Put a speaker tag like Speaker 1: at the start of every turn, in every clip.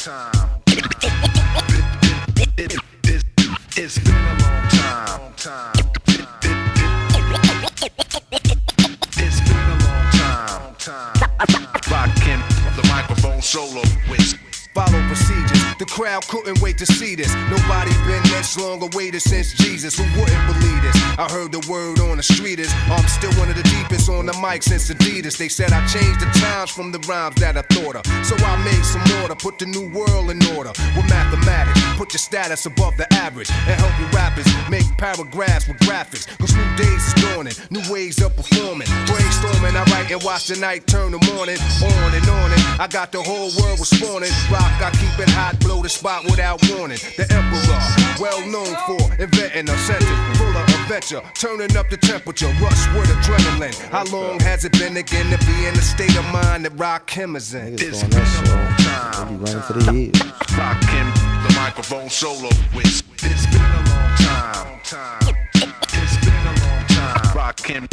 Speaker 1: It's been a long time. It's been a long time. Rakim, the microphone solo with.
Speaker 2: Follow procedures. The crowd couldn't wait to see this. Nobody been this long awaited since Jesus. Who wouldn't believe this? I heard the word on the street is I'm still one of the deepest on the mic since Adidas. They said I changed the times from the rhymes that I thought of. So I made some order, put the new world in order. With mathematics, put your status above the average. And help your rappers make paragraphs with graphics. Cause new days is dawning, new ways of performing. Brainstorming, I write and watch the night turn the morning. On and on and I got the whole world responding. I keep it hot, blow the spot without warning. The emperor, well known for inventing a sentence full of adventure, turning up the temperature, rush with adrenaline. How long has it been again to be in the state of mind that Rakim is in?
Speaker 3: It's been a long time. They be running for the years.
Speaker 1: Rakim, the microphone solo with. It's been a long time. It's been a long time. Rakim.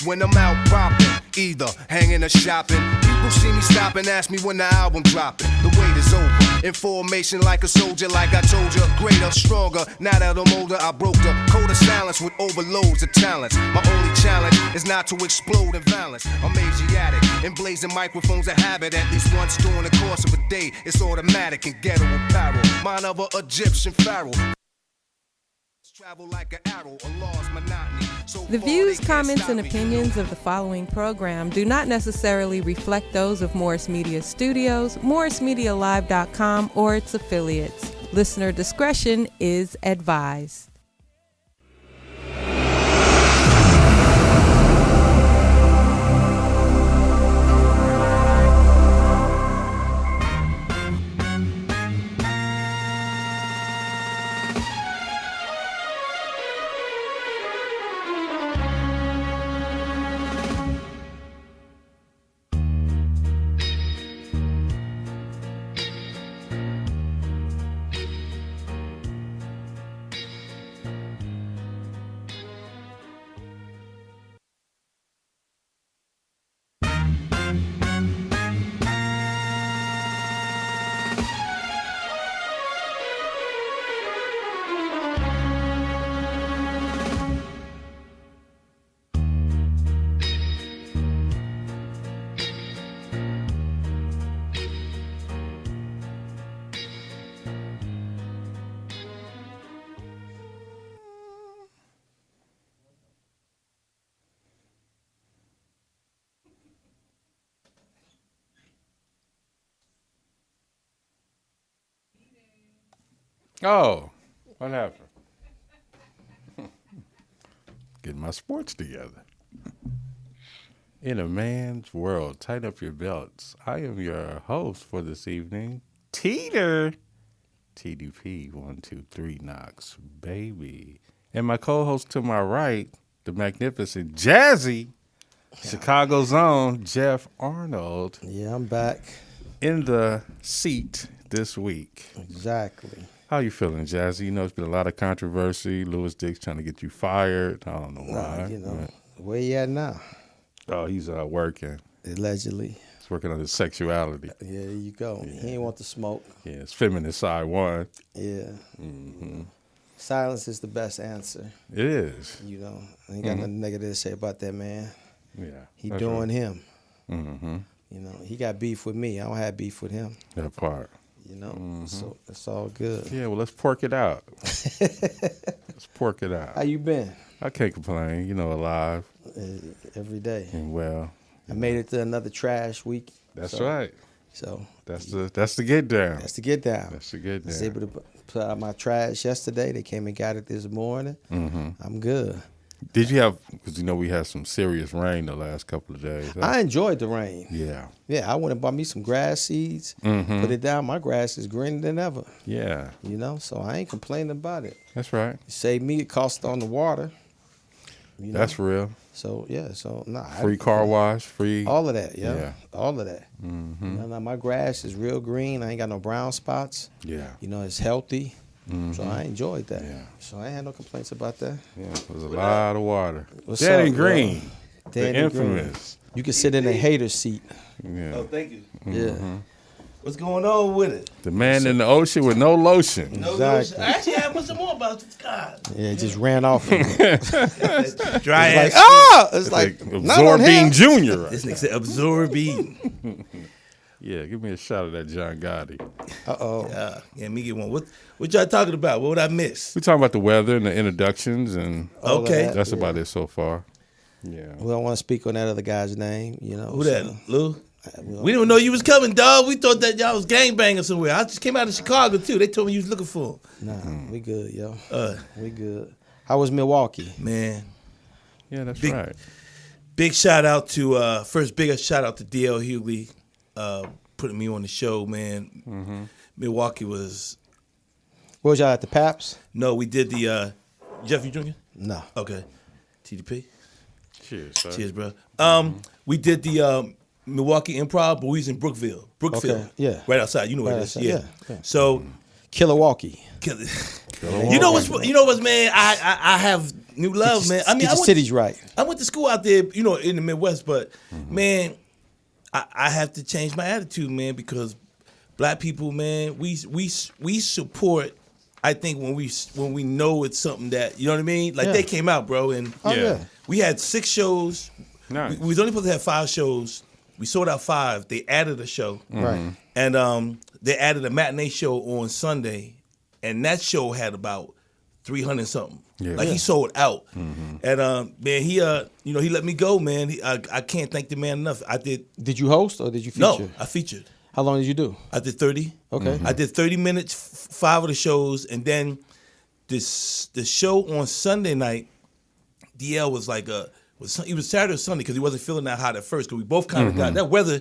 Speaker 2: When I'm out popping, either hanging or shopping, people see me stop and ask me when the album dropping. The wait is over. In formation like a soldier, like I told you, greater, stronger. Now that I'm older, I broke the code of silence with overloads of talents. My only challenge is not to explode in violence. I'm Asiatic, and blazing microphones a habit. At least once during the course of a day, it's automatic and ghetto apparel. Mine of an Egyptian pharaoh.
Speaker 4: The views, comments, and opinions of the following program do not necessarily reflect those of Morris Media Studios, morrismedialive.com, or its affiliates. Listener discretion is advised.
Speaker 5: Oh, what happened? Getting my sports together. In a man's world, tighten up your belts. I am your host for this evening, Teeder. TDP, 1, 2, 3 knocks, baby. And my co-host to my right, the magnificent Jazzy, Chicago's own Jeff Arnold.
Speaker 3: Yeah, I'm back.
Speaker 5: In the seat this week.
Speaker 3: Exactly.
Speaker 5: How you feeling, Jazzy? You know, it's been a lot of controversy. Lewis Dick's trying to get you fired. I don't know why.
Speaker 3: You know, where you at now?
Speaker 5: Oh, he's working.
Speaker 3: Allegedly.
Speaker 5: He's working on his sexuality.
Speaker 3: Yeah, there you go.
Speaker 5: Yeah.
Speaker 3: He ain't want the smoke.
Speaker 5: Yeah, it's feminist side one.
Speaker 3: Yeah.
Speaker 5: Mm-hmm.
Speaker 3: Silence is the best answer.
Speaker 5: It is.
Speaker 3: You know, I ain't got nothing negative to say about that man.
Speaker 5: Yeah.
Speaker 3: He doing
Speaker 5: right.
Speaker 3: him.
Speaker 5: Mm-hmm.
Speaker 3: You know, he got beef with me. I don't have beef with him.
Speaker 5: That part.
Speaker 3: You know, so it's all good.
Speaker 5: Yeah, well, let's pork it out. Let's pork it out.
Speaker 3: How you been?
Speaker 5: I can't complain. You know, alive.
Speaker 3: Every day.
Speaker 5: And well.
Speaker 3: I made it to another trash week.
Speaker 5: That's right.
Speaker 3: So
Speaker 5: that's the get down.
Speaker 3: That's the get down.
Speaker 5: That's the get down.
Speaker 3: I was able to put out my trash yesterday. They came and got it this morning.
Speaker 5: Mm-hmm.
Speaker 3: I'm good.
Speaker 5: Did you have, because you know we had some serious rain the last couple of days.
Speaker 3: I enjoyed the rain.
Speaker 5: Yeah.
Speaker 3: Yeah, I went and bought me some grass seeds, put it down. My grass is greener than ever.
Speaker 5: Yeah.
Speaker 3: You know, so I ain't complaining about it.
Speaker 5: That's right.
Speaker 3: It saved me a cost on the water. You know?
Speaker 5: That's real.
Speaker 3: So, yeah, so, nah.
Speaker 5: Free car wash, free.
Speaker 3: All of that,
Speaker 5: Yeah.
Speaker 3: All of that.
Speaker 5: Mm-hmm.
Speaker 3: You know, now my grass is real green. I ain't got no brown spots.
Speaker 5: Yeah.
Speaker 3: You know, it's healthy.
Speaker 5: Mm-hmm.
Speaker 3: So I enjoyed that.
Speaker 5: Yeah.
Speaker 3: So I ain't had no complaints about that.
Speaker 5: Yeah, there's a lot of water.
Speaker 3: What's
Speaker 5: Dannon
Speaker 3: up,
Speaker 5: Green,
Speaker 3: Dannon
Speaker 5: the infamous.
Speaker 3: Green. You can sit in the hater seat.
Speaker 5: Yeah.
Speaker 6: Oh, thank you.
Speaker 3: Yeah.
Speaker 5: Mm-hmm.
Speaker 6: What's going on with it?
Speaker 5: The man in the ocean with no lotion.
Speaker 6: No
Speaker 3: Exactly.
Speaker 6: lotion. Actually, I want some more about this guy.
Speaker 3: Yeah, it just ran off.
Speaker 6: Dry
Speaker 3: Like,
Speaker 6: ass.
Speaker 3: it's like
Speaker 5: Absorbing Junior. Right?
Speaker 6: This nigga said absorbing.
Speaker 5: Yeah, give me a shot of that John Gotti.
Speaker 6: Yeah, me get one. What y'all talking about? What would I miss?
Speaker 5: We talking about the weather and the introductions, and
Speaker 6: Okay.
Speaker 5: that's about it so far. Yeah.
Speaker 3: We don't want to speak on that other guy's name,
Speaker 6: Who that, Lou? We didn't know you was coming, dog. We thought that y'all was gangbanging somewhere. I just came out of Chicago, too. They told me you was looking for him.
Speaker 3: Nah, we good, yo. We good. How was Milwaukee?
Speaker 6: Man.
Speaker 5: Yeah, that's
Speaker 6: Big-
Speaker 5: right.
Speaker 6: Big shout out to, biggest shout out to D.L. Hughley putting me on the show, man. Milwaukee was,
Speaker 3: What was y'all at the Paps?
Speaker 6: no, we did the, Jeff, you drinking?
Speaker 3: No.
Speaker 6: Okay. TDP?
Speaker 5: Cheers, sir.
Speaker 6: Cheers, bro. We did the Milwaukee Improv, but we was in Brookfield.
Speaker 3: Okay, yeah.
Speaker 6: Right outside. You know where
Speaker 3: Right
Speaker 6: it is.
Speaker 3: outside,
Speaker 6: Yeah.
Speaker 3: yeah.
Speaker 6: So,
Speaker 3: Kilowalkie.
Speaker 6: you know what's, man? I have new love, man. I mean,
Speaker 3: Get your cities right.
Speaker 6: I went to school out there, in the Midwest, but man, I have to change my attitude, man, because black people, man, we support. I think when we know it's something that, you know what I mean? Like they came out, bro, and we had 6 shows.
Speaker 5: Nice.
Speaker 6: We was only supposed to have 5 shows. We sold out 5. They added a show,
Speaker 3: Right.
Speaker 6: and they added a matinee show on Sunday, and that show had about 300 something.
Speaker 5: Yeah.
Speaker 6: Like he sold out, and man, he he let me go, man. I can't thank the man enough. I did.
Speaker 3: Did you host or did you feature?
Speaker 6: No, I featured.
Speaker 3: How long did you do?
Speaker 6: I did 30.
Speaker 3: Okay.
Speaker 6: I did 30 minutes, 5 of the shows, and then the show on Sunday night, DL was like he was Saturday or Sunday because he wasn't feeling that hot at first because we both kind of got that weather.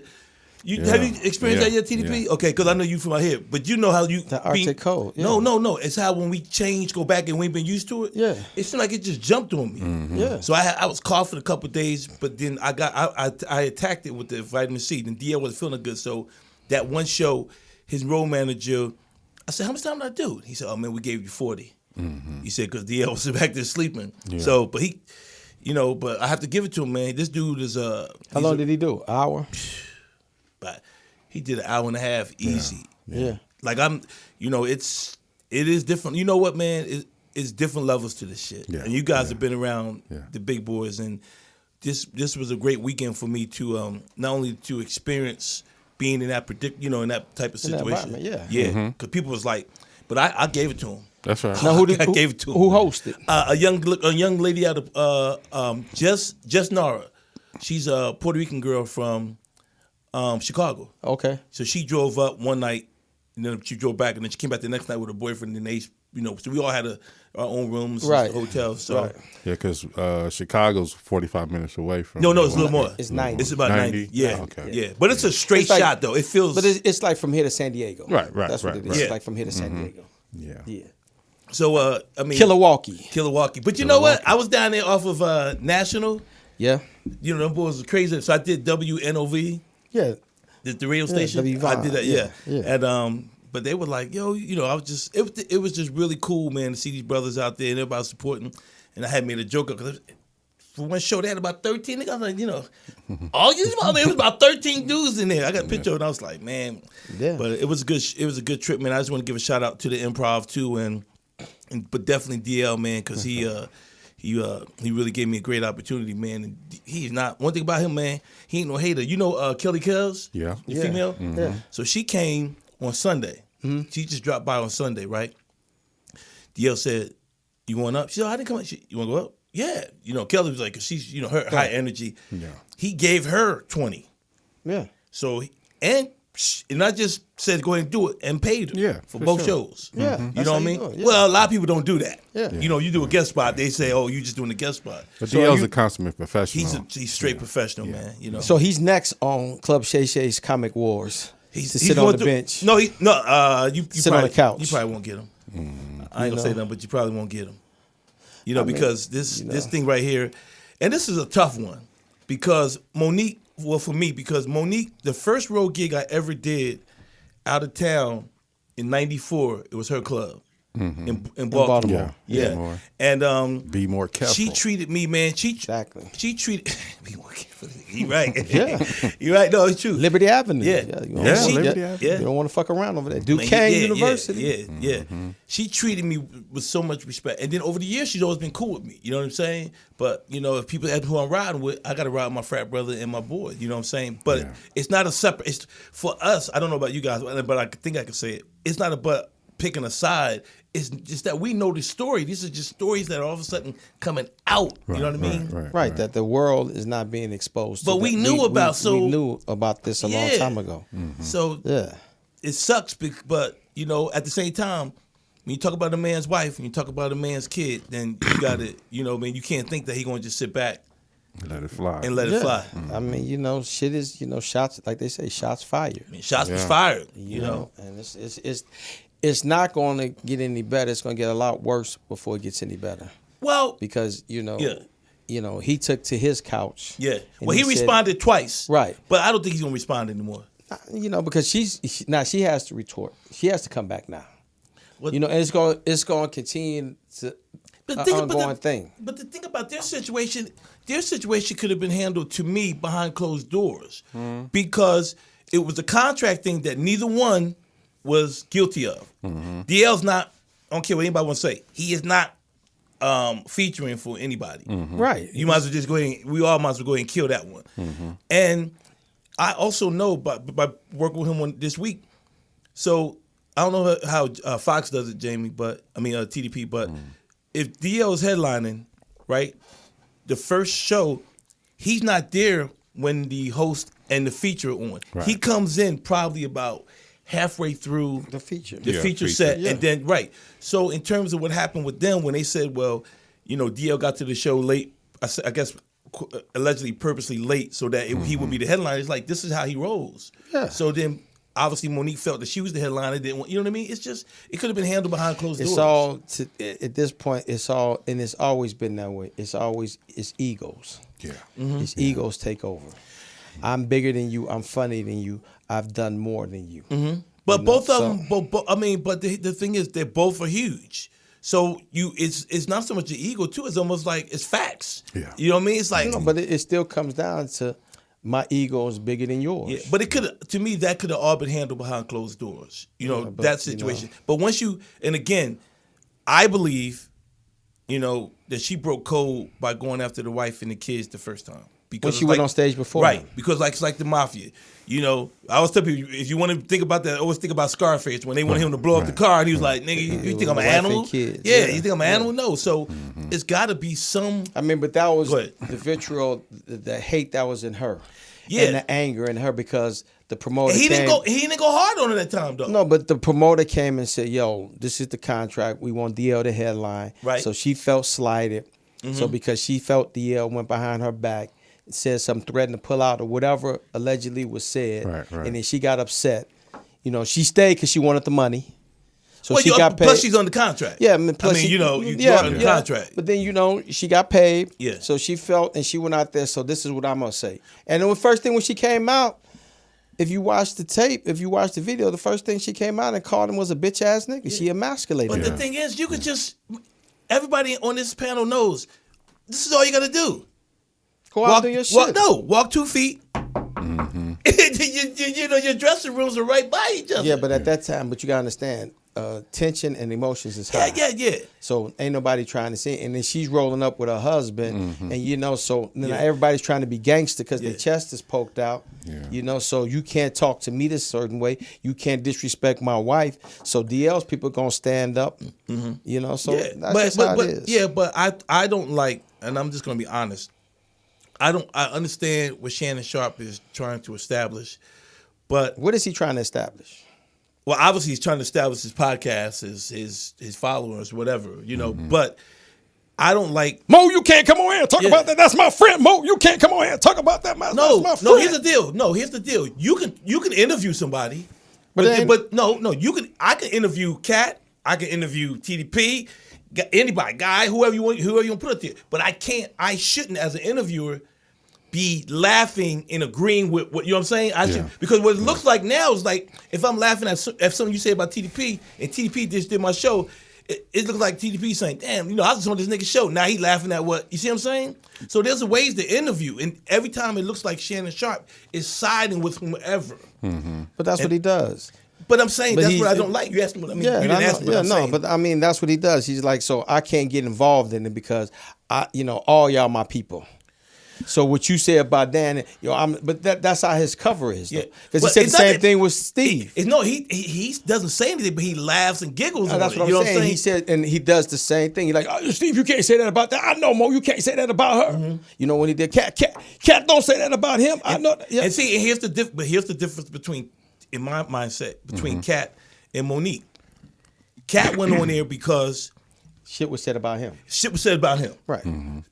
Speaker 6: Have you experienced that yet, TDP?
Speaker 5: Yeah.
Speaker 6: Okay, because I know you from out here, but you know how you
Speaker 3: The Arctic cold, yeah.
Speaker 6: No. It's how when we change, go back, and we ain't been used to it.
Speaker 3: Yeah.
Speaker 6: It seemed like it just jumped on me.
Speaker 3: Yeah.
Speaker 6: So I was coughing a couple of days, but then I attacked it with the vitamin C. And DL wasn't feeling good, so that one show, his role manager, I said, "How much time did I do?" He said, "Oh man, we gave you 40." He said because DL was back there sleeping.
Speaker 5: Yeah.
Speaker 6: So, but he, but I have to give it to him, man. This dude is
Speaker 3: How long did he do? An hour?
Speaker 6: But he did an hour and a half easy.
Speaker 3: Yeah.
Speaker 6: Like it is different. You know what, man? It's different levels to this shit.
Speaker 5: Yeah.
Speaker 6: And you guys have been around
Speaker 5: Yeah.
Speaker 6: the big boys, and this was a great weekend for me to not only to experience being in that in that type of
Speaker 3: In that
Speaker 6: situation.
Speaker 3: environment,
Speaker 6: Yeah. Because people was like, but I gave it to him.
Speaker 5: That's right.
Speaker 3: Now,
Speaker 6: I gave it to him.
Speaker 3: Who hosted?
Speaker 6: A young lady out of Jess Nara. She's a Puerto Rican girl from Chicago.
Speaker 3: Okay.
Speaker 6: So she drove up one night, and then she drove back, and then she came back the next night with her boyfriend, and they, so we all had our own rooms,
Speaker 3: Right.
Speaker 6: at the hotel. So
Speaker 3: Right.
Speaker 5: Yeah, because Chicago's 45 minutes away from.
Speaker 6: no, it's a little more.
Speaker 3: It's 90.
Speaker 6: It's about 90.
Speaker 5: 90?
Speaker 6: Yeah,
Speaker 5: Oh, okay.
Speaker 6: yeah. But it's a straight
Speaker 3: It's like-
Speaker 6: shot though. It feels.
Speaker 3: But it's like from here to San Diego.
Speaker 5: Right.
Speaker 3: That's what it is.
Speaker 5: right.
Speaker 6: Yeah.
Speaker 3: It's like from here to San Diego.
Speaker 5: Yeah.
Speaker 3: Yeah.
Speaker 6: so. I mean,
Speaker 3: Kilowalkie.
Speaker 6: But you know what? I was down there off of National.
Speaker 3: Yeah.
Speaker 6: Them boys were crazy. So I did WNOV,
Speaker 3: Yeah.
Speaker 6: the radio station.
Speaker 3: WVOV.
Speaker 6: I did that. Yeah.
Speaker 3: Yeah.
Speaker 6: And but they were like, yo, I was just. It was just really cool, man, to see these brothers out there and everybody supporting. And I had made a joke because for one show they had about 13 niggas. I was like, all these it was about 13 dudes in there. I got a picture and I was like, man.
Speaker 3: Yeah.
Speaker 6: But it was a good trip, man. I just want to give a shout out to the Improv too, but definitely DL, man, because he really gave me a great opportunity, man. And he's not one thing about him, man. He ain't no hater. You know Kelly Kells?
Speaker 5: Yeah.
Speaker 6: The female.
Speaker 3: Yeah.
Speaker 6: So she came on Sunday. She just dropped by on Sunday, right? DL said, "You going up?" She said, "I didn't come up." You want to go up? Yeah. Kelly was like, 'cause she's her high energy.
Speaker 5: Yeah.
Speaker 6: He gave her 20.
Speaker 3: Yeah.
Speaker 6: So and I just said go ahead and do it and paid her
Speaker 5: Yeah,
Speaker 6: for
Speaker 5: for
Speaker 6: both
Speaker 5: sure.
Speaker 6: shows.
Speaker 3: Yeah,
Speaker 6: You
Speaker 3: that's
Speaker 6: know
Speaker 3: how
Speaker 6: what I
Speaker 3: you
Speaker 6: mean?
Speaker 3: do it, yeah.
Speaker 6: Well, a lot of people don't do that.
Speaker 3: Yeah.
Speaker 6: You do a guest spot, they say, "Oh, you just doing a guest spot."
Speaker 5: But
Speaker 6: So
Speaker 5: DL's
Speaker 6: you-
Speaker 5: a consummate professional.
Speaker 6: he's straight professional, man.
Speaker 3: So he's next on Club Shay Shay's Comic Wars.
Speaker 6: He's
Speaker 3: to sit on
Speaker 6: going
Speaker 3: the
Speaker 6: through-
Speaker 3: bench.
Speaker 6: No, you
Speaker 3: Sit on the couch.
Speaker 6: You probably won't get him. I ain't gonna say nothing, but you probably won't get him. Because this thing right here, and this is a tough one, because Monique. Well, for me, because Monique, the first road gig I ever did out of town in '94, it was her club. in Baltimore.
Speaker 5: Yeah,
Speaker 6: Yeah.
Speaker 5: more.
Speaker 6: And
Speaker 5: Be more careful.
Speaker 6: she treated me, man.
Speaker 3: Exactly.
Speaker 6: She treated be more careful. You right.
Speaker 3: Yeah.
Speaker 6: You right. No, it's true.
Speaker 3: Liberty Avenue.
Speaker 6: Yeah.
Speaker 3: You
Speaker 6: Yeah,
Speaker 3: don't,
Speaker 5: Liberty Avenue.
Speaker 6: Yeah.
Speaker 3: You don't want to fuck around over there.
Speaker 6: Man,
Speaker 3: Duquesne University.
Speaker 6: Yeah. She treated me with so much respect, and then over the years, she's always been cool with me. You know what I'm saying? But you know, if people ask who I'm riding with, I got to ride with my frat brother and my boy. You know what I'm saying? But it's not a separate. It's for us. I don't know about you guys, but I think I can say it. It's not about picking a side. It's just that we know the story. These are just stories that are all of a sudden coming out. You know what I mean?
Speaker 3: Right, that the world is not being exposed.
Speaker 6: But
Speaker 3: to
Speaker 6: we
Speaker 3: that.
Speaker 6: knew about
Speaker 3: we knew about this a long time ago.
Speaker 6: So
Speaker 3: Yeah,
Speaker 6: it sucks, but you know, at the same time, when you talk about a man's wife and you talk about a man's kid, then you got to, you know, man, you can't think that he's gonna just sit back
Speaker 5: Let it fly.
Speaker 6: and let it fly.
Speaker 3: I mean, you know, shit is, you know, shots, like they say, shots fired.
Speaker 6: I mean, shots was fired.
Speaker 3: You know, and it's not going to get any better. It's going to get a lot worse before it gets any better.
Speaker 6: Well,
Speaker 3: Because you know,
Speaker 6: Yeah.
Speaker 3: he took to his couch.
Speaker 6: yeah.
Speaker 3: and
Speaker 6: Well, he
Speaker 3: said-
Speaker 6: responded twice.
Speaker 3: Right.
Speaker 6: But I don't think he's gonna respond anymore.
Speaker 3: You know, because she has to retort. She has to come back now.
Speaker 6: What-
Speaker 3: You know, and it's going to continue to
Speaker 6: But
Speaker 3: an
Speaker 6: think
Speaker 3: ongoing
Speaker 6: about
Speaker 3: thing.
Speaker 6: But the thing about their situation could have been handled to me behind closed doors because it was a contract thing that neither one was guilty of. DL's not. I don't care what anybody wants to say. He is not featuring for anybody.
Speaker 3: Right.
Speaker 6: You might as well just go ahead. We all might as well go ahead and kill that one. And I also know by working with him this week. So I don't know how Fox does it, Jamie, but I mean TDP. But if DL is headlining, right, the first show, he's not there when the host and the feature are on.
Speaker 5: Right.
Speaker 6: He comes in probably about halfway through
Speaker 3: The feature.
Speaker 6: the
Speaker 5: Yeah,
Speaker 6: feature
Speaker 5: feature.
Speaker 6: set,
Speaker 3: Yeah.
Speaker 6: and then So in terms of what happened with them when they said, well, you know, DL got to the show late, I guess allegedly purposely late, so that he would be the headliner. It's like this is how he rolls.
Speaker 3: Yeah.
Speaker 6: So then obviously Monique felt that she was the headliner. Didn't want, you know what I mean? It's just it could have been handled behind closed doors.
Speaker 3: It's all at this point. It's all, and it's always been that way. It's egos.
Speaker 5: Yeah.
Speaker 3: It's egos take over. I'm bigger than you. I'm funnier than you. I've done more than you.
Speaker 6: But
Speaker 3: You know,
Speaker 6: both of them, but the thing is, they both are huge. So it's not so much the ego too. It's almost like it's facts.
Speaker 5: Yeah.
Speaker 6: You know what I mean? It's like,
Speaker 3: You know, but it still comes down to my ego is bigger than yours.
Speaker 6: yeah. But it could, to me, that could have all been handled behind closed doors. You know,
Speaker 3: but,
Speaker 6: that situation. But once and again, I believe, you know, that she broke code by going after the wife and the kids the first time. Because
Speaker 3: When she
Speaker 6: it's
Speaker 3: went on stage before.
Speaker 6: Right, because it's like the mafia. You know, I always tell people, if you want to think about that, always think about Scarface when they wanted him to blow up the car, and he was like, "Nigga, you think I'm an
Speaker 3: wife and
Speaker 6: animal?
Speaker 3: kids.
Speaker 6: Yeah,
Speaker 3: Yeah.
Speaker 6: you think I'm an animal? No." So it's got to be some.
Speaker 3: I mean, but that was
Speaker 6: Go ahead.
Speaker 3: the vitriol, the hate that was in her.
Speaker 6: Yeah.
Speaker 3: And the anger in her because the promoter
Speaker 6: He
Speaker 3: came.
Speaker 6: didn't go hard on her that time though.
Speaker 3: No, but the promoter came and said, "Yo, this is the contract. We want DL to headline."
Speaker 6: Right.
Speaker 3: So she felt slighted. So because she felt DL went behind her back, said something, threatened to pull out or whatever allegedly was said,
Speaker 5: Right.
Speaker 3: and then she got upset. You know, she stayed because she wanted the money. So
Speaker 6: well,
Speaker 3: she got paid.
Speaker 6: plus she's under contract.
Speaker 3: Yeah, I mean, plus
Speaker 6: you know, you're under contract.
Speaker 3: But then, you know, she got paid.
Speaker 6: Yeah.
Speaker 3: So she felt, and she went out there. So this is what I'm going to say. And the first thing when she came out, if you watch the tape, if you watch the video, the first thing she came out and called him was a bitch ass nigga. She emasculated
Speaker 6: But
Speaker 3: him.
Speaker 6: the thing is, you could just, everybody on this panel knows, this is all you got to do.
Speaker 3: Go out and do your shit.
Speaker 6: Walk 2 feet. You know, your dressing rooms are right by each other.
Speaker 3: Yeah, but at that time, but you got to understand, tension and emotions is high.
Speaker 6: Yeah.
Speaker 3: So ain't nobody trying to see it. And then she's rolling up with her husband. And, you know, so then everybody's trying to be gangster because their chest is poked out.
Speaker 5: Yeah.
Speaker 3: You know, so you can't talk to me this certain way. You can't disrespect my wife. So DL's people going to stand up. You know, so that's just how it is.
Speaker 6: Yeah, but I don't like, and I'm just going to be honest, I understand what Shannon Sharpe is trying to establish, but
Speaker 3: What is he trying to establish?
Speaker 6: well, obviously he's trying to establish his podcast, his followers, whatever, you know. But I don't like.
Speaker 3: Mo, you can't come on here and talk
Speaker 6: Yeah.
Speaker 3: about that. That's my friend. Mo, you can't come on here and talk about that. That's my friend.
Speaker 6: No. Here's the deal. Here's the deal. You can interview somebody,
Speaker 3: But it ain't-
Speaker 6: but no. I can interview Kat. I can interview TDP. Anybody, guy, whoever you want to put up there. But I shouldn't, as an interviewer, be laughing and agreeing with what, you know what I'm saying? Because what it looks like now is like, if I'm laughing at something you say about TDP, and TDP just did my show, it looks like TDP saying, damn, you know, I was just on this nigga show. Now he laughing at what? You see what I'm saying? So there's ways to interview. And every time it looks like Shannon Sharpe is siding with whomever.
Speaker 3: But that's what he does.
Speaker 6: But I'm saying
Speaker 3: But
Speaker 6: that's
Speaker 3: he-
Speaker 6: what I don't like. You asked me what I mean.
Speaker 3: Yeah,
Speaker 6: you didn't ask me what I'm saying.
Speaker 3: but I mean that's what he does. He's like, so I can't get involved in it because all y'all my people. So what you say about Dannon, but that's how his cover is.
Speaker 6: Yeah.
Speaker 3: Because
Speaker 6: Well,
Speaker 3: he said the
Speaker 6: it's not
Speaker 3: same
Speaker 6: that-
Speaker 3: thing with Steve.
Speaker 6: He doesn't say anything, but he laughs and giggles.
Speaker 3: And
Speaker 6: on
Speaker 3: that's
Speaker 6: it.
Speaker 3: what
Speaker 6: You know
Speaker 3: I'm saying. He said, and he does the same thing. He's like, oh, Steve, you can't say that about that. I know, Mo, you can't say that about her. You know when he did Cat, don't say that about him. I know. Yeah.
Speaker 6: And see, and here's the difference between, in my mindset, between Cat and Monique. Cat went on there because
Speaker 3: Shit was said about him.
Speaker 6: shit was said about him.
Speaker 3: Right.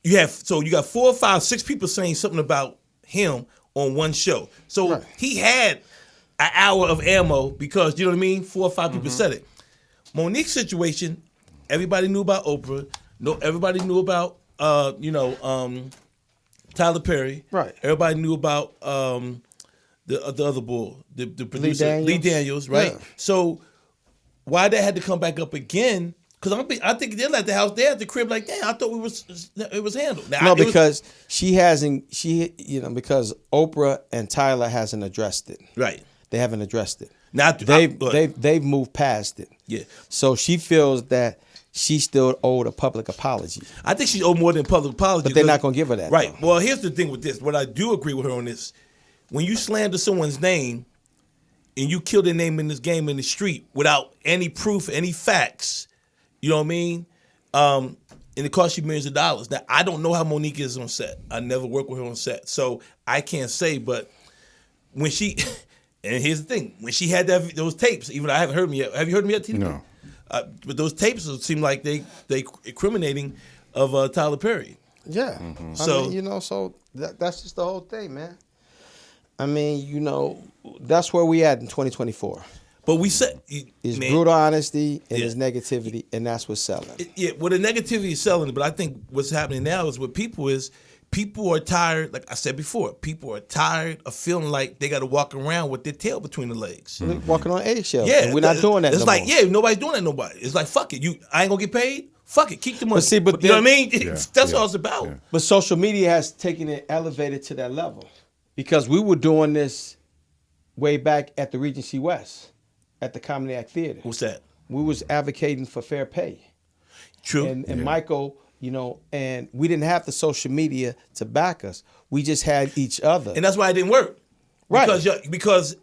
Speaker 6: You got 4, 5, 6 people saying something about him on one show. So
Speaker 3: Right.
Speaker 6: he had an hour of ammo because, you know what I mean? 4 or 5 people said it. Monique's situation, everybody knew about Oprah. No, everybody knew about Tyler Perry.
Speaker 3: Right.
Speaker 6: Everybody knew about the other bull, the producer, Lee Daniels, right?
Speaker 3: Yeah.
Speaker 6: So why that had to come back up again? Because I think they're at the house, they're at the crib like, damn, I thought it was handled. Now,
Speaker 3: No,
Speaker 6: it was-
Speaker 3: because because Oprah and Tyler hasn't addressed it.
Speaker 6: right.
Speaker 3: They haven't addressed it.
Speaker 6: Now
Speaker 3: They've moved past it.
Speaker 6: yeah.
Speaker 3: So she feels that she still owed a public apology.
Speaker 6: I think she owed more than public apology.
Speaker 3: But they're not gonna give her that,
Speaker 6: Right.
Speaker 3: though.
Speaker 6: Well, here's the thing with this. What I do agree with her on this, when you slander someone's name and you kill their name in this game in the street without any proof, any facts, you know what I mean? And it costs you millions of dollars. Now, I don't know how Monique is on set. I never worked with her on set. So I can't say, but when she, and here's the thing, when she had those tapes, even I haven't heard them yet. Have you heard them yet, TDP?
Speaker 5: No.
Speaker 6: But those tapes seem like they incriminating of Tyler Perry.
Speaker 3: Yeah.
Speaker 6: So-
Speaker 3: I mean, so that's just the whole thing, man. I mean, that's where we at in 2024.
Speaker 6: But we said,
Speaker 3: It's
Speaker 6: man,
Speaker 3: brutal honesty and
Speaker 6: Yeah.
Speaker 3: it's negativity, and that's what's selling.
Speaker 6: yeah, well, the negativity is selling, but I think what's happening now is with people are tired, like I said before, people are tired of feeling like they got to walk around with their tail between the legs.
Speaker 3: We're walking on eggshells.
Speaker 6: Yeah,
Speaker 3: and we're not doing that
Speaker 6: It's
Speaker 3: no
Speaker 6: like,
Speaker 3: more.
Speaker 6: yeah, nobody's doing that. Nobody. It's like, fuck it. I ain't gonna get paid. Fuck it. Keep the money.
Speaker 3: see,
Speaker 6: you know what I mean?
Speaker 5: Yeah,
Speaker 6: That's
Speaker 5: yeah,
Speaker 6: all it's about.
Speaker 5: yeah.
Speaker 3: But social media has taken it elevated to that level because we were doing this way back at the Regency West at the Comedy Act Theater.
Speaker 6: What's that?
Speaker 3: We was advocating for fair pay.
Speaker 6: True.
Speaker 3: And Michael, and we didn't have the social media to back us. We just had each other.
Speaker 6: And that's why it didn't work.
Speaker 3: Right.
Speaker 6: Because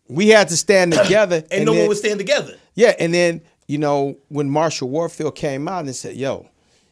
Speaker 3: We had to stand together.
Speaker 6: and no one would stand together.
Speaker 3: Yeah, and then, when Marshall Warfield came out and said, yo,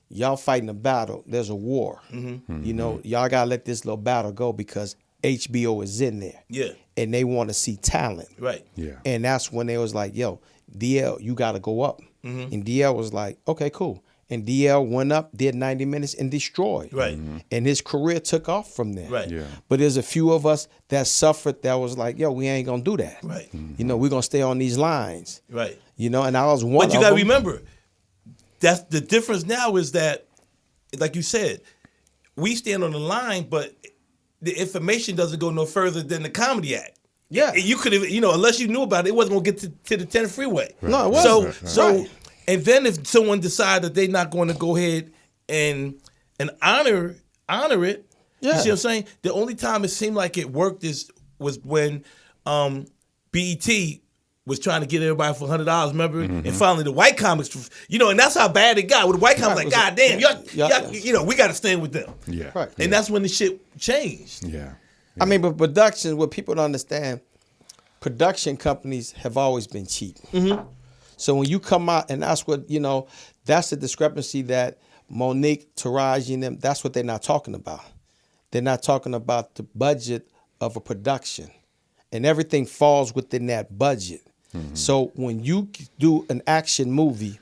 Speaker 3: y'all fighting a battle, there's a war. Y'all got to let this little battle go because HBO is in there.
Speaker 6: Yeah.
Speaker 3: And they want to see talent.
Speaker 6: Right.
Speaker 5: Yeah.
Speaker 3: And that's when they was like, yo, DL, you got to go up. And DL was like, okay, cool. And DL went up, did 90 minutes, and destroyed.
Speaker 6: Right.
Speaker 3: And his career took off from there.
Speaker 6: Right.
Speaker 5: Yeah.
Speaker 3: But there's a few of us that suffered that was like, yo, we ain't going to do that.
Speaker 6: Right.
Speaker 3: We're going to stay on these lines.
Speaker 6: Right.
Speaker 3: And I was one
Speaker 6: But you
Speaker 3: of
Speaker 6: got to
Speaker 3: them.
Speaker 6: remember, that's the difference now is that, like you said, we stand on the line, but the information doesn't go no further than the Comedy Act.
Speaker 3: Yeah.
Speaker 6: You could have, unless you knew about it, it wasn't going to get to the 10 freeway.
Speaker 3: No, it wasn't.
Speaker 6: So, and then if someone decides that they're not going to go ahead and honor it, you see what I'm saying? The only time it seemed like it worked was when BET was trying to get everybody for $100, remember? And finally the white comics, and that's how bad it got. With the white comics, like, God damn, y'all, we got to stand with them.
Speaker 5: Yeah.
Speaker 3: Right.
Speaker 6: And that's when the shit changed.
Speaker 5: Yeah.
Speaker 3: I mean, but production, what people don't understand, production companies have always been cheap. So when you come out, and that's what, that's the discrepancy that Monique, Taraji, and them, that's what they're not talking about. They're not talking about the budget of a production. And everything falls within that budget. So when you do an action movie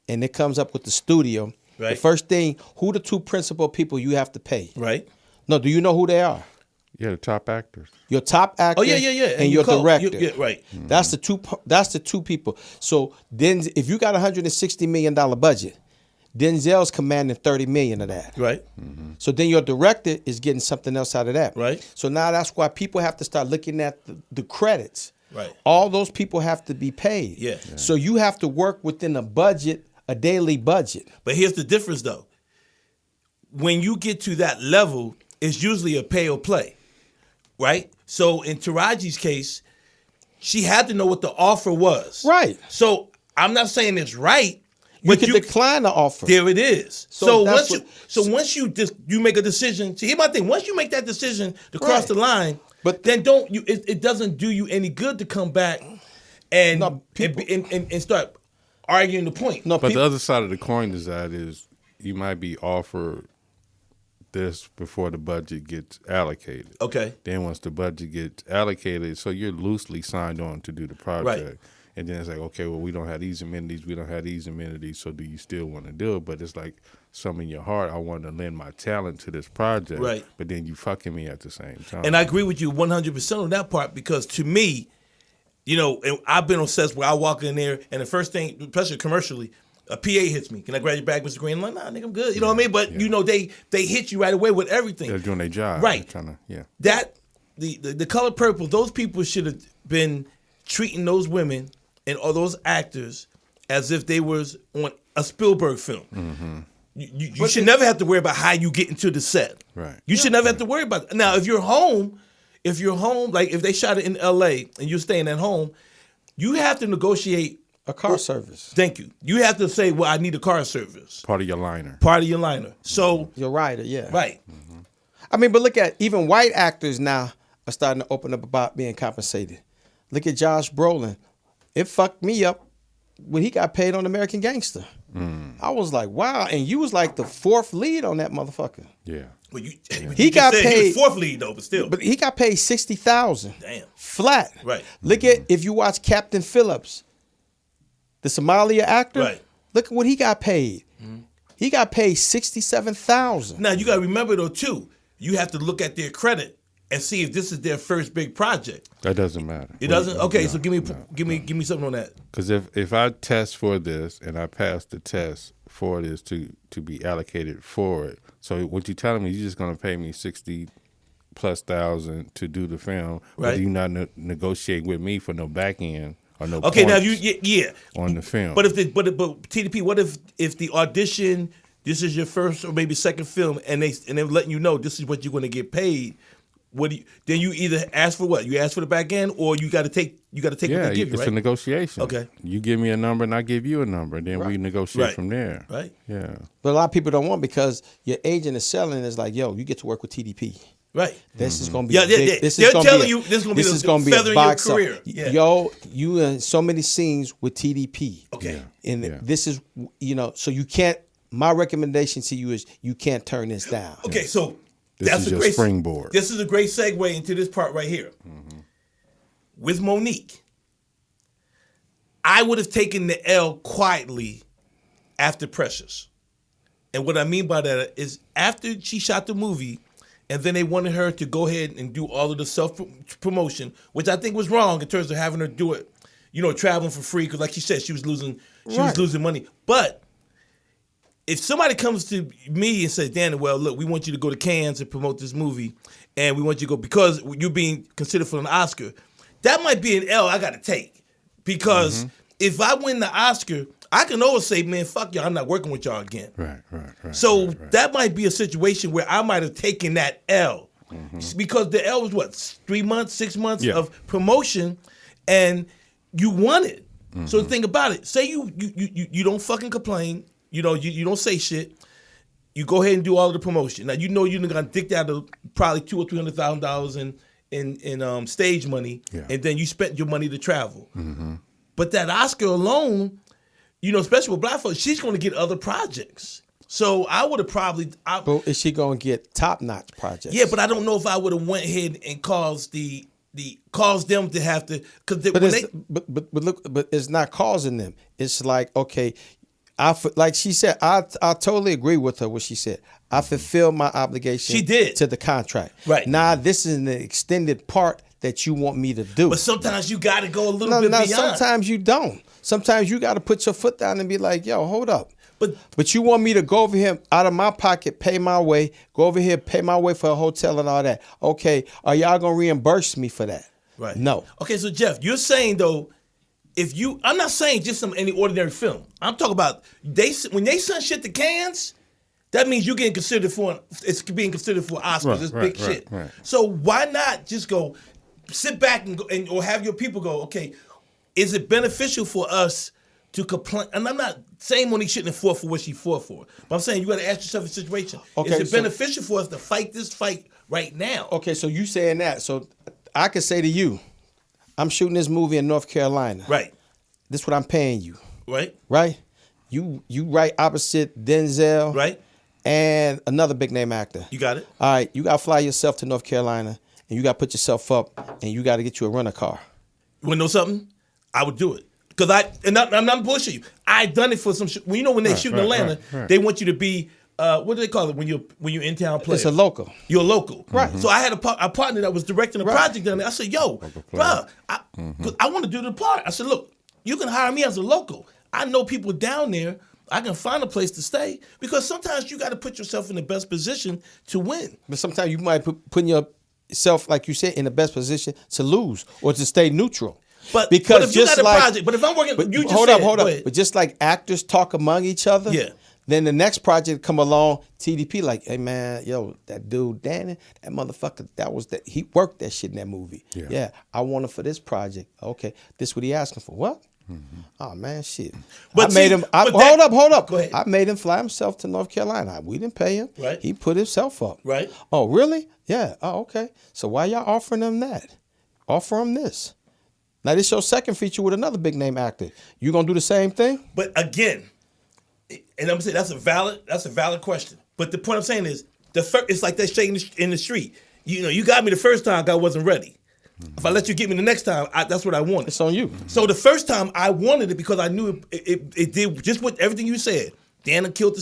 Speaker 3: and it comes up with the studio,
Speaker 6: Right.
Speaker 3: the first thing, who the two principal people you have to pay?
Speaker 6: Right?
Speaker 3: No, do you know who they are?
Speaker 5: Yeah, the top actors.
Speaker 3: Your top actor,
Speaker 6: Oh, yeah.
Speaker 3: and your director.
Speaker 6: Yeah, right.
Speaker 3: That's the two people. So then, if you got $160 million budget, Denzel's commanding $30 million of that.
Speaker 6: Right.
Speaker 3: So then your director is getting something else out of that.
Speaker 6: Right.
Speaker 3: So now that's why people have to start looking at the credits.
Speaker 6: Right.
Speaker 3: All those people have to be paid.
Speaker 6: Yeah.
Speaker 3: So you have to work within a budget, a daily budget.
Speaker 6: But here's the difference, though. When you get to that level, it's usually a pay or play, right? So in Taraji's case, she had to know what the offer was.
Speaker 3: Right.
Speaker 6: So I'm not saying it's right.
Speaker 3: You can decline the offer.
Speaker 6: There it is.
Speaker 3: So
Speaker 6: Once you make a decision. See, here's my thing. Once you make that decision to cross the line,
Speaker 3: but
Speaker 6: then it doesn't do you any good to come back and start arguing the point.
Speaker 5: No, but the other side of the coin is that you might be offered this before the budget gets allocated.
Speaker 6: Okay.
Speaker 5: Then once the budget gets allocated, so you're loosely signed on to do the project.
Speaker 6: Right.
Speaker 5: And then it's like, okay, well, we don't have these amenities, so do you still want to do it? But it's like some in your heart, I want to lend my talent to this project.
Speaker 6: Right.
Speaker 5: But then you fucking me at the same time.
Speaker 6: And I agree with you 100% on that part, because to me, I've been on sets where I walk in there and the first thing, especially commercially, a PA hits me. Can I grab your bag, Mr. Green? I'm like, nah, nigga, I'm good. You know what I mean? But they hit you right away with everything.
Speaker 5: They're doing their job.
Speaker 6: Right.
Speaker 5: Yeah.
Speaker 6: That the Color Purple, those people should have been treating those women and all those actors as if they was on a Spielberg film. Mm-hmm. You should never have to worry about how you get into the set.
Speaker 5: Right.
Speaker 6: You should never have to worry about it. Now, if you're home, like if they shot it in LA and you're staying at home, you have to negotiate
Speaker 3: a car service.
Speaker 6: Thank you. You have to say, well, I need a car service.
Speaker 5: Part of your liner.
Speaker 6: So
Speaker 3: your rider, yeah.
Speaker 6: Right.
Speaker 3: Mm-hmm. I mean, but look at even white actors now are starting to open up about being compensated. Look at Josh Brolin. It fucked me up when he got paid on American Gangster. I was like, wow, and you was like the fourth lead on that motherfucker.
Speaker 5: Yeah.
Speaker 6: Well,
Speaker 3: he got paid.
Speaker 6: He was fourth lead though, but still.
Speaker 3: But he got paid $60,000.
Speaker 6: Damn.
Speaker 3: Flat.
Speaker 6: Right.
Speaker 3: Look at if you watch Captain Phillips, the Somalia actor.
Speaker 6: Right.
Speaker 3: Look at what he got paid. Mm-hmm. He got paid $67,000.
Speaker 6: Now you got to remember though too. You have to look at their credit and see if this is their first big project.
Speaker 5: That doesn't matter.
Speaker 6: It doesn't. Okay, so give me something on that.
Speaker 5: Because if I test for this and I pass the test for this to be allocated for it, so what you're telling me, you're just going to pay me $60,000+ to do the film,
Speaker 6: right?
Speaker 5: But you not negotiate with me for no back end or no.
Speaker 6: Okay, now
Speaker 5: on the film.
Speaker 6: But TDP, what if the audition, this is your first or maybe second film, and they're letting you know this is what you're going to get paid. Then you either ask for what? You ask for the back end, or you got to take what they give you, right?
Speaker 5: It's a negotiation.
Speaker 6: Okay.
Speaker 5: You give me a number and I give you a number, and then we negotiate from there.
Speaker 6: Right.
Speaker 5: Yeah.
Speaker 3: But a lot of people don't want, because your agent is selling is like, yo, you get to work with TDP.
Speaker 6: This
Speaker 3: This is going to be
Speaker 6: They're telling you this is going to be a feather in your career.
Speaker 3: Yeah. Yo, you in so many scenes with TDP.
Speaker 6: Okay.
Speaker 3: And this is, so you can't, my recommendation to you is you can't turn this down.
Speaker 6: Okay, so
Speaker 5: This is your springboard.
Speaker 6: This is a great segue into this part right here. Mm-hmm. With Monique, I would have taken the L quietly after Precious. And what I mean by that is after she shot the movie, and then they wanted her to go ahead and do all of the self-promotion, which I think was wrong in terms of having her do it, traveling for free, because like she said, she was losing money. But if somebody comes to me and says, Dannon, well, look, we want you to go to Cannes and promote this movie, and we want you to go because you're being considered for an Oscar, that might be an L I got to take. Because if I win the Oscar, I can always say, man, fuck y'all, I'm not working with y'all again.
Speaker 5: Right.
Speaker 6: So that might be a situation where I might have taken that L. Because the L was what, 3 months, 6 months of promotion, and you won it. So think about it. Say you don't fucking complain. You don't say shit. You go ahead and do all of the promotion. Now you're gonna dick out of probably $200,000 or $300,000 in stage money, and then you spent your money to travel. But that Oscar alone, especially with black folks, she's gonna get other projects. So I would have probably.
Speaker 3: But is she gonna get top-notch projects?
Speaker 6: Yeah, but I don't know if I would have went ahead and caused them to have to.
Speaker 3: But it's not causing them. It's like, okay. Like she said, I totally agree with her what she said. I fulfilled my obligation.
Speaker 6: She did.
Speaker 3: To the contract.
Speaker 6: Right.
Speaker 3: Now this is an extended part that you want me to do.
Speaker 6: But sometimes you got to go a little bit beyond.
Speaker 3: Sometimes you don't. Sometimes you got to put your foot down and be like, yo, hold up. But you want me to go over here out of my pocket, pay my way, go over here, pay my way for a hotel and all that. Okay, are y'all going to reimburse me for that?
Speaker 6: Right.
Speaker 3: No.
Speaker 6: Okay, so Jeff, you're saying though, I'm not saying just any ordinary film. I'm talking about when they send shit to Cannes, that means you're getting considered it's being considered for Oscars. It's big shit.
Speaker 5: Right.
Speaker 6: So why not just go sit back or have your people go, okay, is it beneficial for us to complain? And I'm not saying Monique shouldn't have fought for what she fought for, but I'm saying you got to ask yourself a situation.
Speaker 3: Okay,
Speaker 6: is it beneficial for us to fight this fight right now?
Speaker 3: Okay, so you saying that. So I could say to you, I'm shooting this movie in North Carolina.
Speaker 6: Right.
Speaker 3: This is what I'm paying you.
Speaker 6: Right.
Speaker 3: Right? You right opposite Denzel.
Speaker 6: Right.
Speaker 3: And another big name actor.
Speaker 6: You got it.
Speaker 3: All right, you got to fly yourself to North Carolina, and you got to put yourself up, and you got to get you a rental car.
Speaker 6: You want to know something? I would do it. Because I'm not bullshitting you. I done it for some shit. Well, you know when they shoot in Atlanta, they want you to be, what do they call it when you're in town playing?
Speaker 3: It's a local.
Speaker 6: You're a local.
Speaker 3: Right.
Speaker 6: So I had a partner that was directing a project down there. I said, yo, bro, I want to do the part. I said, look, you can hire me as a local. I know people down there. I can find a place to stay because sometimes you got to put yourself in the best position to win.
Speaker 3: But sometimes you might put yourself, like you said, in the best position to lose or to stay neutral.
Speaker 6: But
Speaker 3: because
Speaker 6: if you got a project, but if I'm working, you just
Speaker 3: hold
Speaker 6: up.
Speaker 3: But just like actors talk among each other, then the next project come along, TDP like, hey man, yo, that dude Dannon, that motherfucker, he worked that shit in that movie. Yeah, I want him for this project. Okay, this what he asking for. What? Mm-hmm. Oh man, shit!
Speaker 6: But
Speaker 3: hold up.
Speaker 6: Go ahead.
Speaker 3: I made him fly himself to North Carolina. We didn't pay him.
Speaker 6: Right.
Speaker 3: He put himself up.
Speaker 6: Right.
Speaker 3: Oh really? Yeah. Oh okay. So why y'all offering him that? Offer him this. Now this your second feature with another big name actor. You gonna do the same thing?
Speaker 6: But again, and I'm saying that's a valid question. But the point I'm saying is it's like that Shay in the street. You know, you got me the first time, I wasn't ready. If I let you get me the next time, that's what I wanted.
Speaker 3: It's on you.
Speaker 6: So the first time I wanted it because I knew it did just what everything you said. Dannon killed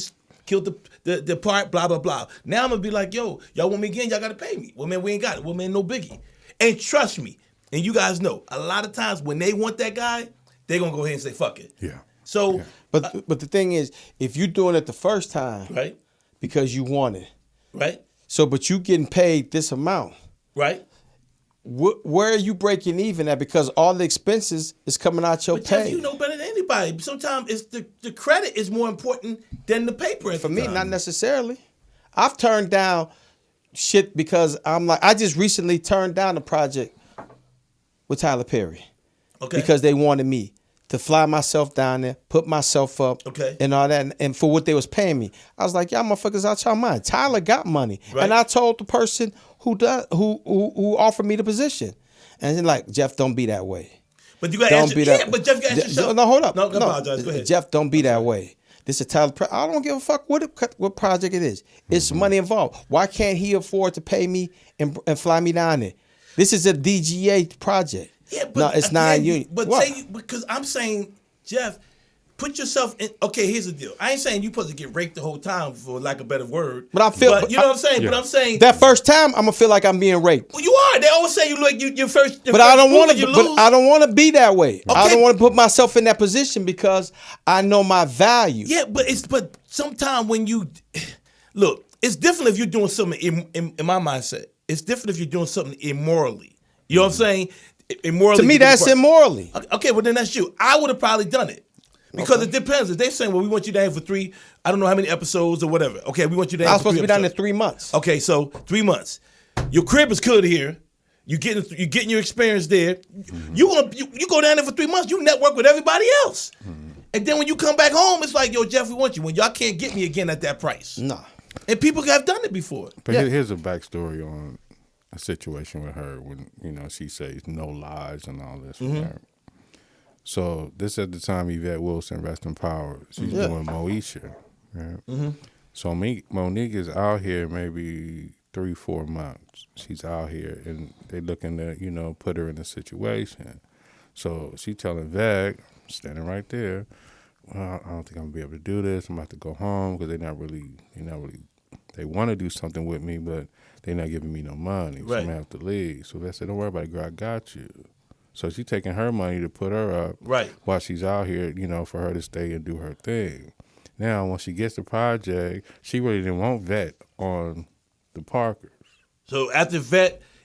Speaker 6: the part, blah, blah, blah. Now I'm going to be like, yo, y'all want me again? Y'all got to pay me. Well, man, we ain't got it. Well, man, no biggie. And trust me, and you guys know, a lot of times when they want that guy, they're going to go ahead and say, fuck it.
Speaker 5: Yeah.
Speaker 6: So.
Speaker 5: Yeah.
Speaker 3: But the thing is, if you're doing it the first time.
Speaker 6: Right.
Speaker 3: Because you want it.
Speaker 6: Right.
Speaker 3: So, but you getting paid this amount.
Speaker 6: Right.
Speaker 3: Where are you breaking even at? Because all the expenses is coming out your
Speaker 6: pay.
Speaker 3: Jeff,
Speaker 6: you know better than anybody. Sometimes it's the credit is more important than the paper.
Speaker 3: For me, not necessarily. I've turned down shit because I'm like, I just recently turned down a project with Tyler Perry.
Speaker 6: Okay.
Speaker 3: Because they wanted me to fly myself down there, put myself up, and all that, and for what they was paying me. I was like, y'all motherfuckers out your mind. Tyler got money. Right. And I told the person who offered me the position. And he's like, Jeff, don't be that way.
Speaker 6: But you got to ask but Jeff, you got to ask yourself.
Speaker 3: No, hold up.
Speaker 6: No, apologize. Go ahead.
Speaker 3: Jeff, don't be that way. This is Tyler Perry. I don't give a fuck what project it is. It's money involved. Why can't he afford to pay me and fly me down there? This is a DGA project.
Speaker 6: Yeah, but
Speaker 3: no, it's not union.
Speaker 6: But because I'm saying, Jeff, put yourself in. Okay, here's the deal. I ain't saying you supposed to get raped the whole time, for lack of a better word.
Speaker 3: But you know
Speaker 6: what I'm saying. Yeah. But I'm saying
Speaker 3: that first time, I'm gonna feel like I'm being raped.
Speaker 6: Well, you are. They always say you look your first.
Speaker 3: But I don't want to. But I don't want to be that way. Okay. I don't want to put myself in that position because I know my value.
Speaker 6: Yeah, but sometimes when you look, it's different if you're doing something in my mindset. It's different if you're doing something immorally. You know what I'm saying? Immorally.
Speaker 3: To me, that's immorally.
Speaker 6: Okay, well then that's you. I would have probably done it. Because it depends. If they're saying, well, we want you down for 3, I don't know how many episodes or whatever. Okay, we want you down
Speaker 3: I was
Speaker 6: for 3
Speaker 3: supposed to be down
Speaker 6: episodes.
Speaker 3: there 3 months.
Speaker 6: Okay, so 3 months. Your crib is good here. You getting your experience there. Mm-hmm. You go down there for 3 months, you network with everybody else. Mm-hmm. And then when you come back home, it's like, yo, Jeff, we want you. When y'all can't get me again at that price.
Speaker 3: Nah.
Speaker 6: And people have done it before.
Speaker 5: But here's a backstory on a situation with her when, she says no lies and all this. Mm-hmm. Right? So this at the time Yvette Wilson, rest in power, she's doing Moesha. Right? Mm-hmm. So Monique is out here maybe 3-4 months. She's out here and they looking to, put her in a situation. So she telling Yvette, standing right there, well, I don't think I'm gonna be able to do this. I'm about to go home because they want to do something with me, but they're not giving me no money. So I'm gonna have to leave. So they said, don't worry about it, girl, I got you. So she's taking her money to put her up while she's out here, for her to stay and do her thing. Now, when she gets the project, she really didn't want Vet on the Parkers.
Speaker 6: So after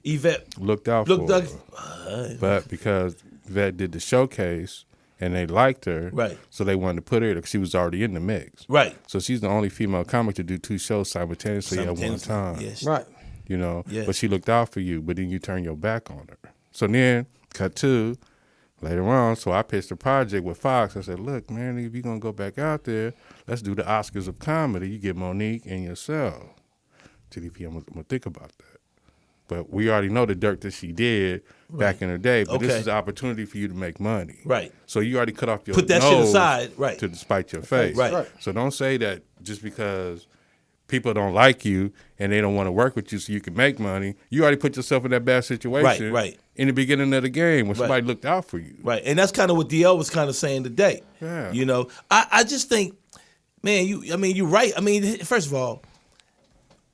Speaker 6: Yvette
Speaker 5: looked out for her. But because Vet did the showcase, and they liked her.
Speaker 6: Right.
Speaker 5: So they wanted to put her because she was already in the mix.
Speaker 6: Right.
Speaker 5: So she's the only female comic to do 2 shows simultaneously at one time.
Speaker 6: Yes.
Speaker 3: Right.
Speaker 5: You know,
Speaker 6: Yeah.
Speaker 5: but she looked out for you, but then you turn your back on her. So then, cut to later on, so I pitched a project with Fox. I said, look, man, if you're going to go back out there, let's do the Oscars of comedy. You get Monique and yourself. TDP, I'm going to think about that. But we already know the dirt that she did back in the day. But this is an opportunity for you to make money.
Speaker 6: Right.
Speaker 5: So you already cut off your
Speaker 6: Put that shit
Speaker 5: nose
Speaker 6: aside. Right.
Speaker 5: to spite your face.
Speaker 6: Right.
Speaker 5: So don't say that just because people don't like you and they don't want to work with you so you can make money. You already put yourself in that bad situation
Speaker 6: Right.
Speaker 5: in the beginning of the game when somebody looked out for you.
Speaker 6: Right. And that's kind of what D.L. was kind of saying today.
Speaker 5: Yeah.
Speaker 6: You know, I just think, man, you're right. I mean, first of all,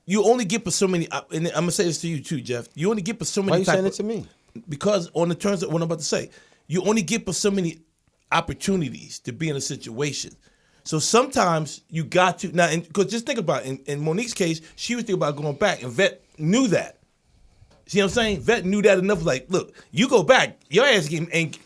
Speaker 6: you only get for so many, and I'm gonna say this to you too, Jeff. You only get for so many.
Speaker 3: Why are you saying it to me?
Speaker 6: Because on the terms of what I'm about to say, you only get for so many opportunities to be in a situation. So sometimes you got to now, because just think about it, in Monique's case, she was thinking about going back, and Vet knew that. See what I'm saying? Vet knew that enough. Like, look, you go back, your ass ain't.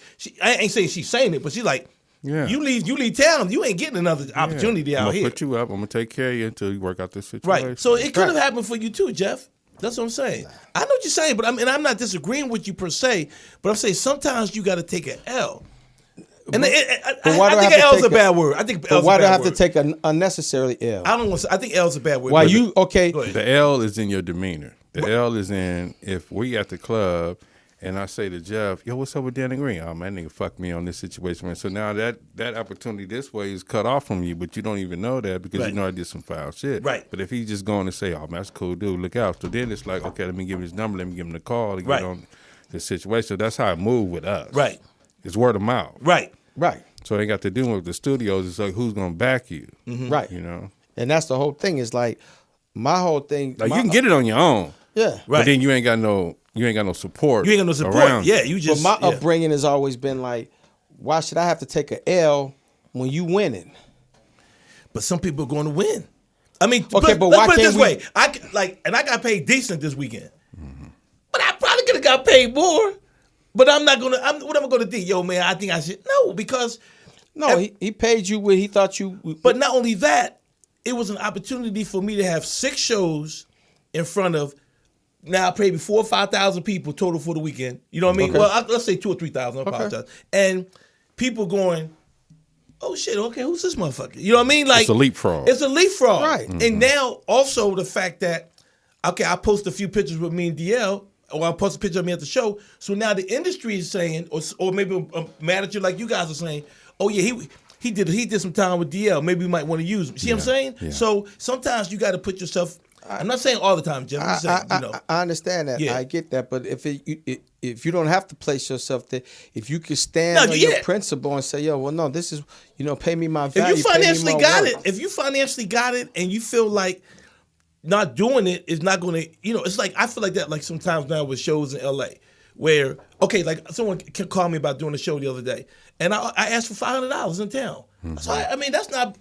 Speaker 6: I ain't saying she's saying it, but she's like,
Speaker 5: Yeah.
Speaker 6: you leave town, you ain't getting another opportunity
Speaker 5: I'm
Speaker 6: out
Speaker 5: gonna
Speaker 6: here.
Speaker 5: put you up. I'm gonna take care of you until you work out this situation.
Speaker 6: Right. So it could have happened for you too, Jeff. That's what I'm saying. I know what you're saying, but I'm not disagreeing with you per se. But I'm saying sometimes you got to take an L. And I think an L is a bad word. I think L is a bad word.
Speaker 3: Why do I have to take an unnecessary L?
Speaker 6: I don't want to. I think L is a bad word.
Speaker 3: Why
Speaker 6: But-
Speaker 3: you okay?
Speaker 6: Go ahead.
Speaker 5: The L is in your demeanor. The L is in if we at the club and I say to Jeff, yo, what's up with Dannon Green? Oh, man, nigga fucked me on this situation. Man. So now that opportunity this way is cut off from you, but you don't even know that because you know I did some foul shit.
Speaker 6: Right.
Speaker 5: But if he's just going to say, oh, man, that's a cool dude, look out. So then it's like, okay, let me give him his number, let me give him the call to get on the situation. So that's how it moved with us.
Speaker 6: Right.
Speaker 5: It's word of mouth.
Speaker 6: Right.
Speaker 3: Right.
Speaker 5: So it ain't got to do with the studios. It's like, who's going to back you?
Speaker 3: Right.
Speaker 5: You know?
Speaker 3: And that's the whole thing. Is like my whole thing.
Speaker 5: Like, you can get it on your own.
Speaker 3: Yeah.
Speaker 5: But then you ain't got no support.
Speaker 6: You ain't got no support.
Speaker 5: around
Speaker 6: Yeah,
Speaker 5: you.
Speaker 6: you just.
Speaker 3: But my upbringing has always been like, why should I have to take an L when you winning?
Speaker 6: But some people are going to win. I mean,
Speaker 3: Okay, but
Speaker 6: let's
Speaker 3: why
Speaker 6: put it
Speaker 3: can't
Speaker 6: this
Speaker 3: we-
Speaker 6: way. I got paid decent this weekend. But I probably could have got paid more. But I'm not gonna. What am I gonna do? Yo, man, I think I should. No, because.
Speaker 3: No, he paid you what he thought you.
Speaker 6: But not only that, it was an opportunity for me to have 6 shows in front of. Now I paid me 4,000 or 5,000 people total for the weekend. You know what I mean?
Speaker 3: Okay.
Speaker 6: Well, let's say 2,000 or 3,000. I apologize. And people going, oh shit, okay, who's this motherfucker? You know what I mean? Like
Speaker 5: It's a leapfrog.
Speaker 6: It's a leapfrog,
Speaker 3: Right.
Speaker 6: And now also the fact that okay, I post a few pictures with me and DL, or I post a picture of me at the show. So now the industry is saying, or maybe a manager like you guys are saying, oh yeah, he did some time with DL. Maybe we might want to use him. See what I'm saying?
Speaker 5: Yeah.
Speaker 6: So sometimes you got to put yourself. I'm not saying all the time, Jeff. I'm just saying, you know.
Speaker 3: I understand that.
Speaker 6: Yeah.
Speaker 3: I get that. But if you don't have to place yourself there, if you can stand
Speaker 6: No,
Speaker 3: on
Speaker 6: yeah.
Speaker 3: your principle and say, yo, well, no, this is, pay me my
Speaker 6: If
Speaker 3: value.
Speaker 6: you financially
Speaker 3: pay me my
Speaker 6: got
Speaker 3: worth.
Speaker 6: it, and you feel like not doing it is not going to, it's like I feel like that like sometimes now with shows in LA where okay, like someone called me about doing a show the other day, and I asked for $500 in town. So I mean that's not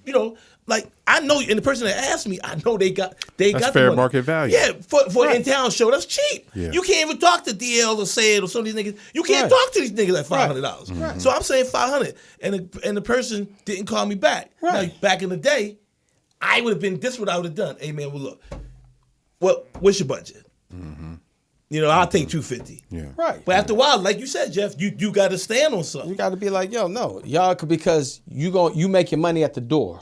Speaker 6: like I know, and the person that asked me, I know they got
Speaker 5: That's
Speaker 6: the
Speaker 5: fair
Speaker 6: money.
Speaker 5: market value.
Speaker 6: Yeah, for an in-town show, that's cheap.
Speaker 5: Yeah.
Speaker 6: You can't even talk to DL or say it or some of these niggas. You can't talk to these niggas at $500.
Speaker 3: Right.
Speaker 6: So I'm saying $500, and the person didn't call me back.
Speaker 3: Right.
Speaker 6: Now, back in the day, I would have been. This is what I would have done. Hey man, well look, what's your budget? I'll take $250.
Speaker 5: Yeah.
Speaker 3: Right.
Speaker 6: But after a while, like you said, Jeff, you got to stand on something.
Speaker 3: You got to be like, yo, no, y'all, because you make your money at the door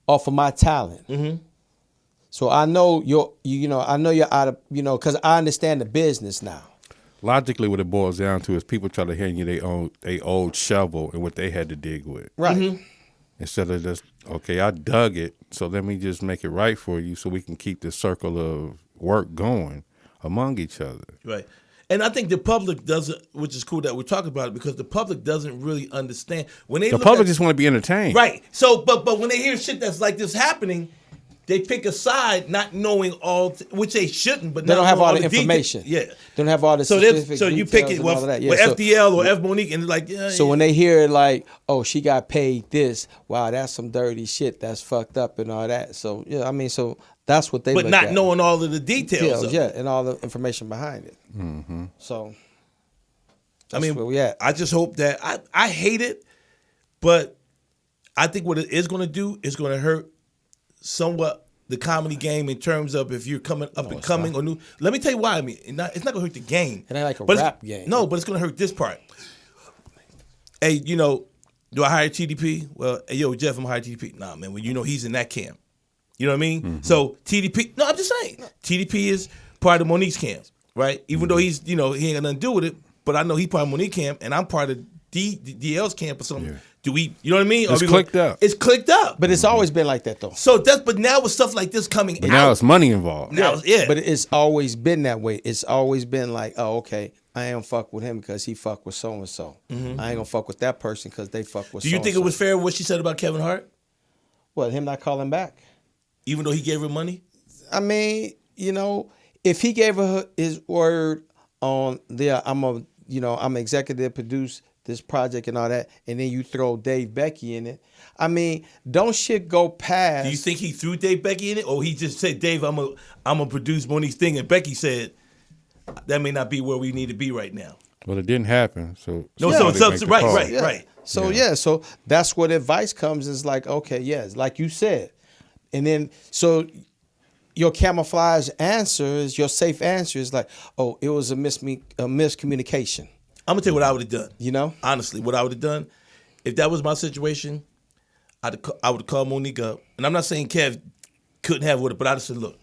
Speaker 3: off of my talent. Mm-hmm. So I know I know you're out of, because I understand the business now.
Speaker 5: Logically, what it boils down to is people try to hand you their old shovel and what they had to dig with.
Speaker 3: Right.
Speaker 6: Mm-hmm.
Speaker 5: Instead of just, okay, I dug it, so let me just make it right for you so we can keep this circle of work going among each other.
Speaker 6: Right. And I think the public doesn't, which is cool that we're talking about it, because the public doesn't really understand when they
Speaker 5: The
Speaker 6: look
Speaker 5: public
Speaker 6: at,
Speaker 5: just want to be entertained.
Speaker 6: right. So, but when they hear shit that's like this happening, they pick a side, not knowing which they shouldn't, but
Speaker 3: They
Speaker 6: not
Speaker 3: don't have
Speaker 6: knowing
Speaker 3: all the
Speaker 6: details.
Speaker 3: information.
Speaker 6: Yeah.
Speaker 3: They don't have all the
Speaker 6: So
Speaker 3: specific
Speaker 6: so you pick
Speaker 3: details
Speaker 6: it
Speaker 3: and all
Speaker 6: with
Speaker 3: of that. Yeah,
Speaker 6: with
Speaker 3: so-
Speaker 6: FDL or F Monique, and like yeah.
Speaker 3: So when they hear like, oh, she got paid this, wow, that's some dirty shit, that's fucked up and all that. So yeah, I mean, so that's what they
Speaker 6: but
Speaker 3: look
Speaker 6: not
Speaker 3: at.
Speaker 6: knowing all of the details. Of
Speaker 3: yeah,
Speaker 6: it.
Speaker 3: and all the information behind it. Mm-hmm. So
Speaker 6: I mean,
Speaker 3: where we at.
Speaker 6: I just hope that I hate it But I think what it is going to do is going to hurt somewhat the comedy game in terms of if you're coming up and coming or new. Let me tell you why. I mean, it's not going to hurt the game.
Speaker 3: It ain't like a
Speaker 6: but
Speaker 3: rap game.
Speaker 6: No, but it's going to hurt this part. Hey, you know, do I hire TDP? Well, hey, yo, Jeff, I'm hiring TDP. Nah, man, well, you know he's in that camp. You know what I mean?
Speaker 5: Mm-hmm.
Speaker 6: So TDP, no, I'm just saying. TDP is part of Monique's camp, right? Even though he's, you know, he ain't got nothing to do with it, but I know he's part of Monique's camp, and I'm part of DL's camp or something.
Speaker 5: Yeah.
Speaker 6: Do we, you know what I mean?
Speaker 5: It's clicked up.
Speaker 6: It's clicked up.
Speaker 3: But it's always been like that, though.
Speaker 6: So but now with stuff like this coming
Speaker 5: But
Speaker 6: out.
Speaker 5: now it's money involved.
Speaker 6: Now, yeah.
Speaker 3: But it's always been that way. It's always been like, oh, okay, I ain't fuck with him because he fuck with so-and-so. I ain't gonna fuck with that person because they fuck with
Speaker 6: Do you think it was fair what she said about Kevin Hart?
Speaker 3: What, him not calling back?
Speaker 6: Even though he gave her money?
Speaker 3: I mean, you know, if he gave her his word on I'm executive produce this project and all that, and then you throw Dave Becky in it. I mean, don't shit go past.
Speaker 6: Do you think he threw Dave Becky in it, or he just said, Dave, I'm a produce Monique's thing, and Becky said that may not be where we need to be right now.
Speaker 5: Well, it didn't happen. So
Speaker 6: No,
Speaker 5: somebody
Speaker 6: so
Speaker 5: make the
Speaker 6: right,
Speaker 5: call.
Speaker 6: right.
Speaker 3: So so that's what advice comes is like, okay, yes, like you said. And then so your camouflage answer is your safe answer is like, oh, it was a miscommunication.
Speaker 6: I'm gonna tell you what I would have done.
Speaker 3: You know?
Speaker 6: Honestly, what I would have done, if that was my situation, I would call Monique up, and I'm not saying Kev couldn't have with it, but I'd have said, look,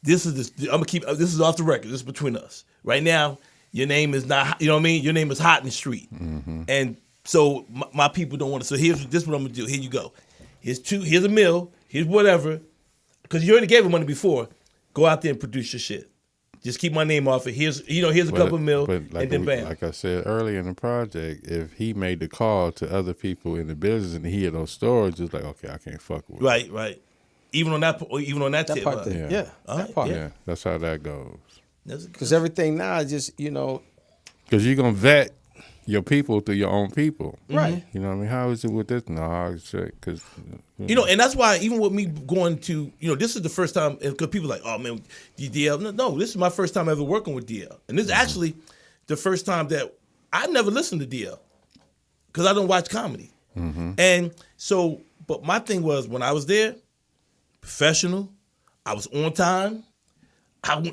Speaker 6: this is off the record. This is between us. Right now, your name is not, you know what I mean? Your name is hot in the street, and so my people don't want to. So this is what I'm gonna do. Here you go. Here's a meal. Here's whatever, because you already gave him money before. Go out there and produce your shit. Just keep my name off it. Here's a couple mil,
Speaker 5: but like
Speaker 6: and then bam.
Speaker 5: Like I said earlier in the project, if he made the call to other people in the business and he had those stores, it's like, okay, I can't fuck with it.
Speaker 6: Right. Even on that tip.
Speaker 3: part
Speaker 6: huh?
Speaker 3: there.
Speaker 5: Yeah.
Speaker 3: That part.
Speaker 5: Yeah, that's how that goes.
Speaker 3: Because everything now is just, you know.
Speaker 5: Because you're going to vet your people through your own people.
Speaker 3: Right.
Speaker 5: You know what I mean? How is it with this? No, I check. Because,
Speaker 6: You know, and that's why even with me going to, you know, this is the first time, because people are like, oh man, DL. No, this is my first time ever working with DL. And this is actually the first time that I never listened to DL because I don't watch comedy. And so, but my thing was when I was there, professional, I was on time.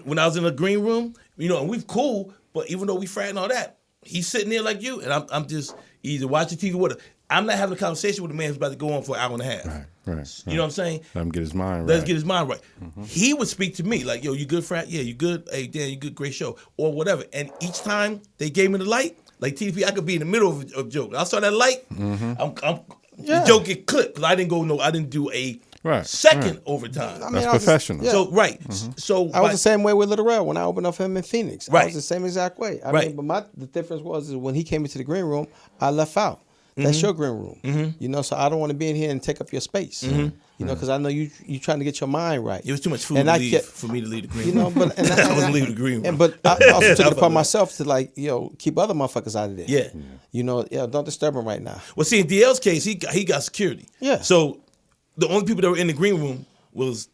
Speaker 6: When I was in the green room, you know, and we cool, but even though we frat and all that, he's sitting there like you, and I'm just either watching TV or whatever. I'm not having a conversation with a man who's about to go on for an hour and a half.
Speaker 5: right.
Speaker 6: You know what I'm saying?
Speaker 5: Let him get his mind right.
Speaker 6: Let's get his mind right. He would speak to me like, yo, you good, frat? Yeah, you good? Hey, Dan, you good? Great show. Or whatever. And each time they gave me the light, like TDP, I could be in the middle of a joke. I saw that light, the joke get clipped because I didn't do a second overtime.
Speaker 3: I mean,
Speaker 5: That's professional.
Speaker 6: So, right. So
Speaker 3: I was the same way with Little Rel when I opened up for him in Phoenix. I
Speaker 6: Right.
Speaker 3: was the same exact way. I
Speaker 6: Right.
Speaker 3: mean, but the difference was is when he came into the green room, I left out. That's your green room. You know, so I don't want to be in here and take up your space. You know, because I know you trying to get your mind right.
Speaker 6: it was too much food
Speaker 3: And
Speaker 6: to
Speaker 3: I
Speaker 6: leave
Speaker 3: kept-
Speaker 6: for me to leave the green
Speaker 3: You
Speaker 6: room.
Speaker 3: know, but and
Speaker 6: I wasn't leaving the green room.
Speaker 3: But I also took it upon myself to like, keep other motherfuckers out of there.
Speaker 6: Yeah.
Speaker 3: You know, don't disturb him right now.
Speaker 6: Well, see, in DL's case, he got security.
Speaker 3: Yeah.
Speaker 6: So the only people that were in the green room was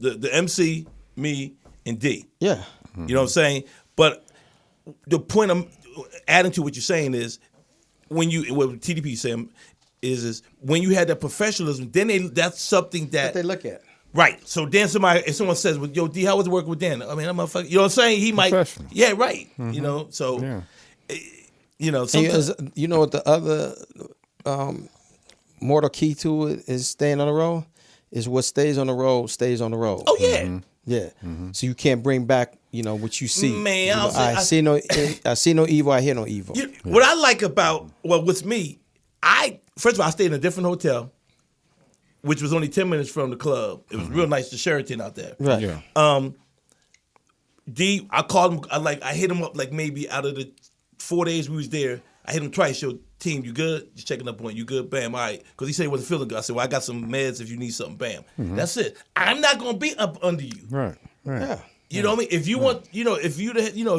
Speaker 6: the MC, me, and D.
Speaker 3: Yeah.
Speaker 6: You know what I'm saying? But the point I'm adding to what you're saying is what TDP is saying is when you had that professionalism, then that's something that
Speaker 3: What they look at.
Speaker 6: right. So then if someone says, "Well, yo, D, how was it working with Dan?" I mean, I'm motherfucker. You know what I'm saying? He might.
Speaker 5: Professional.
Speaker 6: Yeah, right. You know, so
Speaker 5: Yeah.
Speaker 6: you know,
Speaker 3: And
Speaker 6: sometimes,
Speaker 3: you know what the other mortal key to it is staying on the road? Is what stays on the road stays on the road.
Speaker 6: oh yeah.
Speaker 3: Yeah. So you can't bring back, what you see.
Speaker 6: Man,
Speaker 3: You know,
Speaker 6: I'll say-
Speaker 3: I see no evil, I hear no evil.
Speaker 6: What I like about with me, first of all, I stayed in a different hotel, which was only 10 minutes from the club. It was real nice, the Sheraton out there.
Speaker 3: Right.
Speaker 5: Yeah.
Speaker 6: D, I called him. I hit him up like maybe out of the 4 days we was there. I hit him twice. Yo, team, you good? Just checking up on you. Good? Bam. All right. Because he said he wasn't feeling good. I said, well, I got some meds if you need something. Bam. That's it. I'm not gonna be up under you.
Speaker 5: Right.
Speaker 3: Yeah.
Speaker 6: You know what I mean? If you want, if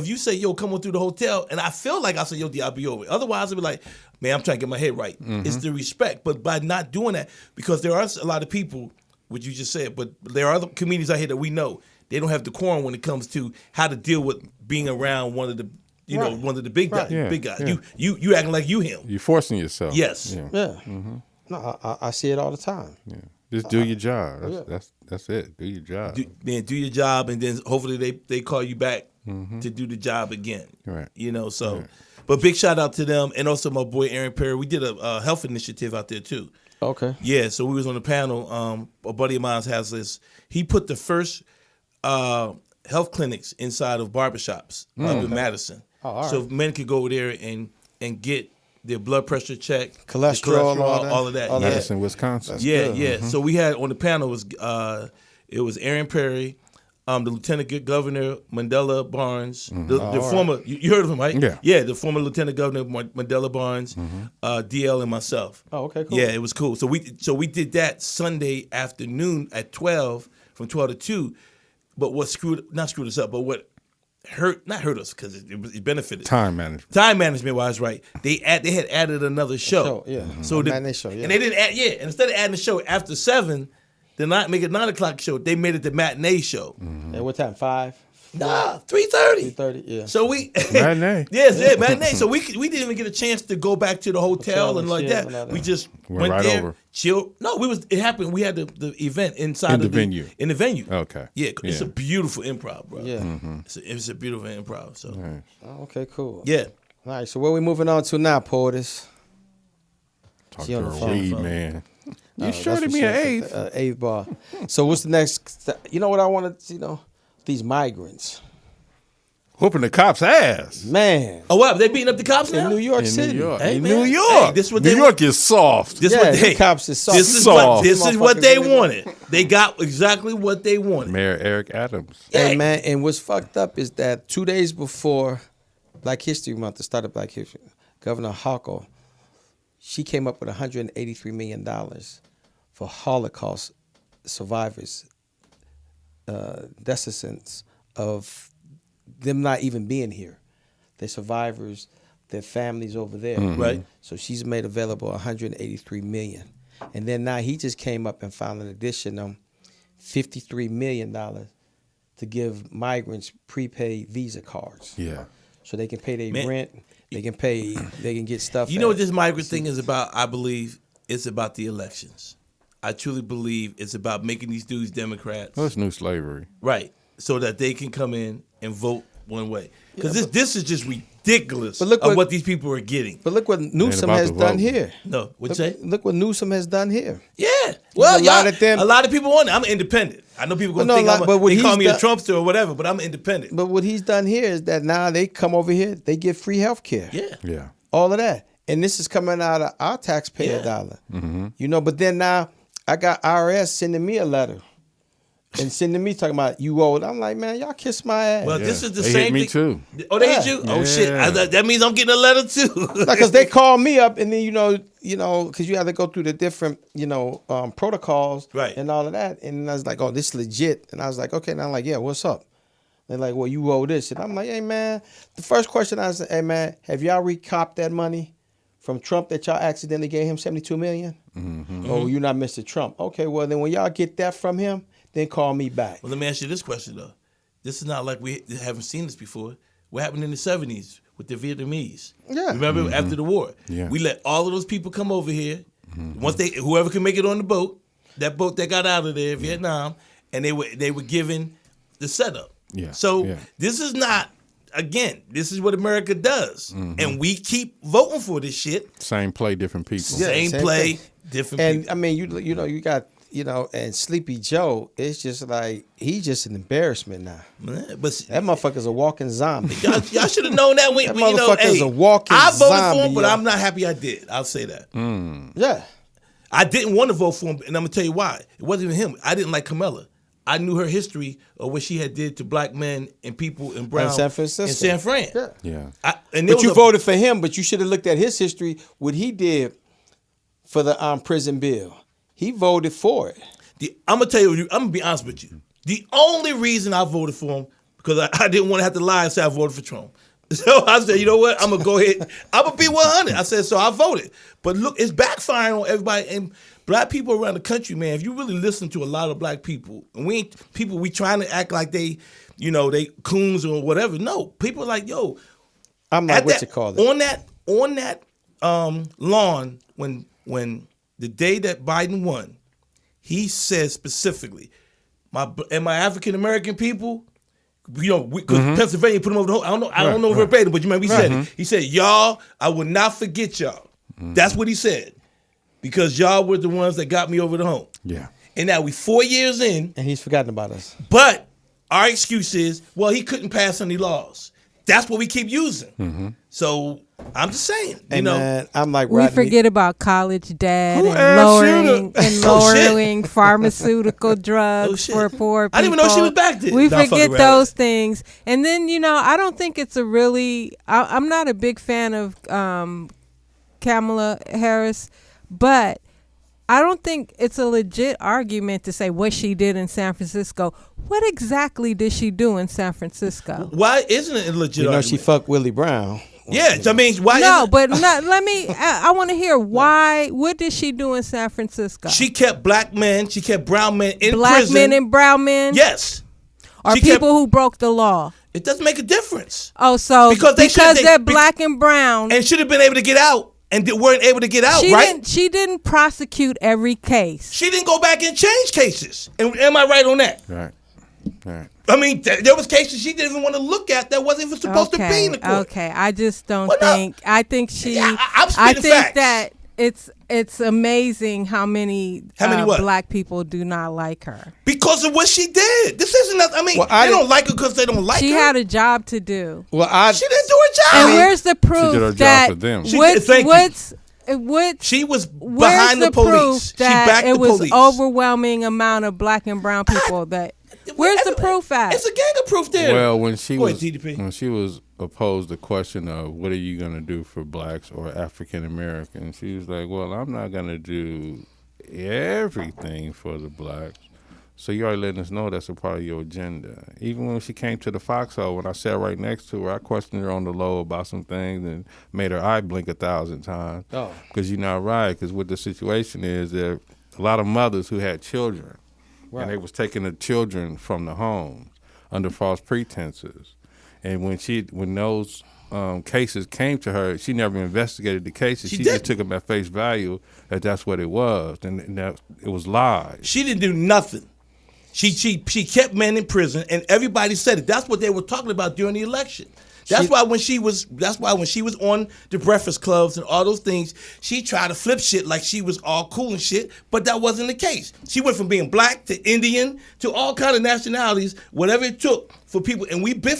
Speaker 6: you say, yo, come on through the hotel, and I feel like I say, yo, D, I'll be over. Otherwise, I'll be like, man, I'm trying to get my head right. It's the respect. But by not doing that, because there are a lot of people, what you just said, but there are other comedians out here that we know, they don't have decorum when it comes to how to deal with being around one of the know, one of the big guys.
Speaker 5: Yeah,
Speaker 6: Big guys.
Speaker 5: yeah.
Speaker 6: You acting like you him.
Speaker 5: You're forcing yourself.
Speaker 6: Yes.
Speaker 5: Yeah.
Speaker 3: Yeah. No, I see it all the time.
Speaker 5: Yeah. Just do your job. That's it. Do your job.
Speaker 6: Do your job, and then hopefully they call you back to do the job again.
Speaker 5: Right.
Speaker 6: You know, so. But big shout out to them, and also my boy Aaron Perry. We did a health initiative out there too.
Speaker 3: Okay.
Speaker 6: Yeah, so we was on the panel. A buddy of mine has this. He put the first health clinics inside of barbershops up in Madison.
Speaker 3: Oh, all right.
Speaker 6: So men could go there and get their blood pressure checked,
Speaker 3: Cholesterol,
Speaker 6: all of that.
Speaker 5: Madison, Wisconsin.
Speaker 6: Yeah. So we had on the panel was it was Aaron Perry, the Lieutenant Governor Mandela Barnes, the former. You heard of him, right?
Speaker 5: Yeah.
Speaker 6: The former Lieutenant Governor Mandela Barnes, D.L. and myself.
Speaker 3: Oh, okay, cool.
Speaker 6: Yeah, it was cool. So we did that Sunday afternoon at 12, from 12 to 2. But what not screwed us up, but what not hurt us because it benefited.
Speaker 5: Time management.
Speaker 6: Time management wise, right? They had added another show.
Speaker 3: Yeah.
Speaker 6: So
Speaker 3: matinee show, yeah.
Speaker 6: And they didn't add, and instead of adding the show after 7, they not make it 9 o'clock show. They made it the matinee show.
Speaker 3: And what time? 5?
Speaker 6: Nah, 3:30.
Speaker 3: 3:30. Yeah.
Speaker 6: So we
Speaker 5: Matinee.
Speaker 6: yes, matinee. So we didn't even get a chance to go back to the hotel and like
Speaker 3: chill
Speaker 6: that.
Speaker 3: and all that.
Speaker 6: We just
Speaker 5: Went
Speaker 6: went
Speaker 5: right
Speaker 6: there,
Speaker 5: over.
Speaker 6: chilled. No, it happened. We had the event inside
Speaker 5: In the
Speaker 6: of
Speaker 5: venue.
Speaker 6: In the venue.
Speaker 5: Okay.
Speaker 6: Yeah, it's
Speaker 5: Yeah.
Speaker 6: a beautiful improv, bro.
Speaker 3: Yeah.
Speaker 6: It's a beautiful improv. So
Speaker 3: Oh, okay, cool.
Speaker 6: yeah.
Speaker 3: All right, so where we moving on to now, Poetess?
Speaker 5: Talk
Speaker 3: She
Speaker 5: to
Speaker 3: on the
Speaker 5: her
Speaker 3: phone.
Speaker 5: weed, man. You
Speaker 3: That's
Speaker 5: shorted
Speaker 3: what
Speaker 5: me
Speaker 3: she
Speaker 5: an
Speaker 3: said,
Speaker 5: eighth.
Speaker 3: eighth bar. So what's the next? You know what I wanted? These migrants.
Speaker 5: Whooping the cop's ass.
Speaker 3: Man,
Speaker 6: Oh wow, they beating up the cops now?
Speaker 3: in New York
Speaker 5: In
Speaker 3: City.
Speaker 5: New York.
Speaker 6: Hey,
Speaker 5: in
Speaker 6: man.
Speaker 5: New
Speaker 6: Hey,
Speaker 5: York.
Speaker 6: this what
Speaker 5: New
Speaker 6: they
Speaker 5: York is soft.
Speaker 6: This
Speaker 3: Yeah,
Speaker 6: what they
Speaker 3: the cops is soft.
Speaker 6: This is
Speaker 5: Soft.
Speaker 6: what they
Speaker 3: Motherfuckers
Speaker 6: wanted. They got exactly what they wanted.
Speaker 5: Mayor Eric Adams.
Speaker 3: Hey man, and what's fucked up is that 2 days before Black History Month, the start of Black History, Governor Hughley, she came up with $183 million for Holocaust survivors, descendants of them not even being here. Their survivors, their families over there.
Speaker 6: Right.
Speaker 3: So she's made available $183 million. And then now he just came up and found an additional $53 million to give migrants prepaid Visa cards.
Speaker 5: Yeah.
Speaker 3: So they can pay their
Speaker 6: Man.
Speaker 3: rent, they can get stuff.
Speaker 6: You know what this migrant thing is about? I believe it's about the elections. I truly believe it's about making these dudes Democrats.
Speaker 5: Well, it's new slavery.
Speaker 6: Right. So that they can come in and vote one way. Because this is just ridiculous
Speaker 3: But look
Speaker 6: of
Speaker 3: what-
Speaker 6: what these people are getting.
Speaker 3: But look what Newsom
Speaker 5: about
Speaker 3: has
Speaker 5: to
Speaker 3: done
Speaker 5: vote.
Speaker 3: here.
Speaker 6: No, what'd you say?
Speaker 3: Look what Newsom has done here.
Speaker 6: Yeah. Well,
Speaker 3: a lot of them-
Speaker 6: a lot of people want it. I'm independent. I know people going to
Speaker 3: But no,
Speaker 6: think
Speaker 3: but what
Speaker 6: they call
Speaker 3: he's
Speaker 6: me a
Speaker 3: done-
Speaker 6: Trumpster or whatever, but I'm independent.
Speaker 3: But what he's done here is that now they come over here, they get free health care.
Speaker 6: Yeah.
Speaker 5: Yeah.
Speaker 3: All of that. And this is coming out of our taxpayer
Speaker 6: Yeah.
Speaker 3: dollar. But then now I got IRS sending me a letter and sending me talking about you owed. I'm like, man, y'all kiss my ass.
Speaker 6: Well, this is the
Speaker 5: They
Speaker 6: same
Speaker 5: hit me
Speaker 6: thing.
Speaker 5: too.
Speaker 6: Oh, they hit you? Oh, shit.
Speaker 5: Yeah.
Speaker 6: That means I'm getting a letter too.
Speaker 3: Because they call me up and then, because you have to go through the different, protocols
Speaker 6: Right.
Speaker 3: and all of that. And I was like, oh, this is legit. And I was like, okay. And I'm like, yeah, what's up? They're like, well, you owe this. And I'm like, hey, man, the first question I said, hey, man, have y'all recopped that money from Trump that y'all accidentally gave him $72 million? Oh, you're not Mr. Trump. Okay, well, then when y'all get that from him, then call me back.
Speaker 6: Well, let me ask you this question, though. This is not like we haven't seen this before. What happened in the 70s with the Vietnamese?
Speaker 3: Yeah.
Speaker 6: Remember after the war?
Speaker 5: Yeah.
Speaker 6: We let all of those people come over here. Once whoever could make it on the boat, that boat that got out of there, Vietnam, and they were given the setup.
Speaker 5: Yeah.
Speaker 6: So
Speaker 5: Yeah.
Speaker 6: this is not, again, this is what America does. And we keep voting for this shit.
Speaker 5: Same play, different people.
Speaker 3: Yeah.
Speaker 6: Same
Speaker 3: same
Speaker 6: play,
Speaker 3: thing.
Speaker 6: different
Speaker 3: And
Speaker 6: people.
Speaker 3: I mean, you got, and Sleepy Joe, it's just like, he's just an embarrassment now.
Speaker 6: But
Speaker 3: That motherfucker's a walking zombie.
Speaker 6: y'all should have known that when
Speaker 3: That
Speaker 6: you know,
Speaker 3: motherfucker's
Speaker 6: hey,
Speaker 3: a walking
Speaker 6: I voted for
Speaker 3: zombie,
Speaker 6: him, but
Speaker 3: yo.
Speaker 6: I'm not happy I did. I'll say that.
Speaker 3: Yeah.
Speaker 6: I didn't want to vote for him, and I'm gonna tell you why. It wasn't even him. I didn't like Kamala. I knew her history of what she had did to black men and people in Brown,
Speaker 3: San Francisco.
Speaker 6: in San Fran.
Speaker 3: Yeah.
Speaker 5: Yeah.
Speaker 3: But you voted for him, but you should have looked at his history, what he did for the prison bill. He voted for it.
Speaker 6: I'm gonna tell you. I'm gonna be honest with you. The only reason I voted for him because I didn't want to have to lie and say I voted for Trump. So I said, you know what? I'm gonna go ahead. I'm gonna be 100. I said, so I voted. But look, it's backfiring on everybody and black people around the country, man. If you really listen to a lot of black people, and we trying to act like they coons or whatever. No, people are like, yo,
Speaker 3: I'm like, what you call it?
Speaker 6: On that lawn when the day that Biden won, he said specifically, my African American people, because Pennsylvania put them over the whole. I don't know verbatim, but you remember he said it. He said, "Y'all, I will not forget y'all." That's what he said, because y'all were the ones that got me over the hump.
Speaker 5: Yeah.
Speaker 6: And now we 4 years in,
Speaker 3: And he's forgotten about us.
Speaker 6: but our excuse is, well, he couldn't pass any laws. That's what we keep using. So I'm just saying,
Speaker 3: Man, I'm like,
Speaker 4: we
Speaker 3: Rodney,
Speaker 4: forget about college debt
Speaker 6: Who
Speaker 4: and
Speaker 6: asked you
Speaker 4: lowering
Speaker 6: to-
Speaker 4: and
Speaker 6: Oh, shit.
Speaker 4: lowering pharmaceutical drugs
Speaker 6: shit.
Speaker 4: for poor people.
Speaker 6: I didn't even know she was back then.
Speaker 4: We
Speaker 6: Nah, fuck
Speaker 4: forget
Speaker 6: around.
Speaker 4: those things, and then I don't think it's a really. I'm not a big fan of Kamala Harris, but I don't think it's a legit argument to say what she did in San Francisco. What exactly did she do in San Francisco?
Speaker 6: Why isn't it a legit argument?
Speaker 3: she fucked Willie Brown.
Speaker 6: Yeah, I mean, why?
Speaker 4: No,
Speaker 6: isn't-
Speaker 4: but let me. I want to hear why. What did she do in San Francisco?
Speaker 6: she kept black men, she kept brown men in
Speaker 4: Black
Speaker 6: prison.
Speaker 4: men and brown men.
Speaker 6: Yes,
Speaker 4: Or
Speaker 6: She
Speaker 4: people
Speaker 6: kept-
Speaker 4: who broke the law.
Speaker 6: it doesn't make a difference.
Speaker 4: Oh, so
Speaker 6: Because
Speaker 4: because
Speaker 6: they-
Speaker 4: they're black and brown.
Speaker 6: And should have been able to get out, and weren't able to get out, right?
Speaker 4: She didn't prosecute every case.
Speaker 6: She didn't go back and change cases. And am I right on that?
Speaker 5: Right.
Speaker 6: I mean, there was cases she didn't even want to look at that wasn't even supposed to be in the court.
Speaker 4: Okay, I just don't
Speaker 6: Well, no.
Speaker 4: think. I think she.
Speaker 6: Yeah, I'm
Speaker 4: I
Speaker 6: spitting
Speaker 4: think
Speaker 6: facts.
Speaker 4: that it's amazing how many
Speaker 6: what?
Speaker 4: black people do not like her.
Speaker 6: Because of what she did. This isn't. I mean,
Speaker 3: Well, I
Speaker 6: they don't
Speaker 3: didn't-
Speaker 6: like her because they don't like
Speaker 4: She
Speaker 6: her.
Speaker 4: had a job to do.
Speaker 3: Well,
Speaker 6: She didn't do her job.
Speaker 4: And where's the proof
Speaker 5: did her job
Speaker 4: that
Speaker 5: for them.
Speaker 6: She
Speaker 4: what's
Speaker 6: did, thank you.
Speaker 4: what
Speaker 6: She was
Speaker 4: where's
Speaker 6: behind the police.
Speaker 4: proof
Speaker 6: She
Speaker 4: that
Speaker 6: backed
Speaker 4: it
Speaker 6: the
Speaker 4: was
Speaker 6: police.
Speaker 4: overwhelming amount of black and brown people that where's the proof at?
Speaker 6: It's a gang of proof there.
Speaker 5: Well, when she
Speaker 6: Go
Speaker 5: was
Speaker 6: ahead, TDP.
Speaker 5: when she was opposed the question of what are you going to do for blacks or African Americans, she was like, "Well, I'm not going to do everything for the blacks." So you already letting us know that's a part of your agenda. Even when she came to the foxhole, when I sat right next to her, I questioned her on the low about some things and made her eye blink 1,000 times.
Speaker 3: Oh.
Speaker 5: Because you're not right. Because what the situation is, there are a lot of mothers who had children, and they was taking the children from the home under false pretenses. And when those cases came to her, she never investigated the cases. She just
Speaker 6: didn't.
Speaker 5: took them at face value that that's what it was, and that it was lies.
Speaker 6: She didn't do nothing. She kept men in prison, and everybody said it. That's what they were talking about during the election. That's why when she was on the Breakfast Clubs and all those things, she tried to flip shit like she was all cool and shit, but that wasn't the case. She went from being black to Indian to all kind of nationalities, whatever it took for people, and we bit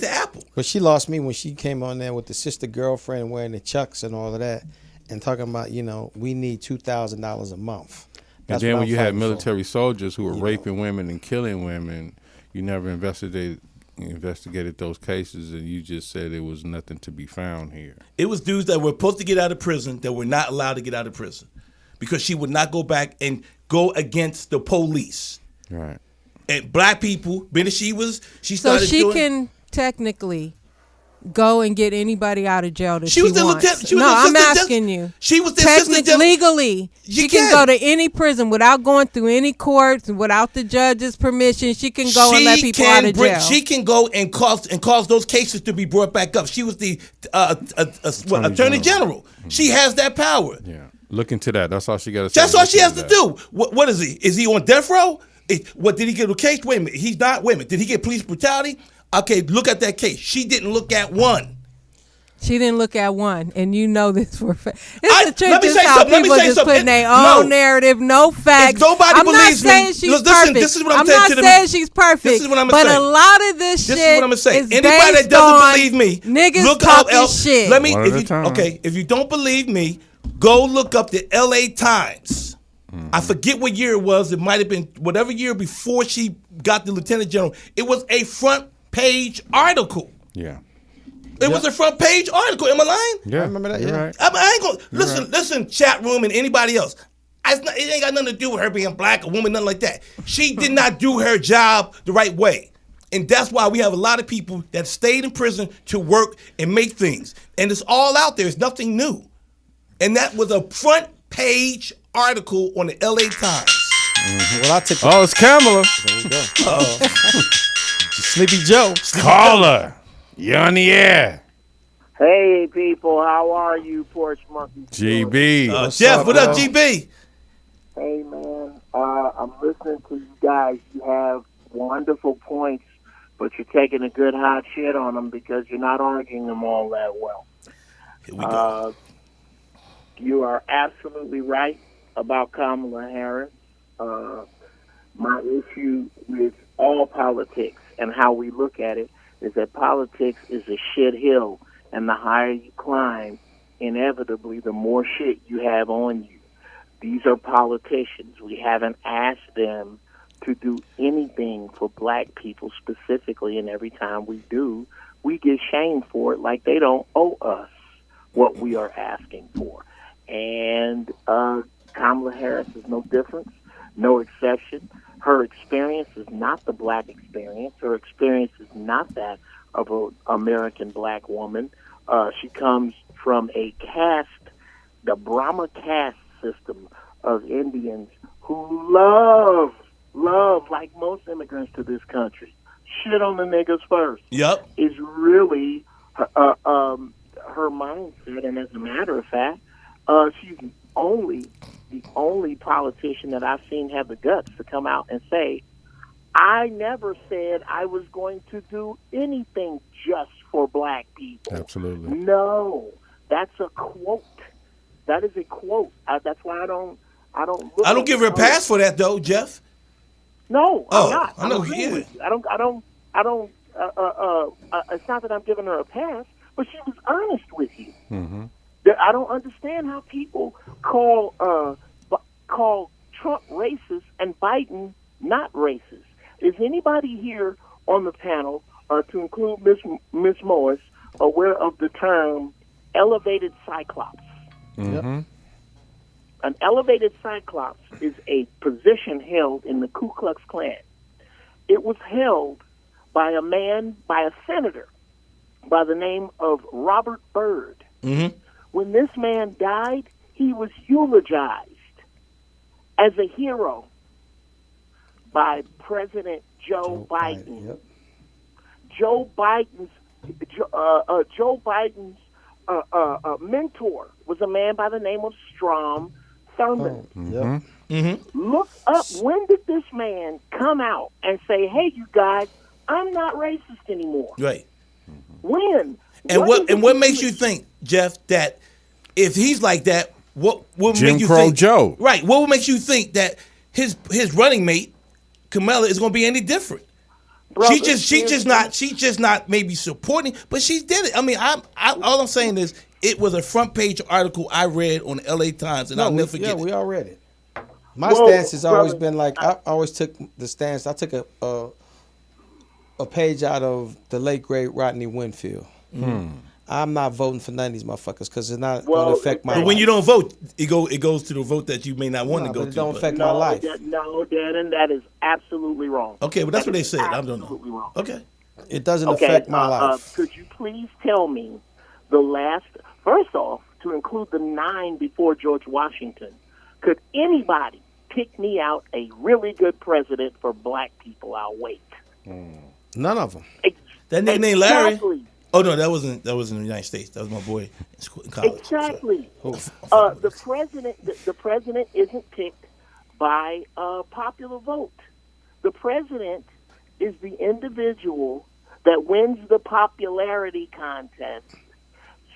Speaker 6: the apple.
Speaker 3: But she lost me when she came on there with the sister girlfriend wearing the chucks and all of that, and talking about we need $2,000 a month.
Speaker 5: And
Speaker 3: That's
Speaker 5: then
Speaker 3: what
Speaker 5: when
Speaker 3: I'm
Speaker 5: you had
Speaker 3: fighting for.
Speaker 5: military soldiers who were raping women and killing women, you never investigated those cases, and you just said it was nothing to be found here.
Speaker 6: It was dudes that were supposed to get out of prison that were not allowed to get out of prison because she would not go back and go against the police.
Speaker 5: Right.
Speaker 6: And black people, she
Speaker 4: So
Speaker 6: started
Speaker 4: she
Speaker 6: doing.
Speaker 4: can technically go and get anybody out of jail that
Speaker 6: She was the
Speaker 4: wants.
Speaker 6: lieutenant. She was
Speaker 4: No,
Speaker 6: the
Speaker 4: I'm
Speaker 6: assistant
Speaker 4: asking
Speaker 6: gen-
Speaker 4: you.
Speaker 6: She was the assistant
Speaker 4: Technically,
Speaker 6: general.
Speaker 4: legally,
Speaker 6: You
Speaker 4: she can
Speaker 6: can.
Speaker 4: go to any prison without going through any courts, without the judge's permission. She can go and let people out of jail.
Speaker 6: She can go and cause those cases to be brought back up. She was the attorney general. She has that power.
Speaker 5: Yeah. Look into that. That's all she got to say.
Speaker 6: That's all she
Speaker 5: Look
Speaker 6: has
Speaker 5: into
Speaker 6: to
Speaker 5: that.
Speaker 6: do. What is he? Is he on death row? What did he get a case? Wait a minute. He's not. Wait a minute. Did he get police brutality? Okay, look at that case. She didn't look at one.
Speaker 4: She didn't look at one, and you know this for a fact.
Speaker 6: let
Speaker 4: It's the
Speaker 6: me
Speaker 4: truth. This
Speaker 6: say
Speaker 4: is how
Speaker 6: something. Let me
Speaker 4: people
Speaker 6: say
Speaker 4: just
Speaker 6: something.
Speaker 4: putting their
Speaker 6: No.
Speaker 4: own narrative, no facts.
Speaker 6: If nobody
Speaker 4: I'm not
Speaker 6: believes me,
Speaker 4: saying she's
Speaker 6: listen,
Speaker 4: perfect.
Speaker 6: this is what I'm
Speaker 4: I'm
Speaker 6: saying
Speaker 4: not
Speaker 6: to them.
Speaker 4: saying she's perfect.
Speaker 6: This is what I'm
Speaker 4: but
Speaker 6: saying.
Speaker 4: a lot of this
Speaker 6: This
Speaker 4: shit
Speaker 6: is what I'm gonna say.
Speaker 4: is
Speaker 6: Anybody that
Speaker 4: based
Speaker 6: doesn't
Speaker 4: on
Speaker 6: believe me,
Speaker 4: niggas
Speaker 6: look
Speaker 4: talking
Speaker 6: up.
Speaker 4: shit.
Speaker 6: Let me.
Speaker 5: One
Speaker 6: If
Speaker 5: at a
Speaker 6: you,
Speaker 5: time.
Speaker 6: okay, if you don't believe me, go look up the L.A. Times. I forget what year it was. It might have been whatever year before she got the lieutenant general. It was a front page article.
Speaker 5: Yeah.
Speaker 6: It was a front page article. Am I lying?
Speaker 5: Yeah.
Speaker 3: I remember that,
Speaker 5: You're
Speaker 3: yeah.
Speaker 5: right.
Speaker 6: I ain't gonna listen, chat room and anybody else. It ain't got nothing to do with her being black, a woman, nothing like that. She did not do her job the right way. And that's why we have a lot of people that stayed in prison to work and make things. And it's all out there. It's nothing new. And that was a front page article on the LA Times.
Speaker 3: Well, I took the
Speaker 5: Oh, it's Kamala.
Speaker 3: There you go. Sleepy Joe.
Speaker 5: Call her. You're on the air.
Speaker 7: Hey, people, how are you, Porch Monkey?
Speaker 5: GB.
Speaker 6: Jeff, what up,
Speaker 3: bro?
Speaker 6: GB?
Speaker 7: Hey, man, I'm listening to you guys. You have wonderful points, but you're taking a good hot shit on them because you're not arguing them all that well.
Speaker 6: Here we go.
Speaker 7: You are absolutely right about Kamala Harris. My issue with all politics and how we look at it is that politics is a shit hill, and the higher you climb, inevitably, the more shit you have on you. These are politicians. We haven't asked them to do anything for black people specifically, and every time we do, we get shamed for it like they don't owe us what we are asking for. And Kamala Harris is no different, no exception. Her experience is not the black experience. Her experience is not that of an American black woman. She comes from a caste, the Brahma caste system of Indians who love, like most immigrants to this country, shit on the niggas first.
Speaker 6: Yep.
Speaker 7: Is really her mindset, and as a matter of fact, she's the only politician that I've seen have the guts to come out and say, I never said I was going to do anything just for black people.
Speaker 5: Absolutely.
Speaker 7: No, that's a quote. That is a quote. That's why I don't.
Speaker 6: I don't give her a pass for that, though, Jeff.
Speaker 7: No, I'm not.
Speaker 6: I know.
Speaker 7: I'm agreeing
Speaker 6: Yeah.
Speaker 7: with you. I don't. It's not that I'm giving her a pass, but she was honest with you.
Speaker 5: Mm-hmm.
Speaker 7: I don't understand how people call Trump racist and Biden not racist. Is anybody here on the panel, to include Miss Morris, aware of the term elevated cyclops?
Speaker 5: Mm-hmm.
Speaker 7: An elevated cyclops is a position held in the Ku Klux Klan. It was held by a senator by the name of Robert Byrd.
Speaker 6: Mm-hmm.
Speaker 7: When this man died, he was eulogized as a hero by President Joe Biden.
Speaker 3: Yep.
Speaker 7: Joe Biden's mentor was a man by the name of Strom Thurmond.
Speaker 3: Yep.
Speaker 6: Mm-hmm.
Speaker 7: Look up, when did this man come out and say, hey, you guys, I'm not racist anymore?
Speaker 6: Right.
Speaker 7: When?
Speaker 6: And
Speaker 7: is
Speaker 6: what
Speaker 7: it
Speaker 6: makes
Speaker 7: he
Speaker 6: you think, Jeff, that if he's like that, what would
Speaker 5: Jim
Speaker 6: make you
Speaker 5: Crow
Speaker 6: think?
Speaker 5: Joe.
Speaker 6: Right. What would make you think that his running mate, Kamala, is going to be any different?
Speaker 7: Brother,
Speaker 6: She's just not maybe supporting, but she did it. I mean, all I'm saying is it was a front page article I read on the L.A. Times, and I'll never forget
Speaker 3: we
Speaker 6: it.
Speaker 3: all read it. My
Speaker 7: Well,
Speaker 3: stance has always
Speaker 7: brother,
Speaker 3: been like I always took the stance. I took a page out of the late great Rodney Winfield. I'm not voting for none of these motherfuckers because it's not going to affect my
Speaker 6: But
Speaker 3: life.
Speaker 6: when you don't vote, it goes to the vote that you may not want to
Speaker 3: No,
Speaker 6: go
Speaker 3: but
Speaker 6: to.
Speaker 3: it don't
Speaker 6: but-
Speaker 3: affect my life.
Speaker 7: No, Dannon, that is absolutely wrong.
Speaker 6: Okay, but that's
Speaker 7: That
Speaker 6: what they
Speaker 7: is
Speaker 6: said. I don't know.
Speaker 7: absolutely wrong.
Speaker 6: Okay.
Speaker 3: It doesn't
Speaker 7: Okay,
Speaker 3: affect my life.
Speaker 7: could you please tell me first off, to include the 9 before George Washington, could anybody pick me out a really good president for black people? I'll wait.
Speaker 3: None of them.
Speaker 6: That nigga named Larry.
Speaker 7: Exactly.
Speaker 6: Oh no, that wasn't in the United States. That was my boy in school, in college.
Speaker 7: Exactly. The president isn't picked by popular vote. The president is the individual that wins the popularity contest,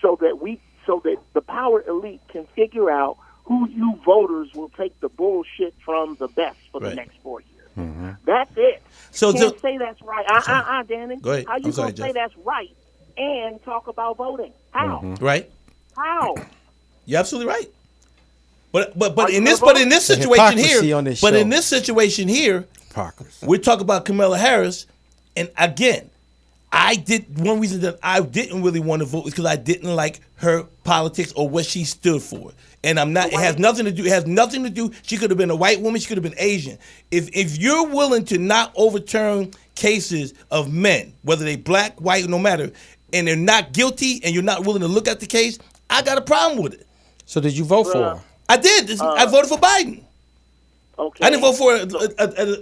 Speaker 7: so that the power elite can figure out who you voters will take the bullshit from the best for the
Speaker 6: Right.
Speaker 7: next 4 years. That's it.
Speaker 6: So
Speaker 7: You can't say that's right. Danny.
Speaker 6: Go ahead.
Speaker 7: How you
Speaker 6: I'm sorry,
Speaker 7: gonna say
Speaker 6: Jeff.
Speaker 7: that's right and talk about voting? How?
Speaker 6: Right?
Speaker 7: How?
Speaker 6: You're absolutely right. But
Speaker 7: Are you
Speaker 6: in this
Speaker 7: gonna vote?
Speaker 6: situation
Speaker 3: hypocrisy
Speaker 6: here,
Speaker 3: on this
Speaker 6: but
Speaker 3: show.
Speaker 6: in this situation here,
Speaker 5: Hypocrisy.
Speaker 6: we're talking about Kamala Harris, and again, one reason that I didn't really want to vote is because I didn't like her politics or what she stood for. And I'm not. It has nothing to do. It has nothing to do. She could have been a white woman. She could have been Asian. If you're willing to not overturn cases of men, whether they black, white, no matter, and they're not guilty, and you're not willing to look at the case, I got a problem with it.
Speaker 3: So did you vote for her?
Speaker 6: I did. I voted for Biden.
Speaker 7: Okay.
Speaker 6: I didn't vote for it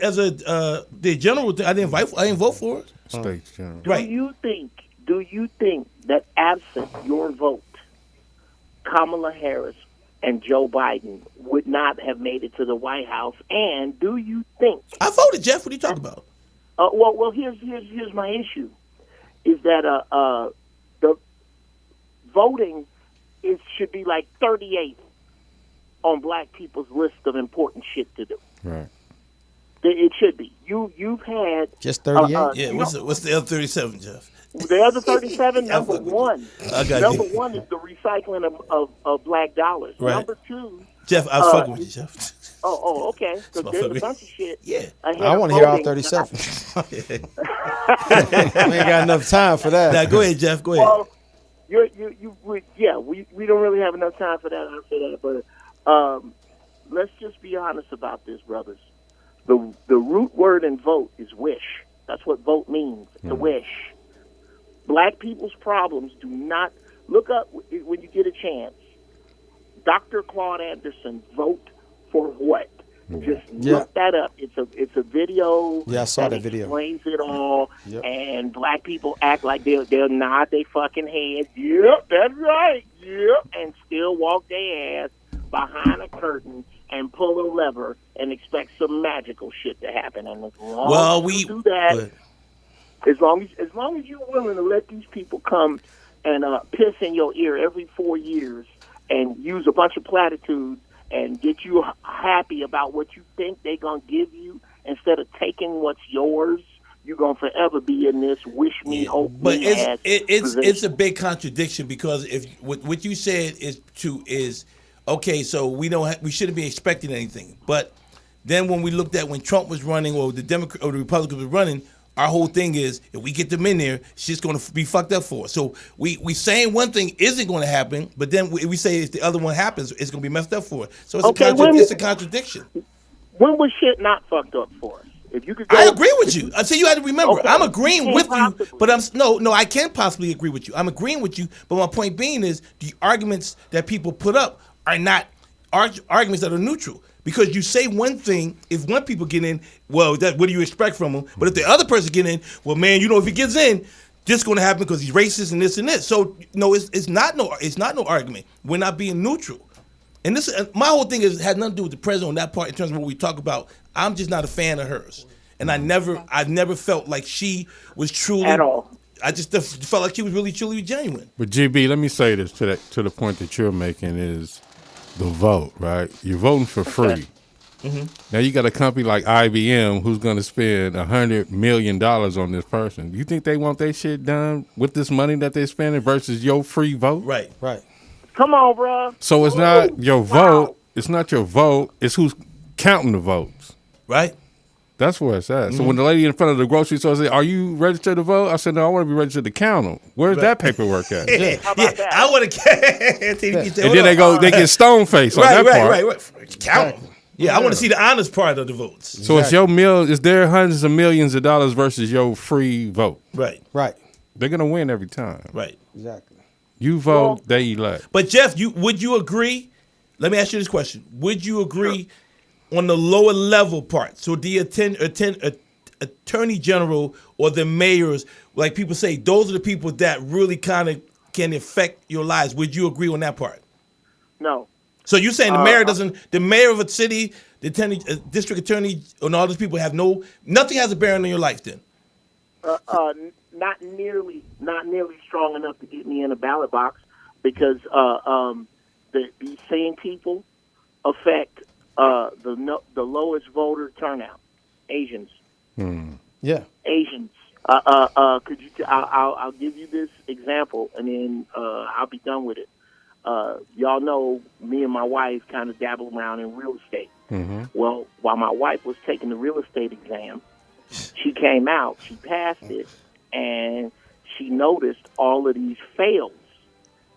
Speaker 6: as the general. I didn't vote for it.
Speaker 5: States General.
Speaker 6: Right.
Speaker 7: Do you think that absent your vote, Kamala Harris and Joe Biden would not have made it to the White House? And do you think?
Speaker 6: I voted, Jeff. What are you talking about?
Speaker 7: Well, here's my issue: is that the voting should be like 38th on Black people's list of important shit to do.
Speaker 5: Right.
Speaker 7: It should be. You've had
Speaker 3: Just 38.
Speaker 6: Yeah. What's the other 37, Jeff?
Speaker 7: The other 37. Number one.
Speaker 6: I got
Speaker 7: Number
Speaker 6: you.
Speaker 7: one is the recycling of Black dollars.
Speaker 6: Right.
Speaker 7: Number two.
Speaker 6: Jeff, I was fucking with you, Jeff.
Speaker 7: Oh, okay. So
Speaker 6: That's
Speaker 7: there's
Speaker 6: my
Speaker 7: a bunch of shit.
Speaker 6: Yeah.
Speaker 3: I want to hear all 37. We ain't got enough time for that.
Speaker 6: Now, go ahead, Jeff. Go ahead.
Speaker 7: Well, we don't really have enough time for that. I'll say that, but let's just be honest about this, brothers. The root word in vote is wish. That's what vote means. It's a wish. Black people's problems do not look up when you get a chance. Dr. Claude Anderson, vote for what? Just look that up. It's a video.
Speaker 3: Yeah, I saw that video.
Speaker 7: Explains it all.
Speaker 3: Yep.
Speaker 7: And black people act like they'll nod their fucking heads. Yep, that's right. Yep, and still walk their ass behind a curtain and pull a lever and expect some magical shit to happen. And as long as you do that, as long as you're willing to let these people come and piss in your ear every 4 years and use a bunch of platitudes and get you happy about what you think they're going to give you instead of taking what's yours, you're going to forever be in this wish me, hope
Speaker 6: but
Speaker 7: me
Speaker 6: it's a big contradiction, because if what you said is okay, so we shouldn't be expecting anything. But then when we looked at when Trump was running or the Democrat or the Republicans were running, our whole thing is if we get them in there, shit's going to be fucked up for us. So we saying one thing isn't going to happen, but then we say if the other one happens, it's going to be messed up for us. So it's a contradiction.
Speaker 7: When was shit not fucked up for us? If you could go,
Speaker 6: I agree with you. I say you had to remember.
Speaker 7: Okay.
Speaker 6: I'm agreeing with you,
Speaker 7: Possibly.
Speaker 6: but no. I can't possibly agree with you. I'm agreeing with you, but my point being is the arguments that people put up are not arguments that are neutral. Because you say one thing, if one people get in, well, what do you expect from him? But if the other person get in, well, man, if he gets in, this is going to happen because he's racist and this and this. So no, it's not no argument. We're not being neutral. And this, my whole thing had nothing to do with the president on that part in terms of what we talk about. I'm just not a fan of hers, and I've never felt like she was truly
Speaker 7: at all.
Speaker 6: I just felt like she was really truly genuine.
Speaker 5: But GB, let me say this to the point that you're making is the vote, right? You're voting for free. Mm-hmm. Now you got a company like IBM who's going to spend $100 million on this person. You think they want their shit done with this money that they're spending versus your free vote?
Speaker 6: Right.
Speaker 7: Come on, bro.
Speaker 5: So it's not your vote. It's not your vote. It's who's counting the votes.
Speaker 6: Right.
Speaker 5: That's where it's at. Mm-hmm. So when the lady in front of the grocery store said, "Are you registered to vote?" I said, "No, I want to be registered to count them." Where's that paperwork at?
Speaker 7: How about that?
Speaker 6: I want to.
Speaker 5: And then they get stone faced on that part.
Speaker 6: Right. Count them. Yeah, I want to see the honest part of the votes.
Speaker 5: So it's your it's their hundreds of millions of dollars versus your free vote.
Speaker 6: Right.
Speaker 5: They're gonna win every time.
Speaker 6: Right.
Speaker 3: Exactly.
Speaker 5: You vote, they elect.
Speaker 6: But Jeff, would you agree? Let me ask you this question: would you agree on the lower level part? So the attorney general or the mayors, like people say, those are the people that really kind of can affect your lives. Would you agree on that part?
Speaker 7: No.
Speaker 6: So you're saying the mayor of a city, the district attorney, and all those people have nothing has a bearing on your life then?
Speaker 7: Not nearly strong enough to get me in a ballot box, because these same people affect the lowest voter turnout. Asians.
Speaker 3: Yeah.
Speaker 7: Asians. Could you? I'll give you this example, and then I'll be done with it. Y'all know me and my wife kind of dabble around in real estate. Mm-hmm. Well, while my wife was taking the real estate exam, she came out, she passed it, and she noticed all of these fails.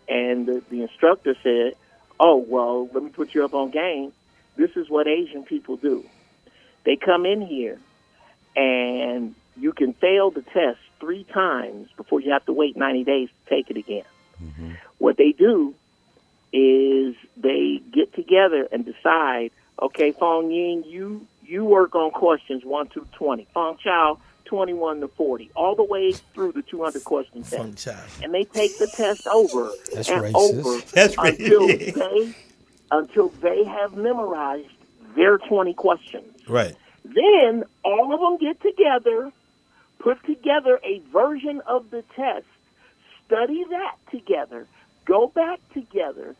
Speaker 7: And the instructor said, "Oh, well, let me put you up on game. This is what Asian people do. They come in here, and you can fail the test 3 times before you have to wait 90 days to take it again." Mm-hmm. What they do is they get together and decide, okay, Fong Ying, you work on questions 1 through 20. Fong Chow, 21 to 40, all the way through the 200 question
Speaker 6: Fun
Speaker 7: test.
Speaker 6: child.
Speaker 7: And they take the test over
Speaker 3: That's
Speaker 7: and
Speaker 3: racist.
Speaker 7: over
Speaker 6: That's
Speaker 7: until they have memorized their 20 questions.
Speaker 6: Right.
Speaker 7: Then all of them get together, put together a version of the test, study that together, go back together,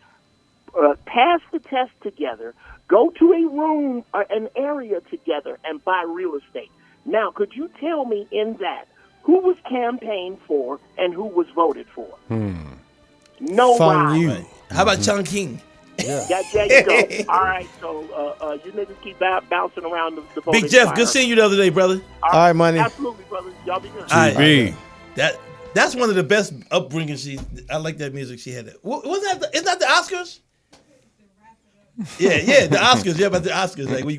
Speaker 7: pass the test together, go to a room or an area together, and buy real estate. Now, could you tell me in that who was campaigned for and who was voted for? No
Speaker 3: Fun
Speaker 7: rhyme.
Speaker 3: you.
Speaker 6: Right. How about Chung King?
Speaker 7: Yeah, there you go. All right, so you niggas keep bouncing around the
Speaker 6: Big
Speaker 7: voting
Speaker 6: Jeff,
Speaker 7: fire.
Speaker 6: good seeing you the other day, brother.
Speaker 3: All right, money.
Speaker 7: Absolutely, brother. Y'all be good.
Speaker 6: All right.
Speaker 5: B.
Speaker 6: That's one of the best upbringings I like that music she had. Wasn't that isn't that the Oscars? Yeah, the Oscars. Yeah, about the Oscars. Like, we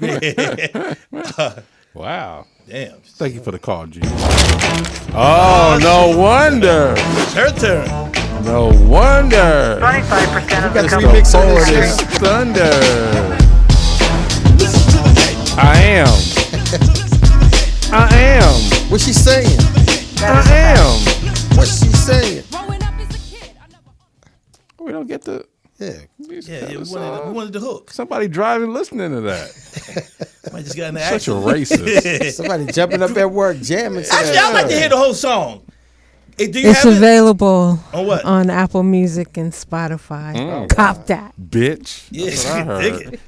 Speaker 5: Wow.
Speaker 6: damn.
Speaker 5: Thank you for the call, G. Oh, no wonder.
Speaker 6: It's her turn.
Speaker 5: No wonder.
Speaker 8: 25% of
Speaker 3: got
Speaker 8: the
Speaker 3: three
Speaker 8: couple
Speaker 3: mixes.
Speaker 5: Poetess Thunder. I am.
Speaker 3: What's she saying?
Speaker 5: I am.
Speaker 3: What's she saying?
Speaker 5: We don't get the.
Speaker 3: Yeah.
Speaker 6: Yeah, we wanted the hook.
Speaker 5: Somebody driving listening to that.
Speaker 6: I just got in the
Speaker 5: Such a
Speaker 6: action.
Speaker 5: racist.
Speaker 3: Somebody jumping up at work, jamming to
Speaker 6: Actually,
Speaker 3: that.
Speaker 6: I'd like to hear the whole song. Hey, do you
Speaker 4: It's
Speaker 6: have it?
Speaker 4: available
Speaker 6: On what?
Speaker 4: on Apple Music and Spotify. Cop that.
Speaker 5: Bitch.
Speaker 6: Yeah.
Speaker 5: That's what I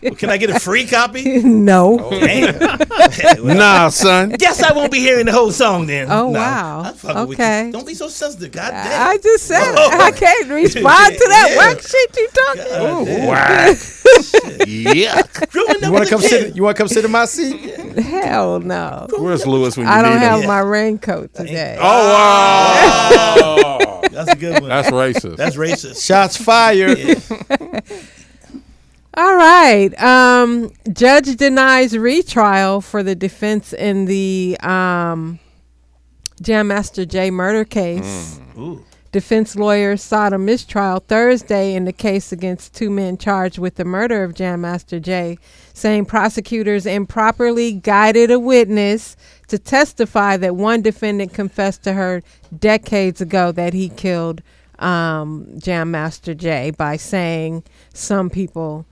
Speaker 5: heard.
Speaker 6: Can I get a free copy?
Speaker 4: No.
Speaker 6: Damn.
Speaker 5: Nah, son.
Speaker 6: Guess I won't be hearing the whole song then.
Speaker 4: Oh,
Speaker 6: Nah,
Speaker 4: wow.
Speaker 6: I'm fucking with
Speaker 4: Okay.
Speaker 6: you. Don't be so sensitive. God damn.
Speaker 4: I just said
Speaker 6: Oh.
Speaker 4: I can't respond to that
Speaker 6: Yeah.
Speaker 4: whack shit you talking about.
Speaker 6: God damn.
Speaker 5: Whack. Yuck.
Speaker 6: Growing
Speaker 3: You
Speaker 6: up
Speaker 3: want
Speaker 6: with
Speaker 3: to come
Speaker 6: the
Speaker 3: sit?
Speaker 6: kid.
Speaker 3: You want to come sit in my seat?
Speaker 4: Hell no.
Speaker 5: Where's Lewis when you
Speaker 4: I don't
Speaker 5: need
Speaker 4: have
Speaker 5: him?
Speaker 4: my raincoat today.
Speaker 5: Oh, wow.
Speaker 6: That's a good one.
Speaker 5: That's racist.
Speaker 6: That's racist.
Speaker 3: Shots fired.
Speaker 4: All right. Judge denies retrial for the defense in the Jam Master Jay murder case.
Speaker 6: Ooh.
Speaker 4: Defense lawyers sought a mistrial Thursday in the case against two men charged with the murder of Jam Master Jay, saying prosecutors improperly guided a witness to testify that one defendant confessed to her decades ago that he killed Jam Master Jay by saying some people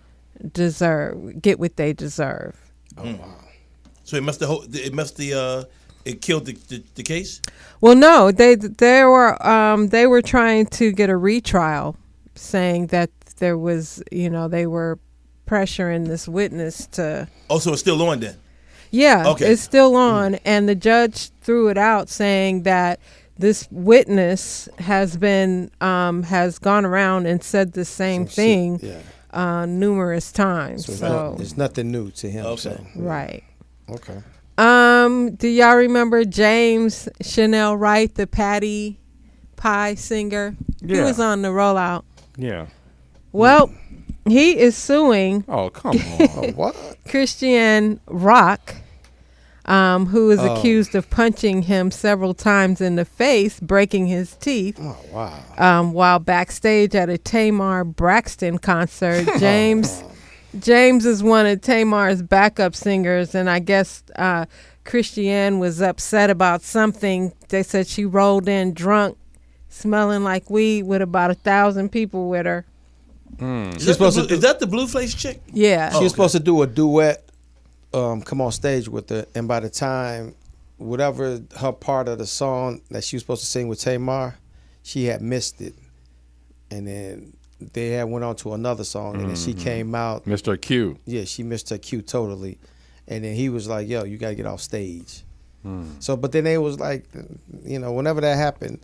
Speaker 4: get what they deserve.
Speaker 6: So it killed the case?
Speaker 4: Well, no, they were trying to get a retrial, saying that there was, they were pressuring this witness to.
Speaker 6: Oh, so it's still on then?
Speaker 4: Yeah,
Speaker 6: Okay.
Speaker 4: it's still on, and the judge threw it out, saying that this witness has been has gone around and said the same thing numerous times. So
Speaker 3: There's nothing new to him.
Speaker 6: Okay.
Speaker 3: So.
Speaker 4: right.
Speaker 3: Okay.
Speaker 4: Do y'all remember James Chanel Wright, the Patty Pie singer? He
Speaker 5: Yeah.
Speaker 4: was on the rollout.
Speaker 5: Yeah.
Speaker 4: Well, he is suing
Speaker 5: Oh, come on.
Speaker 3: What?
Speaker 4: Christian Rock, who is accused of punching him several times in the face, breaking his teeth.
Speaker 3: Oh, wow.
Speaker 4: While backstage at a Tamar Braxton concert. James is one of Tamar's backup singers, and I guess Christiane was upset about something. They said she rolled in drunk, smelling like weed, with about 1,000 people with her.
Speaker 6: Is that the blue face chick?
Speaker 4: Yeah.
Speaker 3: She was supposed to do a duet, come on stage with her, and by the time, whatever her part of the song that she was supposed to sing with Tamar, she had missed it. And then they had went on to another song, and then she came out.
Speaker 5: Mr. Q.
Speaker 3: Yeah, she missed her cue totally. And then he was like, yo, you got to get off stage. So, but then they was like, whenever that happened,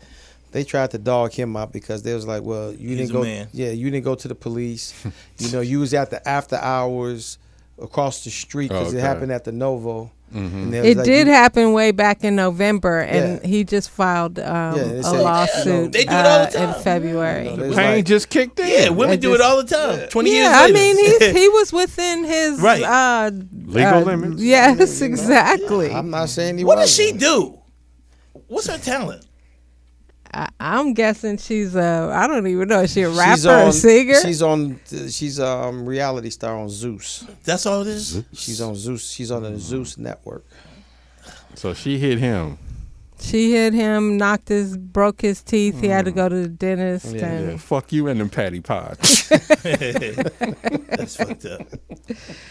Speaker 3: they tried to dog him out because they was like, well, you
Speaker 6: He's
Speaker 3: didn't
Speaker 6: a
Speaker 3: go.
Speaker 6: man.
Speaker 3: Yeah, you didn't go to the police. You was at the after hours across the street because it happened at the Novo. And they was
Speaker 4: It
Speaker 3: like,
Speaker 4: did happen way back in November, and
Speaker 3: Yeah.
Speaker 4: he just filed
Speaker 3: they
Speaker 4: a
Speaker 3: said-
Speaker 4: lawsuit
Speaker 6: They do it all the
Speaker 4: in
Speaker 6: time.
Speaker 4: February.
Speaker 3: They was
Speaker 5: Pain
Speaker 3: like-
Speaker 5: just kicked in.
Speaker 6: Yeah, women do it
Speaker 4: just-
Speaker 6: all the time. 20 years
Speaker 4: Yeah, I
Speaker 6: later.
Speaker 4: mean, he was within his
Speaker 6: Right.
Speaker 5: Legal limits.
Speaker 4: Yes, exactly.
Speaker 3: I'm not saying he
Speaker 6: What does
Speaker 3: wasn't.
Speaker 6: she do? What's her talent?
Speaker 4: I'm guessing she's I don't even know. Is she a rapper
Speaker 3: She's
Speaker 4: or
Speaker 3: on,
Speaker 4: a singer?
Speaker 3: She's a reality star on Zeus.
Speaker 6: That's all it is?
Speaker 3: She's on Zeus. She's on the Zeus network.
Speaker 5: So she hit him.
Speaker 4: She hit him, broke his teeth. He had to go to the dentist.
Speaker 5: Yeah, fuck you and them patty pods.
Speaker 6: That's fucked up.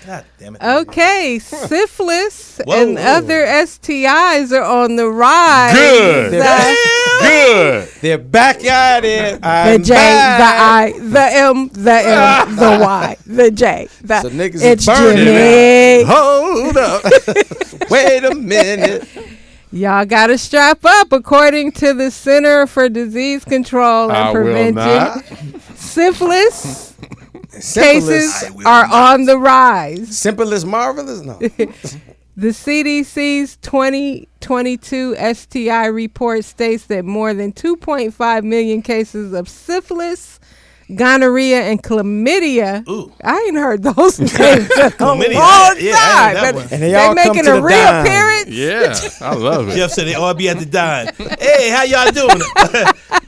Speaker 6: God damn it.
Speaker 4: Okay, syphilis and other STIs are on the rise.
Speaker 5: Good. Good.
Speaker 3: They're back at it.
Speaker 4: The J, the I, the M, the M, the Y, the J.
Speaker 3: So niggas
Speaker 4: It's
Speaker 3: is burning
Speaker 4: Jimmy.
Speaker 3: Hold up. Wait a minute.
Speaker 4: Y'all got to strap up. According to the Center for Disease Control and
Speaker 5: I will
Speaker 4: Prevention,
Speaker 5: not.
Speaker 4: syphilis
Speaker 3: Simple
Speaker 4: cases
Speaker 3: as,
Speaker 4: are on the rise.
Speaker 3: simple as marvelous? No.
Speaker 4: The CDC's 2022 STI report states that more than 2.5 million cases of syphilis, gonorrhea, and chlamydia.
Speaker 6: Ooh.
Speaker 4: I ain't heard those names in a long
Speaker 6: Chlamydia,
Speaker 4: time.
Speaker 6: yeah, I heard that
Speaker 4: but
Speaker 6: one.
Speaker 3: And they
Speaker 4: they
Speaker 3: all come
Speaker 4: making
Speaker 3: to
Speaker 4: a
Speaker 3: the dime.
Speaker 4: reappearance.
Speaker 5: Yeah, I love it.
Speaker 6: Jeff said they all be at the dime. Hey, how y'all doing?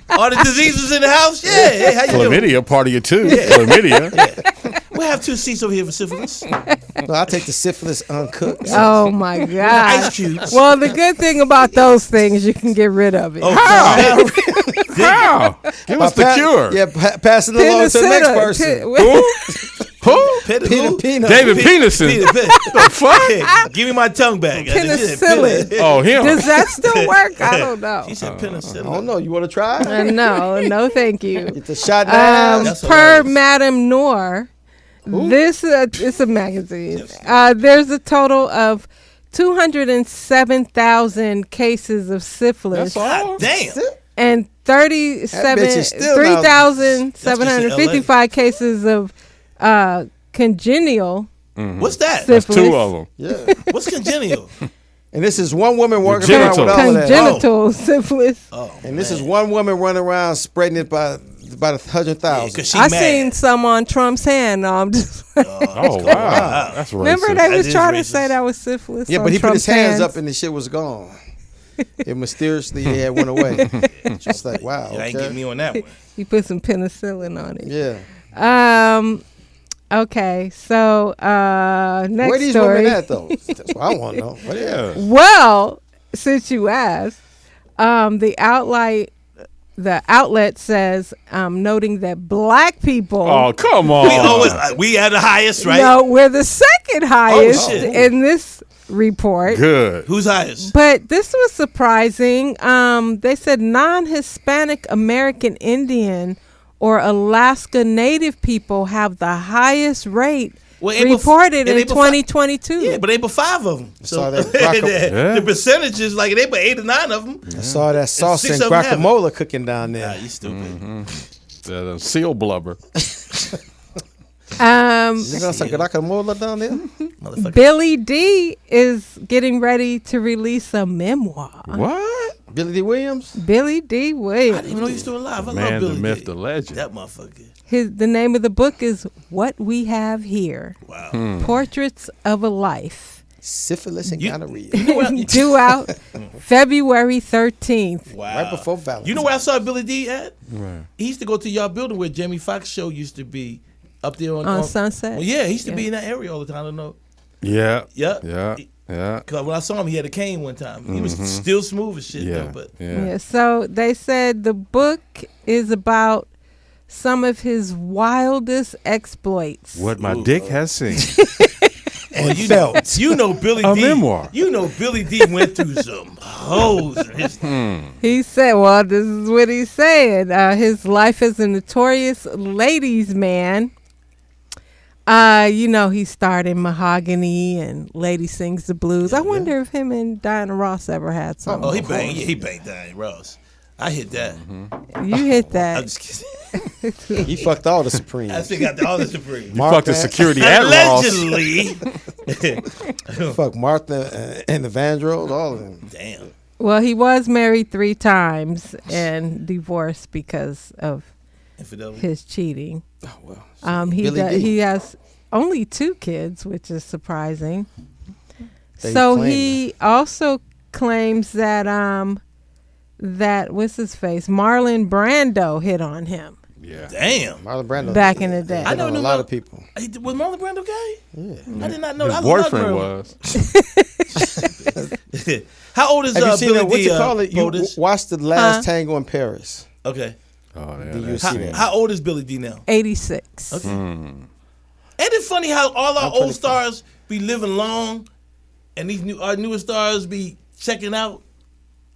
Speaker 6: All the diseases in the house? Yeah. Hey, how you doing?
Speaker 5: Chlamydia, part of you too. Chlamydia.
Speaker 6: We have 2 seats over here for syphilis.
Speaker 3: No, I take the syphilis uncooked.
Speaker 4: Oh my
Speaker 6: Ice
Speaker 4: God.
Speaker 6: cubes.
Speaker 4: Well, the good thing about those things, you can get rid of it.
Speaker 6: Oh,
Speaker 5: How?
Speaker 6: God.
Speaker 5: How? Give us the cure.
Speaker 3: Yeah, pass it along to the next person.
Speaker 5: Who?
Speaker 6: Peter,
Speaker 3: Peanut.
Speaker 5: David Peterson. The fuck?
Speaker 6: Hey, give me my tongue back.
Speaker 4: Penicillin.
Speaker 5: Oh, him.
Speaker 4: Does that still work? I don't know.
Speaker 6: She said penicillin.
Speaker 3: Oh no, you want to try?
Speaker 4: No, thank you.
Speaker 3: Get the shot down.
Speaker 6: That's
Speaker 4: Per
Speaker 6: hilarious.
Speaker 4: Madame Noor, this it's a magazine. There's a total of 207,000 cases of syphilis
Speaker 5: That's all.
Speaker 6: God damn.
Speaker 4: and
Speaker 3: That bitch is still not-
Speaker 4: 3,755 cases of congenial
Speaker 6: What's that?
Speaker 5: That's
Speaker 4: syphilis.
Speaker 5: 2 of them.
Speaker 3: Yeah.
Speaker 6: What's congenial?
Speaker 3: And this is one woman walking
Speaker 5: Your
Speaker 3: around with all of that.
Speaker 4: Congenital syphilis.
Speaker 3: And this is one woman running around spreading it by about 100,000.
Speaker 6: Because she
Speaker 4: I
Speaker 6: mad.
Speaker 4: seen some on Trump's hand. No, I'm just
Speaker 5: Oh, wow. That's racist.
Speaker 4: remember they
Speaker 6: That
Speaker 4: was
Speaker 6: is
Speaker 4: trying to
Speaker 6: racist.
Speaker 4: say that was syphilis.
Speaker 3: Yeah,
Speaker 4: on
Speaker 3: but he put his
Speaker 4: Trump's
Speaker 3: hands up and the shit was gone. It mysteriously had went away. Just like, wow.
Speaker 6: I ain't
Speaker 3: Okay.
Speaker 6: getting me on that one.
Speaker 4: He put some penicillin on it.
Speaker 3: Yeah.
Speaker 4: Okay, so next
Speaker 3: Where these
Speaker 4: story.
Speaker 3: women at though? That's what I want to know. Where they at?
Speaker 4: Well, since you asked, the outlet says, noting that black people.
Speaker 5: Oh, come on.
Speaker 6: We are the highest, right?
Speaker 4: No, we're the second highest
Speaker 6: shit.
Speaker 4: in this report.
Speaker 5: Good.
Speaker 6: Who's highest?
Speaker 4: But this was surprising. They said non-Hispanic American Indian or Alaska Native people have the highest rate reported in 2022.
Speaker 6: Yeah, but they were 5 of them.
Speaker 3: saw
Speaker 6: So
Speaker 3: that guaca-
Speaker 6: the percentages, like they were 8 or 9 of them.
Speaker 3: I saw that sauce
Speaker 6: 6
Speaker 3: and
Speaker 6: of 'em have it.
Speaker 3: guacamole cooking down there.
Speaker 6: Nah, you stupid.
Speaker 5: The seal blubber.
Speaker 3: You got some guacamole down there?
Speaker 6: Motherfucker.
Speaker 4: Billy D is getting ready to release a memoir.
Speaker 5: What?
Speaker 3: Billy Dee Williams?
Speaker 4: Billy D.
Speaker 6: I didn't
Speaker 4: Williams.
Speaker 6: even know he's still alive. I
Speaker 5: Man,
Speaker 6: love
Speaker 5: the
Speaker 6: Billy
Speaker 5: myth,
Speaker 6: D.
Speaker 5: the legend.
Speaker 6: That motherfucker.
Speaker 4: The name of the book is What We Have Here.
Speaker 6: Wow.
Speaker 4: Portraits of a Life.
Speaker 3: Syphilis and
Speaker 6: You-
Speaker 3: gonorrhea.
Speaker 4: Due out February 13th.
Speaker 6: Wow.
Speaker 3: Right before Valentine.
Speaker 6: You know where I saw Billy D at?
Speaker 5: Right.
Speaker 6: He used to go to y'all building where Jamie Foxx show used to be up there on
Speaker 4: Sunset?
Speaker 6: Well, yeah, he used to be in that area all the time. I don't know.
Speaker 5: Yeah.
Speaker 6: Yeah.
Speaker 5: Yeah. Yeah.
Speaker 6: Cause when I saw him, he had a cane one time. He was still smooth as shit,
Speaker 5: Yeah.
Speaker 6: though. But
Speaker 4: Yeah, so they said the book is about some of his wildest exploits.
Speaker 5: What my dick has seen.
Speaker 6: and you know Billy
Speaker 5: A
Speaker 6: D.
Speaker 5: memoir.
Speaker 6: You know Billy D. went through some hoes. in his-
Speaker 4: He said, well, this is what he's saying. His life as a notorious ladies' man. He starred in Mahogany and Lady Sings the Blues. I wonder if him and Diana Ross ever had something.
Speaker 6: Oh, he banged. Yeah, he banged Diana Ross. I hit that.
Speaker 4: You hit
Speaker 6: I'm
Speaker 4: that.
Speaker 6: just kidding.
Speaker 3: He fucked all the Supremes.
Speaker 6: I think I got all the Supreme.
Speaker 5: Fuck the security at Ross.
Speaker 6: Allegedly.
Speaker 3: Fuck Martha and the Vandross, all of them.
Speaker 6: Damn.
Speaker 4: Well, he was married 3 times and divorced because of
Speaker 6: Infidelity.
Speaker 4: his cheating.
Speaker 3: Oh, well.
Speaker 4: He
Speaker 3: Billy D.
Speaker 4: he has only 2 kids, which is surprising.
Speaker 3: They
Speaker 4: So
Speaker 3: claim
Speaker 4: he also claims that what's his face, Marlon Brando hit on him
Speaker 5: Yeah.
Speaker 6: Damn.
Speaker 3: Marlon Brando.
Speaker 4: back in the day.
Speaker 6: I
Speaker 3: I know
Speaker 6: never
Speaker 3: a
Speaker 6: knew
Speaker 3: lot of people.
Speaker 6: Was Marlon Brando gay?
Speaker 3: Yeah.
Speaker 6: I did not know
Speaker 5: His
Speaker 6: that.
Speaker 5: boyfriend was.
Speaker 6: How old is
Speaker 3: Have you seen
Speaker 6: Billy
Speaker 3: that? What
Speaker 6: D?
Speaker 3: you call it? You
Speaker 6: Poetess?
Speaker 3: watch The Last Tango in Paris.
Speaker 6: Okay.
Speaker 5: Oh, yeah.
Speaker 3: Do you
Speaker 5: that's
Speaker 3: see
Speaker 5: it.
Speaker 3: that?
Speaker 6: How old is Billy D now?
Speaker 4: 86.
Speaker 6: Okay. Ain't it funny how all our old stars be living long, and our newest stars be checking out?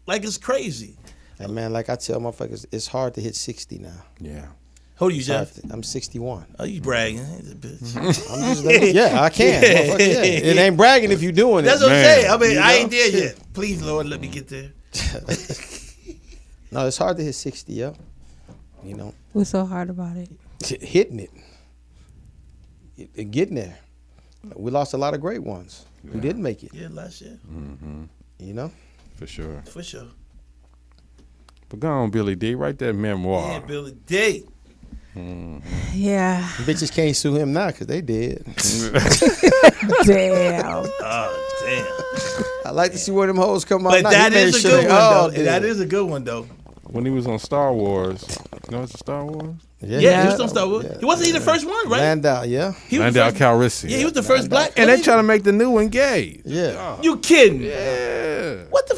Speaker 6: Like it's crazy.
Speaker 3: And man, like I tell motherfuckers, it's hard to hit 60 now.
Speaker 5: Yeah.
Speaker 6: How old are you, Jeff?
Speaker 3: I'm 61.
Speaker 6: Oh, you bragging? Ain't it, bitch?
Speaker 3: I'm just yeah, I can. Motherfucker, yeah. It ain't bragging if you doing it.
Speaker 6: That's what I'm
Speaker 5: Man.
Speaker 6: saying. I mean,
Speaker 3: You
Speaker 6: I
Speaker 3: know?
Speaker 6: ain't there yet. Please, Lord, let me get there.
Speaker 3: No, it's hard to hit 60, yo. You know,
Speaker 4: What's so hard about it?
Speaker 3: hitting it. Getting there. We lost a lot of great ones who didn't make it,
Speaker 6: Yeah, last year.
Speaker 3: you know?
Speaker 5: For sure.
Speaker 6: For sure.
Speaker 5: But go on, Billy D. Write that memoir.
Speaker 6: Yeah, Billy D.
Speaker 4: Yeah.
Speaker 3: Bitches can't sue him now because they did.
Speaker 4: Damn.
Speaker 6: Oh, damn.
Speaker 3: I like to see where them hoes come out.
Speaker 6: But
Speaker 3: now.
Speaker 6: that
Speaker 3: He made
Speaker 6: is a
Speaker 3: sure
Speaker 6: good
Speaker 3: they
Speaker 6: one,
Speaker 3: all
Speaker 6: though.
Speaker 3: did.
Speaker 6: That is a good one, though.
Speaker 5: When he was on Star Wars. You know it's a Star Wars?
Speaker 6: Yeah, he was on Star Wars.
Speaker 3: Yeah.
Speaker 6: Wasn't he the first one, right?
Speaker 3: Landau, yeah.
Speaker 6: He was
Speaker 5: Landau
Speaker 6: first-
Speaker 5: Calrissian.
Speaker 6: Yeah, he was the first black.
Speaker 5: And they
Speaker 6: wasn't
Speaker 5: trying to make the new one gay.
Speaker 3: Yeah.
Speaker 6: he? You kidding?
Speaker 5: Yeah.
Speaker 6: What the?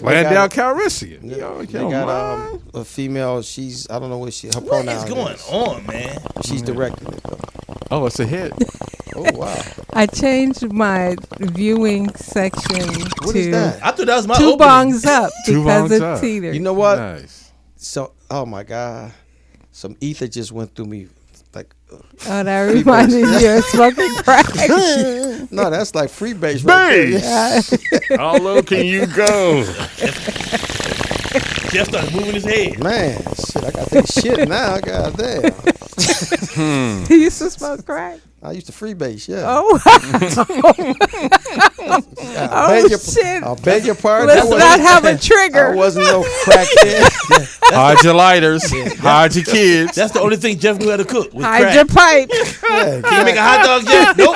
Speaker 5: Landau Calrissian.
Speaker 3: They
Speaker 5: Yo,
Speaker 3: got a female. She's I don't know what her
Speaker 6: What
Speaker 3: pronoun
Speaker 6: is going on, man?
Speaker 3: She's directing it though.
Speaker 5: Oh, it's a hit.
Speaker 3: Oh wow.
Speaker 4: I changed my viewing section
Speaker 3: What
Speaker 4: to
Speaker 3: is that?
Speaker 6: I thought that was my
Speaker 4: Two
Speaker 6: opening.
Speaker 4: Bongs Up
Speaker 5: Two
Speaker 4: because
Speaker 5: Bongs
Speaker 4: of
Speaker 5: Up.
Speaker 4: Teeder.
Speaker 3: You know what?
Speaker 5: Nice.
Speaker 3: So oh my god, some ether just went through me. Like
Speaker 4: Oh, that reminded you of smoking crack.
Speaker 3: no, that's like freebase right there.
Speaker 5: How low can you go?
Speaker 6: Jeff started moving his head.
Speaker 3: Man, shit, I gotta take a shit now. Goddamn.
Speaker 4: He used to smoke crack.
Speaker 3: I used to freebase, yeah.
Speaker 4: Oh, shit.
Speaker 3: I beg your pardon.
Speaker 4: Let's not have a
Speaker 3: I
Speaker 4: trigger.
Speaker 3: wasn't no crackhead.
Speaker 5: Hide your lighters. Hide your kids.
Speaker 6: That's the only thing Jeff knew how to cook. Was
Speaker 4: Hide
Speaker 6: crack.
Speaker 4: your pipe.
Speaker 3: Yeah,
Speaker 6: Can you make a hot dog, Jeff? Nope.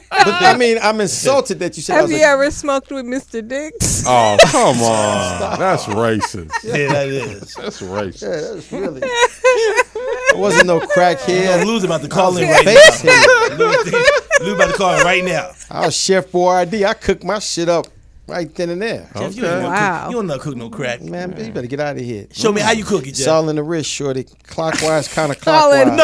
Speaker 3: but I mean, I'm insulted that you said. I
Speaker 4: Have
Speaker 3: was
Speaker 4: you ever smoked with Mr. Dix?
Speaker 5: Oh, come on. That's racist.
Speaker 6: Yeah, that is.
Speaker 5: That's racist.
Speaker 3: Yeah, that was really. I wasn't no crackhead.
Speaker 6: Lou's about to call in
Speaker 3: I
Speaker 6: right
Speaker 3: was
Speaker 6: now.
Speaker 3: a basehead.
Speaker 6: Lou about to call in right now.
Speaker 3: I was Chef Boyardee. I cooked my shit up right then and there.
Speaker 6: Jeff, you ain't
Speaker 4: Wow.
Speaker 6: you don't know cook no crack.
Speaker 3: Man, you better get out of here.
Speaker 6: Show me how you cook it, Jeff.
Speaker 3: Salt in the wrist, shorty. Clockwise,
Speaker 4: Salt in
Speaker 3: counterclockwise.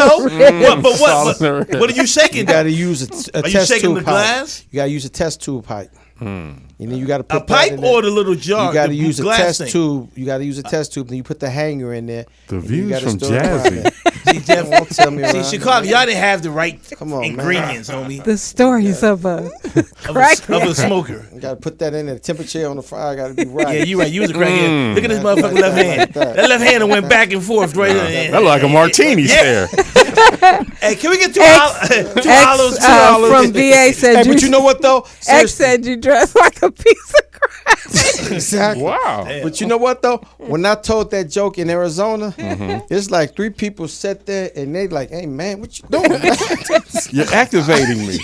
Speaker 6: No, but
Speaker 5: Solid nerve.
Speaker 6: what are you shaking?
Speaker 3: You got to use a
Speaker 6: Are you
Speaker 3: test
Speaker 6: shaking
Speaker 3: tube
Speaker 6: the
Speaker 3: pipe.
Speaker 6: glass?
Speaker 3: You got to use a test tube pipe. And then you got to put
Speaker 6: A
Speaker 3: that
Speaker 6: pipe
Speaker 3: in there.
Speaker 6: or the little jar?
Speaker 3: You got to
Speaker 6: the
Speaker 3: use a
Speaker 6: glass
Speaker 3: test
Speaker 6: thing?
Speaker 3: tube. You got to use a test tube. Then you put the hanger in there.
Speaker 5: The
Speaker 3: and you
Speaker 5: views
Speaker 3: gotta
Speaker 5: from
Speaker 3: stir it around
Speaker 5: Jazzy.
Speaker 3: there.
Speaker 6: See, Jeff,
Speaker 3: Don't tell me
Speaker 6: see,
Speaker 3: around
Speaker 6: Chicago,
Speaker 3: there.
Speaker 6: y'all didn't have the right
Speaker 3: Come on, man.
Speaker 6: ingredients, homie,
Speaker 4: The stories of a
Speaker 6: of
Speaker 4: crack.
Speaker 6: a smoker.
Speaker 3: You got to put that in there. The temperature on the fire got to be right.
Speaker 6: Yeah, you right. You was a crackhead. Look at this motherfucking left hand. That left hand went back and forth right there.
Speaker 5: That look like a martini stare.
Speaker 6: Hey, can we get two
Speaker 4: X
Speaker 6: olives?
Speaker 4: from VA said
Speaker 3: Hey, but you know what though?
Speaker 4: X
Speaker 3: Seriously.
Speaker 4: said you dress like a piece of crap.
Speaker 3: Exactly.
Speaker 5: Wow.
Speaker 3: But you know what though? When I told that joke in Arizona, it's like 3 people sat there and they like, "Hey man, what you doing?"
Speaker 5: You're activating me.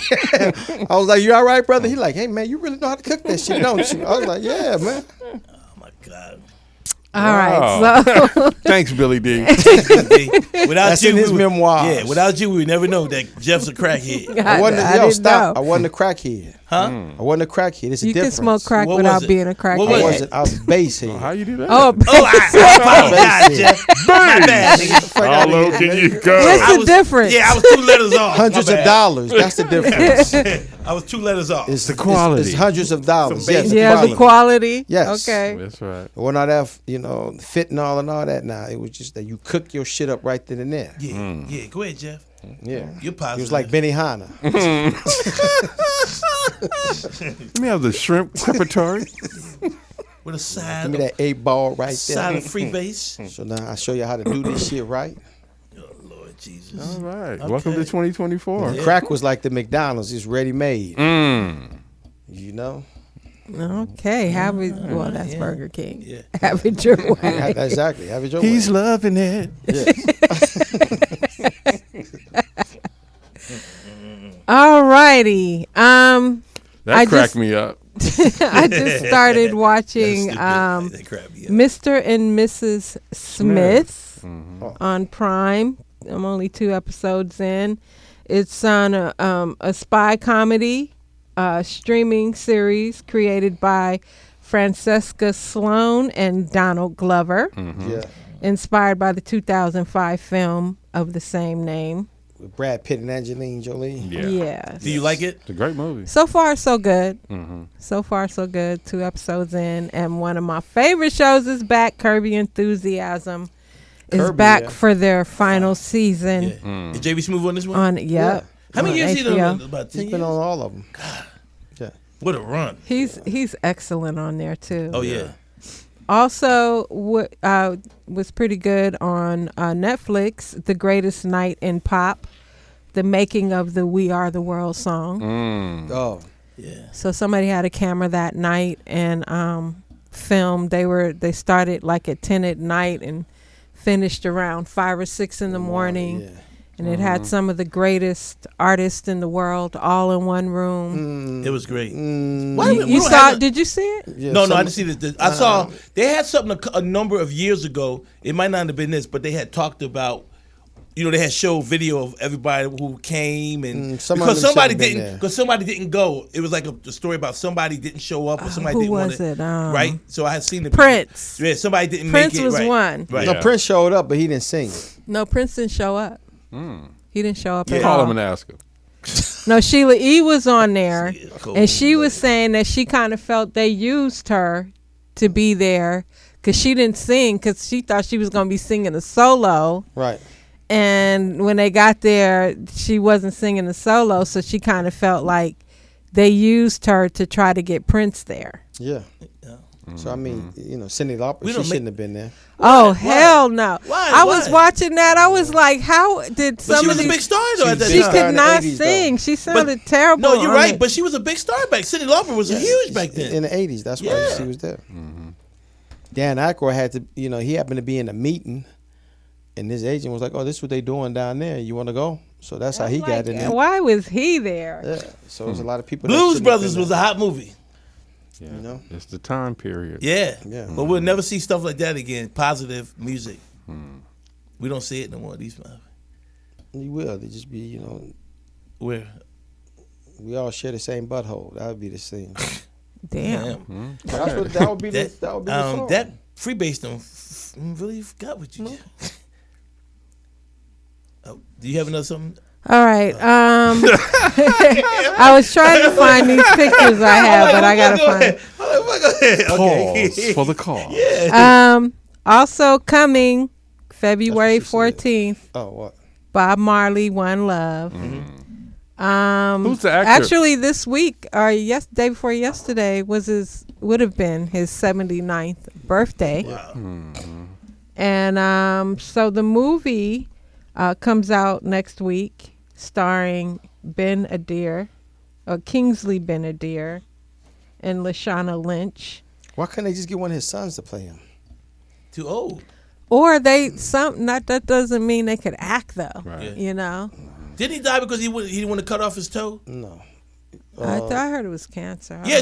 Speaker 3: I was like, "You all right, brother?" He like, "Hey man, you really know how to cook that shit, don't you?" I was like, "Yeah, man."
Speaker 6: Oh my God.
Speaker 4: All right,
Speaker 5: Wow.
Speaker 4: so
Speaker 5: Thanks, Billy D.
Speaker 6: Without
Speaker 3: That's
Speaker 6: you,
Speaker 3: in his
Speaker 6: we would-
Speaker 3: memoirs.
Speaker 6: Yeah, without you, we would never know that Jeff's a crackhead.
Speaker 3: I wasn't.
Speaker 4: I
Speaker 3: Yo,
Speaker 4: didn't
Speaker 3: stop!
Speaker 4: know.
Speaker 3: I wasn't a crackhead.
Speaker 6: Huh?
Speaker 3: I wasn't a crackhead. It's a
Speaker 4: You can
Speaker 3: difference.
Speaker 4: smoke crack
Speaker 6: What
Speaker 4: without
Speaker 6: was it?
Speaker 4: being a
Speaker 6: What
Speaker 4: crackhead.
Speaker 6: was
Speaker 3: I
Speaker 6: it?
Speaker 3: wasn't. I was base head.
Speaker 5: How you do that?
Speaker 4: Oh,
Speaker 6: Oh, I apologize, Jeff. My bad, nigga.
Speaker 5: How low can you go?
Speaker 4: what's the difference?
Speaker 6: Yeah, I was 2 letters off. My
Speaker 3: Hundreds of
Speaker 6: bad.
Speaker 3: dollars. That's the difference.
Speaker 6: I was 2 letters off.
Speaker 3: It's
Speaker 5: the quality.
Speaker 3: It's hundreds of dollars.
Speaker 6: From
Speaker 3: Yes,
Speaker 6: base-
Speaker 4: Yeah, the quality.
Speaker 3: Yes.
Speaker 4: Okay.
Speaker 5: That's right.
Speaker 3: We're not have fentanyl and all that now. It was just that you cook your shit up right then and there.
Speaker 6: Yeah, yeah. Go ahead, Jeff.
Speaker 3: Yeah.
Speaker 6: You're positive.
Speaker 3: It was like Benny Hanna.
Speaker 5: Let me have the shrimp preparatory.
Speaker 6: with a side,
Speaker 3: Give me that 8-ball right
Speaker 6: side
Speaker 3: there.
Speaker 6: of free base.
Speaker 3: So now I show you how to do this shit right.
Speaker 6: Oh Lord Jesus.
Speaker 5: All right.
Speaker 6: Okay.
Speaker 5: Welcome to 2024.
Speaker 6: Yeah.
Speaker 3: Crack was like the McDonald's. It's ready made.
Speaker 5: Mm.
Speaker 3: You know?
Speaker 4: Okay. Have it. Well, that's Burger King.
Speaker 6: Yeah.
Speaker 4: Have it your way.
Speaker 3: Exactly. Have it your
Speaker 5: He's
Speaker 3: way.
Speaker 5: loving it.
Speaker 4: All righty.
Speaker 5: That
Speaker 4: I
Speaker 5: cracked
Speaker 4: just-
Speaker 5: me up.
Speaker 4: I just started watching
Speaker 6: They crap me up.
Speaker 4: Mr. and Mrs. Smith on Prime. I'm only 2 episodes in. It's on a spy comedy streaming series created by Francesca Sloan and Donald Glover,
Speaker 3: Yeah.
Speaker 4: inspired by the 2005 film of the same name.
Speaker 3: With Brad Pitt and Angelina Jolie.
Speaker 4: Yes.
Speaker 6: Do you like it?
Speaker 5: It's a great movie.
Speaker 4: So far, so good. So far, so good. 2 episodes in, and one of my favorite shows is back. Kirby Enthusiasm is
Speaker 3: Kirby,
Speaker 4: back
Speaker 3: yeah.
Speaker 4: for their final season.
Speaker 6: Yeah. Is JB Smooth on this one?
Speaker 4: Yep.
Speaker 6: How many
Speaker 4: on
Speaker 6: years he
Speaker 4: HBO.
Speaker 6: done? About 10
Speaker 3: He's been
Speaker 6: years?
Speaker 3: on all of them. Yeah.
Speaker 6: What a run.
Speaker 4: He's excellent on there too.
Speaker 6: Oh, yeah.
Speaker 4: Also, was pretty good on Netflix. The Greatest Night in Pop, the making of the "We Are the World" song.
Speaker 3: Oh.
Speaker 6: Yeah.
Speaker 4: So somebody had a camera that night and filmed. They started like at 10 at night and finished around 5 or 6 in the morning.
Speaker 3: Yeah.
Speaker 4: And it had some of the greatest artists in the world all in one room.
Speaker 6: It was great.
Speaker 4: You saw? Did you see it?
Speaker 3: Yeah,
Speaker 6: No, I didn't see this. I saw they had something a number of years ago. It might not have been this, but they had talked about. They had showed video of everybody who came and
Speaker 3: some of
Speaker 6: because
Speaker 3: them
Speaker 6: somebody
Speaker 3: should've been
Speaker 6: didn't
Speaker 3: there.
Speaker 6: because somebody didn't go. It was like a story about somebody didn't show up or somebody
Speaker 4: who
Speaker 6: didn't want
Speaker 4: was
Speaker 6: it.
Speaker 4: it?
Speaker 6: Right. So I had seen the
Speaker 4: Prince.
Speaker 6: Yeah, somebody didn't
Speaker 4: Prince
Speaker 6: make it.
Speaker 4: was
Speaker 6: right.
Speaker 4: one.
Speaker 6: Right.
Speaker 3: No, Prince showed up, but he didn't sing.
Speaker 4: No, Prince didn't show up. He didn't show up at
Speaker 5: Call
Speaker 4: all.
Speaker 5: him and ask him.
Speaker 4: No, Sheila E. was on there,
Speaker 6: Cool.
Speaker 4: and she was saying that she kind of felt they used her to be there because she didn't sing because she thought she was going to be singing a solo.
Speaker 3: Right.
Speaker 4: And when they got there, she wasn't singing a solo, so she kind of felt like they used her to try to get Prince there.
Speaker 3: Yeah. So I mean, Cyndi Lauper,
Speaker 6: We
Speaker 3: she
Speaker 6: don't
Speaker 3: shouldn't have been there.
Speaker 4: Oh, hell no.
Speaker 6: Why?
Speaker 4: I was
Speaker 6: Why?
Speaker 4: watching that. I was like, how did
Speaker 6: But
Speaker 4: some
Speaker 6: she
Speaker 4: of
Speaker 6: was a
Speaker 4: these...
Speaker 6: big star though at that
Speaker 4: She
Speaker 6: time.
Speaker 4: could
Speaker 3: in the
Speaker 4: not
Speaker 3: 80s,
Speaker 4: sing.
Speaker 3: though.
Speaker 4: She sounded
Speaker 6: But-
Speaker 4: terrible.
Speaker 6: No, you're
Speaker 4: on
Speaker 6: right.
Speaker 4: it.
Speaker 6: But she was a big star back. Cyndi Lauper was huge back then.
Speaker 3: In the 80s. That's why
Speaker 6: Yeah.
Speaker 3: she was there. Dan Aykroyd had to, he happened to be in a meeting, and his agent was like, "Oh, this is what they doing down there. You want to go?" So that's how he got in there.
Speaker 4: Why was he there?
Speaker 3: Yeah. So there's a lot of people. that
Speaker 6: Blues
Speaker 3: shouldn't have
Speaker 6: Brothers
Speaker 3: been
Speaker 6: was a hot movie.
Speaker 5: Yeah. It's the time period.
Speaker 6: Yeah.
Speaker 3: Yeah.
Speaker 6: But we'll never see stuff like that again. Positive music. We don't see it no more. These
Speaker 3: there. You will. They just be,
Speaker 6: where
Speaker 3: we all share the same butthole. That would be the same.
Speaker 4: Damn.
Speaker 3: That would be the song.
Speaker 6: that freebase really forgot what you. Oh, do you have another something?
Speaker 4: All right. I was trying to find these pictures I have, but I gotta find it.
Speaker 6: Go ahead. Okay.
Speaker 5: Pause for the call.
Speaker 4: Also coming February
Speaker 3: That's what she
Speaker 4: 14th,
Speaker 3: Oh, what?
Speaker 4: Bob Marley, One Love.
Speaker 5: Who's the actor?
Speaker 4: Actually, this week or day before yesterday would have been his 79th birthday. And so the movie comes out next week, starring Kingsley Ben-Adir, and Lashana Lynch.
Speaker 3: Why couldn't they just get one of his sons to play him?
Speaker 6: Too old.
Speaker 4: Or that doesn't mean they could act though.
Speaker 5: Right.
Speaker 6: Didn't he die because he didn't want to cut off his toe?
Speaker 3: No.
Speaker 4: I heard it was cancer.
Speaker 6: Yeah,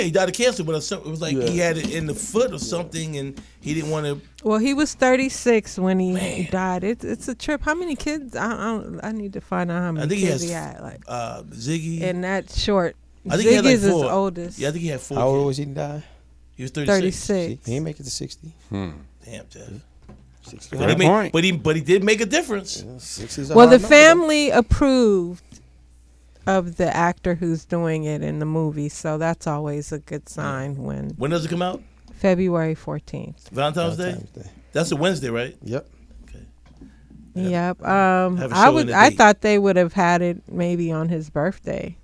Speaker 6: he died of cancer, but it was like he had it in the foot or something, and he didn't want to.
Speaker 4: Well, he was 36 when he died. It's a trip. How many kids? I need to find out how many kids he had. Like
Speaker 6: Ziggy.
Speaker 4: in that short.
Speaker 6: I think he had like
Speaker 4: Ziggy's his
Speaker 6: 4.
Speaker 4: oldest.
Speaker 6: Yeah, I think he had 4.
Speaker 3: How old
Speaker 6: kids.
Speaker 3: was he to die?
Speaker 6: He was 36.
Speaker 4: 36.
Speaker 3: He didn't make it to 60.
Speaker 6: Damn, Jeff.
Speaker 3: 60.
Speaker 5: Great point.
Speaker 6: But he did make a difference.
Speaker 3: 60's a
Speaker 4: Well,
Speaker 3: hard
Speaker 4: the
Speaker 3: number,
Speaker 4: family approved of the actor who's doing it in the movie, so that's always a good sign.
Speaker 6: When does it come out?
Speaker 4: February 14th.
Speaker 6: Valentine's
Speaker 3: though.
Speaker 6: Day.
Speaker 3: Valentine's Day.
Speaker 6: That's a Wednesday, right?
Speaker 3: Yep.
Speaker 4: Yep.
Speaker 6: have a show in the
Speaker 4: I
Speaker 6: date.
Speaker 4: thought they would have had it maybe on his birthday.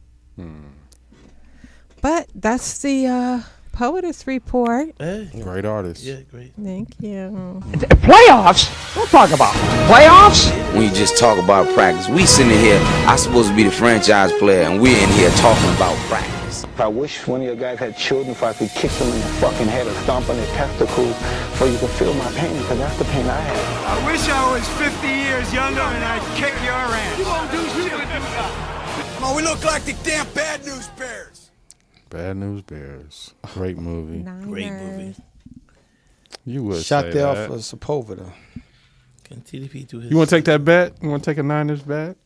Speaker 4: But that's the Poetess Report.
Speaker 6: Hey.
Speaker 5: Great artist.
Speaker 6: Yeah, great.
Speaker 4: Thank you.
Speaker 8: Playoffs? Don't talk about playoffs.
Speaker 9: When you just talk about practice, we sitting here, I'm supposed to be the franchise player, and we're in here talking about practice.
Speaker 10: I wish one of your guys had children, if I could kick them in the fucking head or stomp on their testicles so you could feel my pain, because that's the pain I have.
Speaker 11: I wish I was 50 years younger and I'd kick your ass. You won't do shit with this guy. Oh, we look like the damn Bad News Bears.
Speaker 5: Bad News Bears. Great movie.
Speaker 6: Great movie.
Speaker 5: You would
Speaker 3: Shot
Speaker 5: say
Speaker 3: there
Speaker 5: that.
Speaker 3: for Sepulveda.
Speaker 6: Can TDP do his?
Speaker 5: You want to take that bet? You want to take a Niners bet?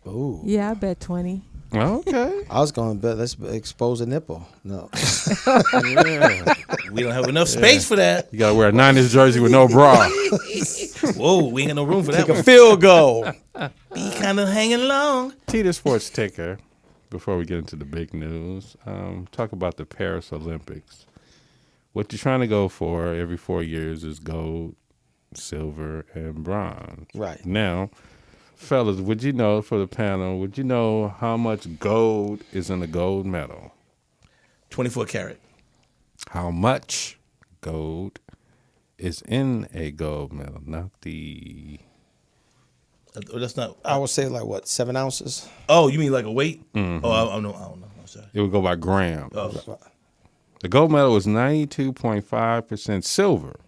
Speaker 3: Ooh.
Speaker 4: Yeah, I bet 20.
Speaker 5: Okay.
Speaker 3: I was going, but let's expose a nipple. No.
Speaker 5: Yeah.
Speaker 6: We don't have enough space for that.
Speaker 5: You got to wear a 90s jersey with no bra.
Speaker 6: Whoa, we ain't got no room for that.
Speaker 3: Take a field goal.
Speaker 6: Be kind of hanging long.
Speaker 5: Teeder Sports Ticker, before we get into the big news, talk about the Paris Olympics. What you're trying to go for every 4 years is gold, silver, and bronze.
Speaker 3: Right.
Speaker 5: Now, fellas, would you know, for the panel, would you know how much gold is in a gold medal?
Speaker 6: 24 karat.
Speaker 5: How much gold is in a gold medal? Not the...
Speaker 6: That's not...
Speaker 3: I would say like what, 7 ounces?
Speaker 6: Oh, you mean like a weight?
Speaker 5: Mm-hmm.
Speaker 6: Oh, I don't know. I'm sorry.
Speaker 5: It would go by grams.
Speaker 6: Oh.
Speaker 5: The gold medal was 92.5% silver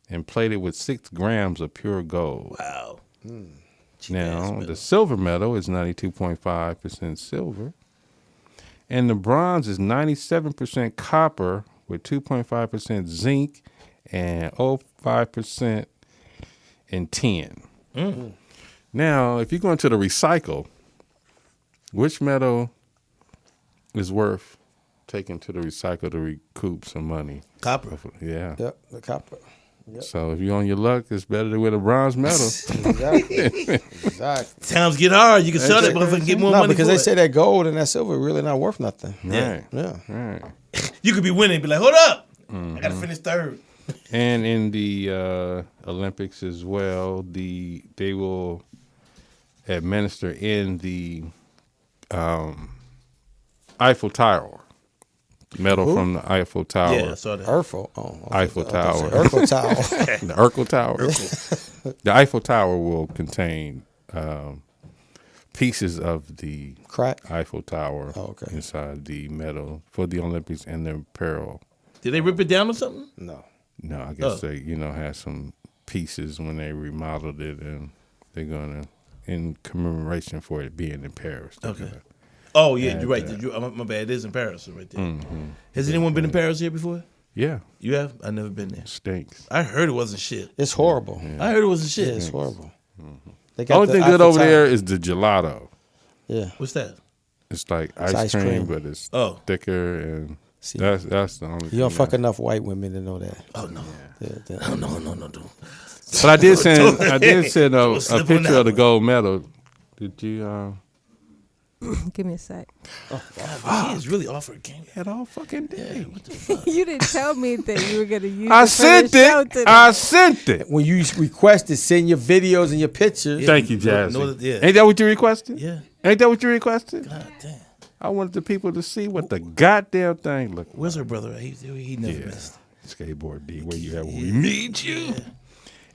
Speaker 5: and plated with 6 grams of pure gold.
Speaker 6: Wow.
Speaker 5: Now, the silver medal is 92.5% silver. And the bronze is 97% copper with 2.5% zinc and 0.5% in tin. Now, if you go into the recycle, which metal is worth taking to the recycle to recoup some money?
Speaker 6: Copper.
Speaker 5: Yeah.
Speaker 3: Yep, the copper. Yep.
Speaker 5: So if you're on your luck, it's better to win a bronze medal.
Speaker 3: Exactly.
Speaker 6: Times get hard. You can sell that motherfucker and get more money
Speaker 3: because
Speaker 6: for
Speaker 3: they
Speaker 6: it.
Speaker 3: say that gold and that silver really not worth nothing.
Speaker 5: Right.
Speaker 3: Yeah.
Speaker 5: Right.
Speaker 6: You could be winning and be like, hold up. I got to finish third.
Speaker 5: And in the Olympics as well, they will administer in the Eiffel Tower. Medal from the Eiffel Tower.
Speaker 6: Yeah, I saw that.
Speaker 5: Eiffel Tower.
Speaker 3: Eiffel Tower.
Speaker 5: The Eiffel Tower. The Eiffel Tower will contain pieces of the Eiffel Tower inside the medal for the Olympics and the apparel.
Speaker 6: Did they rip it down or something?
Speaker 3: No.
Speaker 5: No, I guess they, had some pieces when they remodeled it, and they're gonna, in commemoration for it being in Paris.
Speaker 6: Okay. Oh yeah, you're right. My bad. It is in Paris right there.
Speaker 5: Mm-hmm.
Speaker 6: Has anyone been in Paris here before?
Speaker 5: Yeah.
Speaker 6: You have? I've never been there.
Speaker 5: Stinks.
Speaker 6: I heard it wasn't shit.
Speaker 3: It's horrible.
Speaker 6: I heard it wasn't shit.
Speaker 3: Yeah, it's horrible.
Speaker 5: The only thing good over there is the gelato.
Speaker 3: Yeah.
Speaker 6: What's that?
Speaker 5: It's like ice cream, but it's thicker, and that's the only.
Speaker 3: You don't fuck enough white women to know that.
Speaker 6: Oh no.
Speaker 3: Yeah.
Speaker 6: No.
Speaker 5: But I did send a picture of the gold medal. Did you?
Speaker 4: Give me a sec.
Speaker 6: Oh, God, he is really offered game
Speaker 5: at all fucking day.
Speaker 6: What the fuck?
Speaker 4: You didn't tell me that you were going to use
Speaker 5: I
Speaker 4: it
Speaker 5: sent
Speaker 4: for the show
Speaker 5: it.
Speaker 4: today.
Speaker 5: I sent it.
Speaker 3: When you requested, send your videos and your pictures.
Speaker 5: Thank you, Jazzy.
Speaker 6: Yeah.
Speaker 5: Ain't that what you requested?
Speaker 6: Yeah.
Speaker 5: Ain't that what you requested?
Speaker 6: God damn.
Speaker 5: I wanted the people to see what the goddamn thing looked like.
Speaker 6: Where's her brother? He never missed.
Speaker 5: Skateboard D, where you at when we need you. Yeah.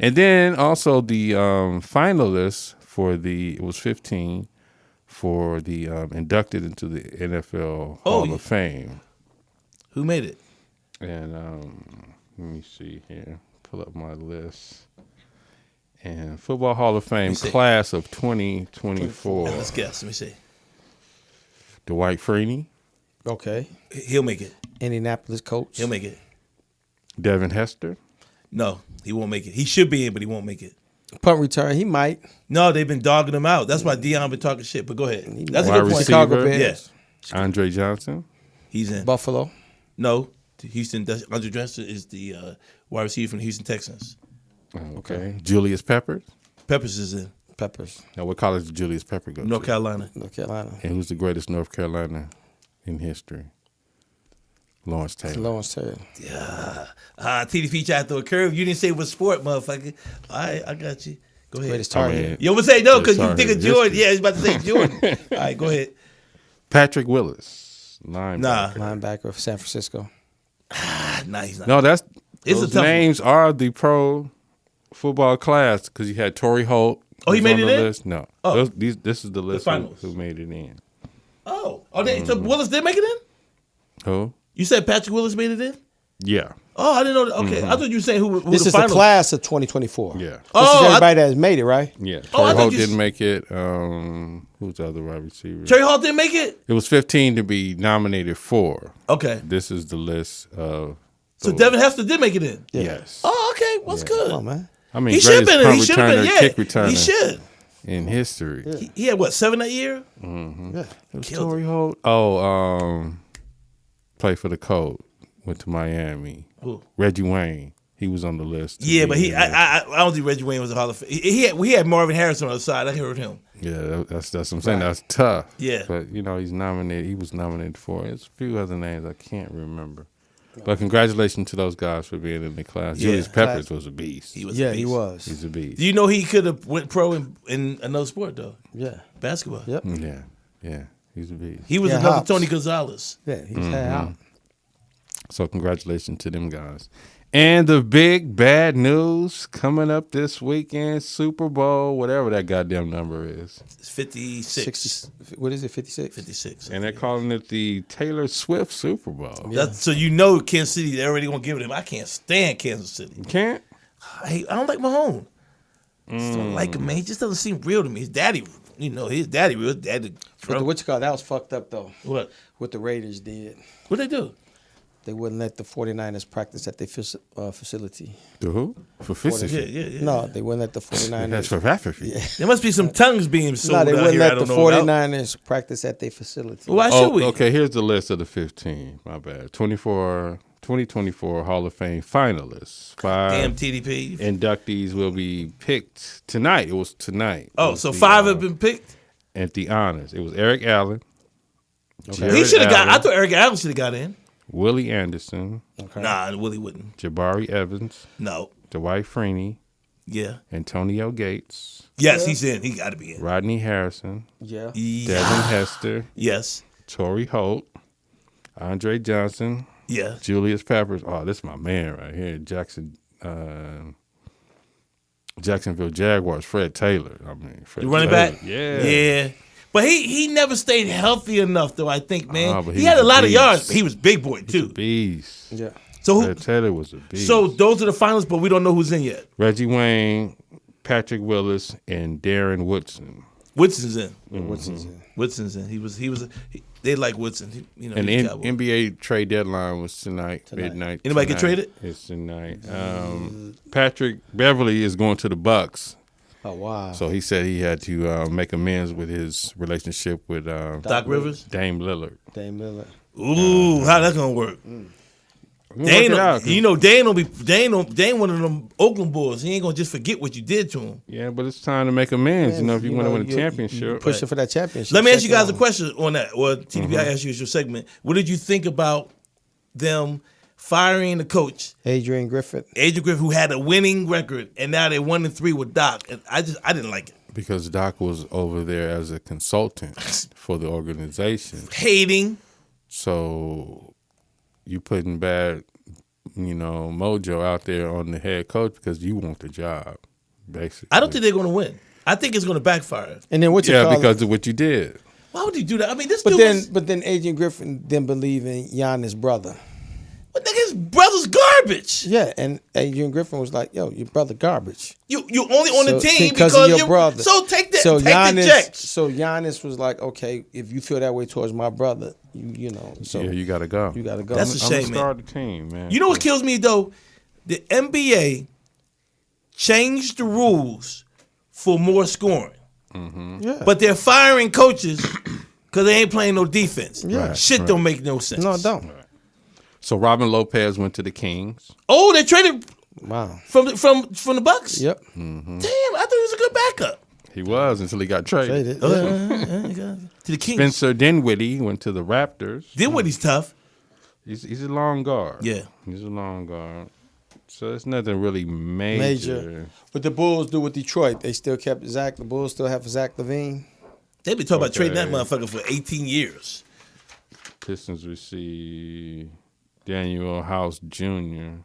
Speaker 5: And then also the finalists for it was 15 for the inducted into the NFL Hall of Fame.
Speaker 6: Who made it?
Speaker 5: And let me see here. Pull up my list. And Football Hall of Fame class of 2024.
Speaker 6: Let's guess. Let me see.
Speaker 5: Dwight Freeney.
Speaker 3: Okay.
Speaker 6: He'll make it.
Speaker 3: Indianapolis coach.
Speaker 6: He'll make it.
Speaker 5: Devin Hester.
Speaker 6: No, he won't make it. He should be in, but he won't make it.
Speaker 3: Punt return, he might.
Speaker 6: No, they've been dogging him out. That's why Deion been talking shit. But go ahead. That's a
Speaker 5: wide
Speaker 6: good point.
Speaker 5: receiver.
Speaker 6: Yes.
Speaker 5: Andre Johnson.
Speaker 6: He's in.
Speaker 3: Buffalo.
Speaker 6: No, Houston. Andre Johnson is the wide receiver from the Houston Texans.
Speaker 5: Okay. Julius Peppers.
Speaker 6: Peppers is in.
Speaker 3: Peppers.
Speaker 5: Now, what college did Julius Pepper go to?
Speaker 6: North Carolina.
Speaker 3: North Carolina.
Speaker 5: And who's the greatest North Carolina in history? Lawrence Taylor.
Speaker 3: Lawrence Taylor.
Speaker 6: Yeah. TDP tried to throw a curve. You didn't say what sport, motherfucker. All right, I got you. Go ahead.
Speaker 3: Greatest target.
Speaker 6: You almost say no because you think of Jordan. Yeah, he's about to say Jordan. All right, go ahead.
Speaker 5: Patrick Willis. Linebacker.
Speaker 3: Linebacker of San Francisco.
Speaker 6: Nah, he's not.
Speaker 5: No,
Speaker 6: it's
Speaker 5: those names are the football class because you had Torrey Holt.
Speaker 6: Oh, he made it in?
Speaker 5: List. No.
Speaker 6: Oh.
Speaker 5: This is the list who made it in.
Speaker 6: Oh, so Willis did make it in?
Speaker 5: Who?
Speaker 6: You said Patrick Willis made it in?
Speaker 5: Yeah.
Speaker 6: Oh, I didn't know that. Okay, I thought you were saying who
Speaker 3: this
Speaker 6: the
Speaker 3: is
Speaker 6: finals.
Speaker 3: the class of 2024.
Speaker 5: Yeah.
Speaker 3: This is everybody that has made it, right?
Speaker 5: Yeah. Torrey Holt didn't make it. Who's the other wide receiver?
Speaker 6: Torrey Holt didn't make it?
Speaker 5: It was 15 to be nominated for.
Speaker 6: Okay.
Speaker 5: This is the list of.
Speaker 6: So Devin Hester did make it in?
Speaker 5: Yes.
Speaker 6: Oh, okay. What's good?
Speaker 3: Come on, man.
Speaker 5: I mean,
Speaker 6: he should have been in. He should have been. Yeah.
Speaker 5: Kick returner.
Speaker 6: He should.
Speaker 5: in history.
Speaker 3: Yeah.
Speaker 6: He had what, 7 that year?
Speaker 5: Mm-hmm.
Speaker 3: Yeah.
Speaker 5: It was Torrey Holt. Oh, played for the Colts. Went to Miami.
Speaker 6: Who?
Speaker 5: Reggie Wayne. He was on the list.
Speaker 6: Yeah, but I don't think Reggie Wayne was a Hall of Fame. We had Marvin Harrison on the side. I heard him.
Speaker 5: Yeah, that's what I'm saying. Right. That's tough.
Speaker 6: Yeah.
Speaker 5: But, you know, he's nominated. He was nominated for it. There's a few other names I can't remember. But congratulations to those guys for being in the class.
Speaker 6: Yeah.
Speaker 5: Julius Peppers was a beast.
Speaker 6: He was
Speaker 3: Yeah,
Speaker 6: a beast.
Speaker 3: he was.
Speaker 5: He's a beast.
Speaker 6: Do you know he could have went pro in another sport, though?
Speaker 3: Yeah.
Speaker 6: Basketball.
Speaker 3: Yep.
Speaker 5: Yeah. He's a beast.
Speaker 6: He was another Tony Gonzalez.
Speaker 3: Yeah, he's had out.
Speaker 5: So congratulations to them guys. And the big bad news coming up this weekend, Super Bowl, whatever that goddamn number is.
Speaker 6: It's 56.
Speaker 3: What is it, 56?
Speaker 6: 56.
Speaker 5: And they're calling it the Taylor Swift Super Bowl.
Speaker 6: Yeah. So you know Kansas City, they're already going to give it him. I can't stand Kansas City.
Speaker 5: You can't?
Speaker 6: I don't like Mahomes. I just don't like him, man. He just doesn't seem real to me. His daddy, real. His daddy.
Speaker 3: But what you call that was fucked up, though.
Speaker 6: What?
Speaker 3: What the Raiders did.
Speaker 6: What'd they do?
Speaker 3: They wouldn't let the 49ers practice at their facility.
Speaker 5: The who? For facility?
Speaker 6: Yeah.
Speaker 3: No, they wouldn't let the 49ers.
Speaker 5: That's for Rafferty.
Speaker 3: Yeah.
Speaker 6: There must be some tongues being sold
Speaker 3: No, they
Speaker 6: out
Speaker 3: wouldn't
Speaker 6: here.
Speaker 3: let
Speaker 6: I
Speaker 3: the
Speaker 6: don't know about.
Speaker 3: 49ers practice at their facility.
Speaker 6: Well, why should we?
Speaker 5: Okay, here's the list of the 15. My bad. 2024 Hall of Fame finalists. 5
Speaker 6: Damn TDP.
Speaker 5: inductees will be picked tonight. It was tonight.
Speaker 6: Oh, so 5 have been picked?
Speaker 5: At the honors. It was Eric Allen.
Speaker 6: Okay. He should have got. I thought Eric Allen should have got in.
Speaker 5: Willie Anderson.
Speaker 3: Okay.
Speaker 6: Nah, Willie wouldn't.
Speaker 5: Jabari Evans.
Speaker 6: No.
Speaker 5: Dwight Freeney.
Speaker 6: Yeah.
Speaker 5: Antonio Gates.
Speaker 6: Yes, he's in. He got to be in.
Speaker 5: Rodney Harrison.
Speaker 3: Yeah.
Speaker 5: Devin Hester.
Speaker 6: Yes.
Speaker 5: Torrey Holt. Andre Johnson.
Speaker 6: Yeah.
Speaker 5: Julius Peppers. Oh, this is my man right here. Jacksonville Jaguars. Fred Taylor. Fred
Speaker 6: You running
Speaker 5: Taylor.
Speaker 6: back?
Speaker 5: Yeah.
Speaker 6: Yeah. But he never stayed healthy enough, though, I think, man.
Speaker 5: Oh, but
Speaker 6: he had a lot of
Speaker 5: beast.
Speaker 6: yards. He was big boy, too.
Speaker 5: He's a beast.
Speaker 3: Yeah.
Speaker 6: So
Speaker 5: Fred Taylor was a beast.
Speaker 6: So those are the finalists, but we don't know who's in yet.
Speaker 5: Reggie Wayne, Patrick Willis, and Darren Woodson.
Speaker 6: Woodson's in.
Speaker 5: Mm-hmm.
Speaker 6: Woodson's in. They like Woodson.
Speaker 5: And the NBA trade deadline was tonight. Midnight.
Speaker 6: Anybody get traded?
Speaker 5: It's tonight. Patrick Beverly is going to the Bucks.
Speaker 3: Oh, wow.
Speaker 5: So he said he had to make amends with his relationship with
Speaker 6: Doc Rivers?
Speaker 5: Dame Lillard.
Speaker 6: Ooh, how that's going to work? Dane one of them Oakland boys. He ain't going to just forget what you did to him.
Speaker 5: Yeah, but it's time to make amends. If you want to win a championship.
Speaker 3: Pushing for that championship.
Speaker 6: Let me ask you guys a question on that. Or TDP, I ask you as your segment. What did you think about them firing the coach,
Speaker 3: Adrian Griffin,
Speaker 6: who had a winning record, and now they're 1-3 with Doc? And I didn't like it
Speaker 5: because Doc was over there as a consultant for the organization,
Speaker 6: hating.
Speaker 5: So you putting bad, mojo out there on the head coach because you want the job, basically.
Speaker 6: I don't think they're going to win. I think it's going to backfire.
Speaker 3: And then
Speaker 5: because of what you did.
Speaker 6: Why would you do that? I mean,
Speaker 3: But then Adrian Griffin didn't believe in Giannis' brother.
Speaker 6: But nigga, his brother's garbage.
Speaker 3: Yeah, and Adrian Griffin was like, "Yo, your brother garbage.
Speaker 6: You only on the team because
Speaker 3: of your brother.
Speaker 6: So take that.
Speaker 3: So
Speaker 6: take the checks.
Speaker 3: So Giannis was like, okay, if you feel that way towards my brother, so
Speaker 5: you got to go.
Speaker 3: You got to go.
Speaker 6: That's a shame, man.
Speaker 5: Start the team, man.
Speaker 6: You know what kills me though? The NBA changed the rules for more scoring.
Speaker 5: Mm-hmm.
Speaker 3: Yeah.
Speaker 6: But they're firing coaches because they ain't playing no defense.
Speaker 3: Yeah.
Speaker 6: Shit don't make no sense.
Speaker 3: No, it don't.
Speaker 5: Right. So Robin Lopez went to the Kings.
Speaker 6: Oh, they traded from the Bucks?
Speaker 3: Yep.
Speaker 5: Mm-hmm.
Speaker 6: Damn, I thought he was a good backup.
Speaker 5: He was until he got traded.
Speaker 6: To the Kings.
Speaker 5: Spencer Dinwiddie went to the Raptors.
Speaker 6: Dinwiddie's tough.
Speaker 5: He's a long guard.
Speaker 6: Yeah.
Speaker 5: He's a long guard. So it's nothing really major.
Speaker 3: What the Bulls do with Detroit, they still kept Zach. The Bulls still have Zach LaVine.
Speaker 6: They've been talking about trading that motherfucker for 18 years.
Speaker 5: Pistons receive Daniel House Jr.,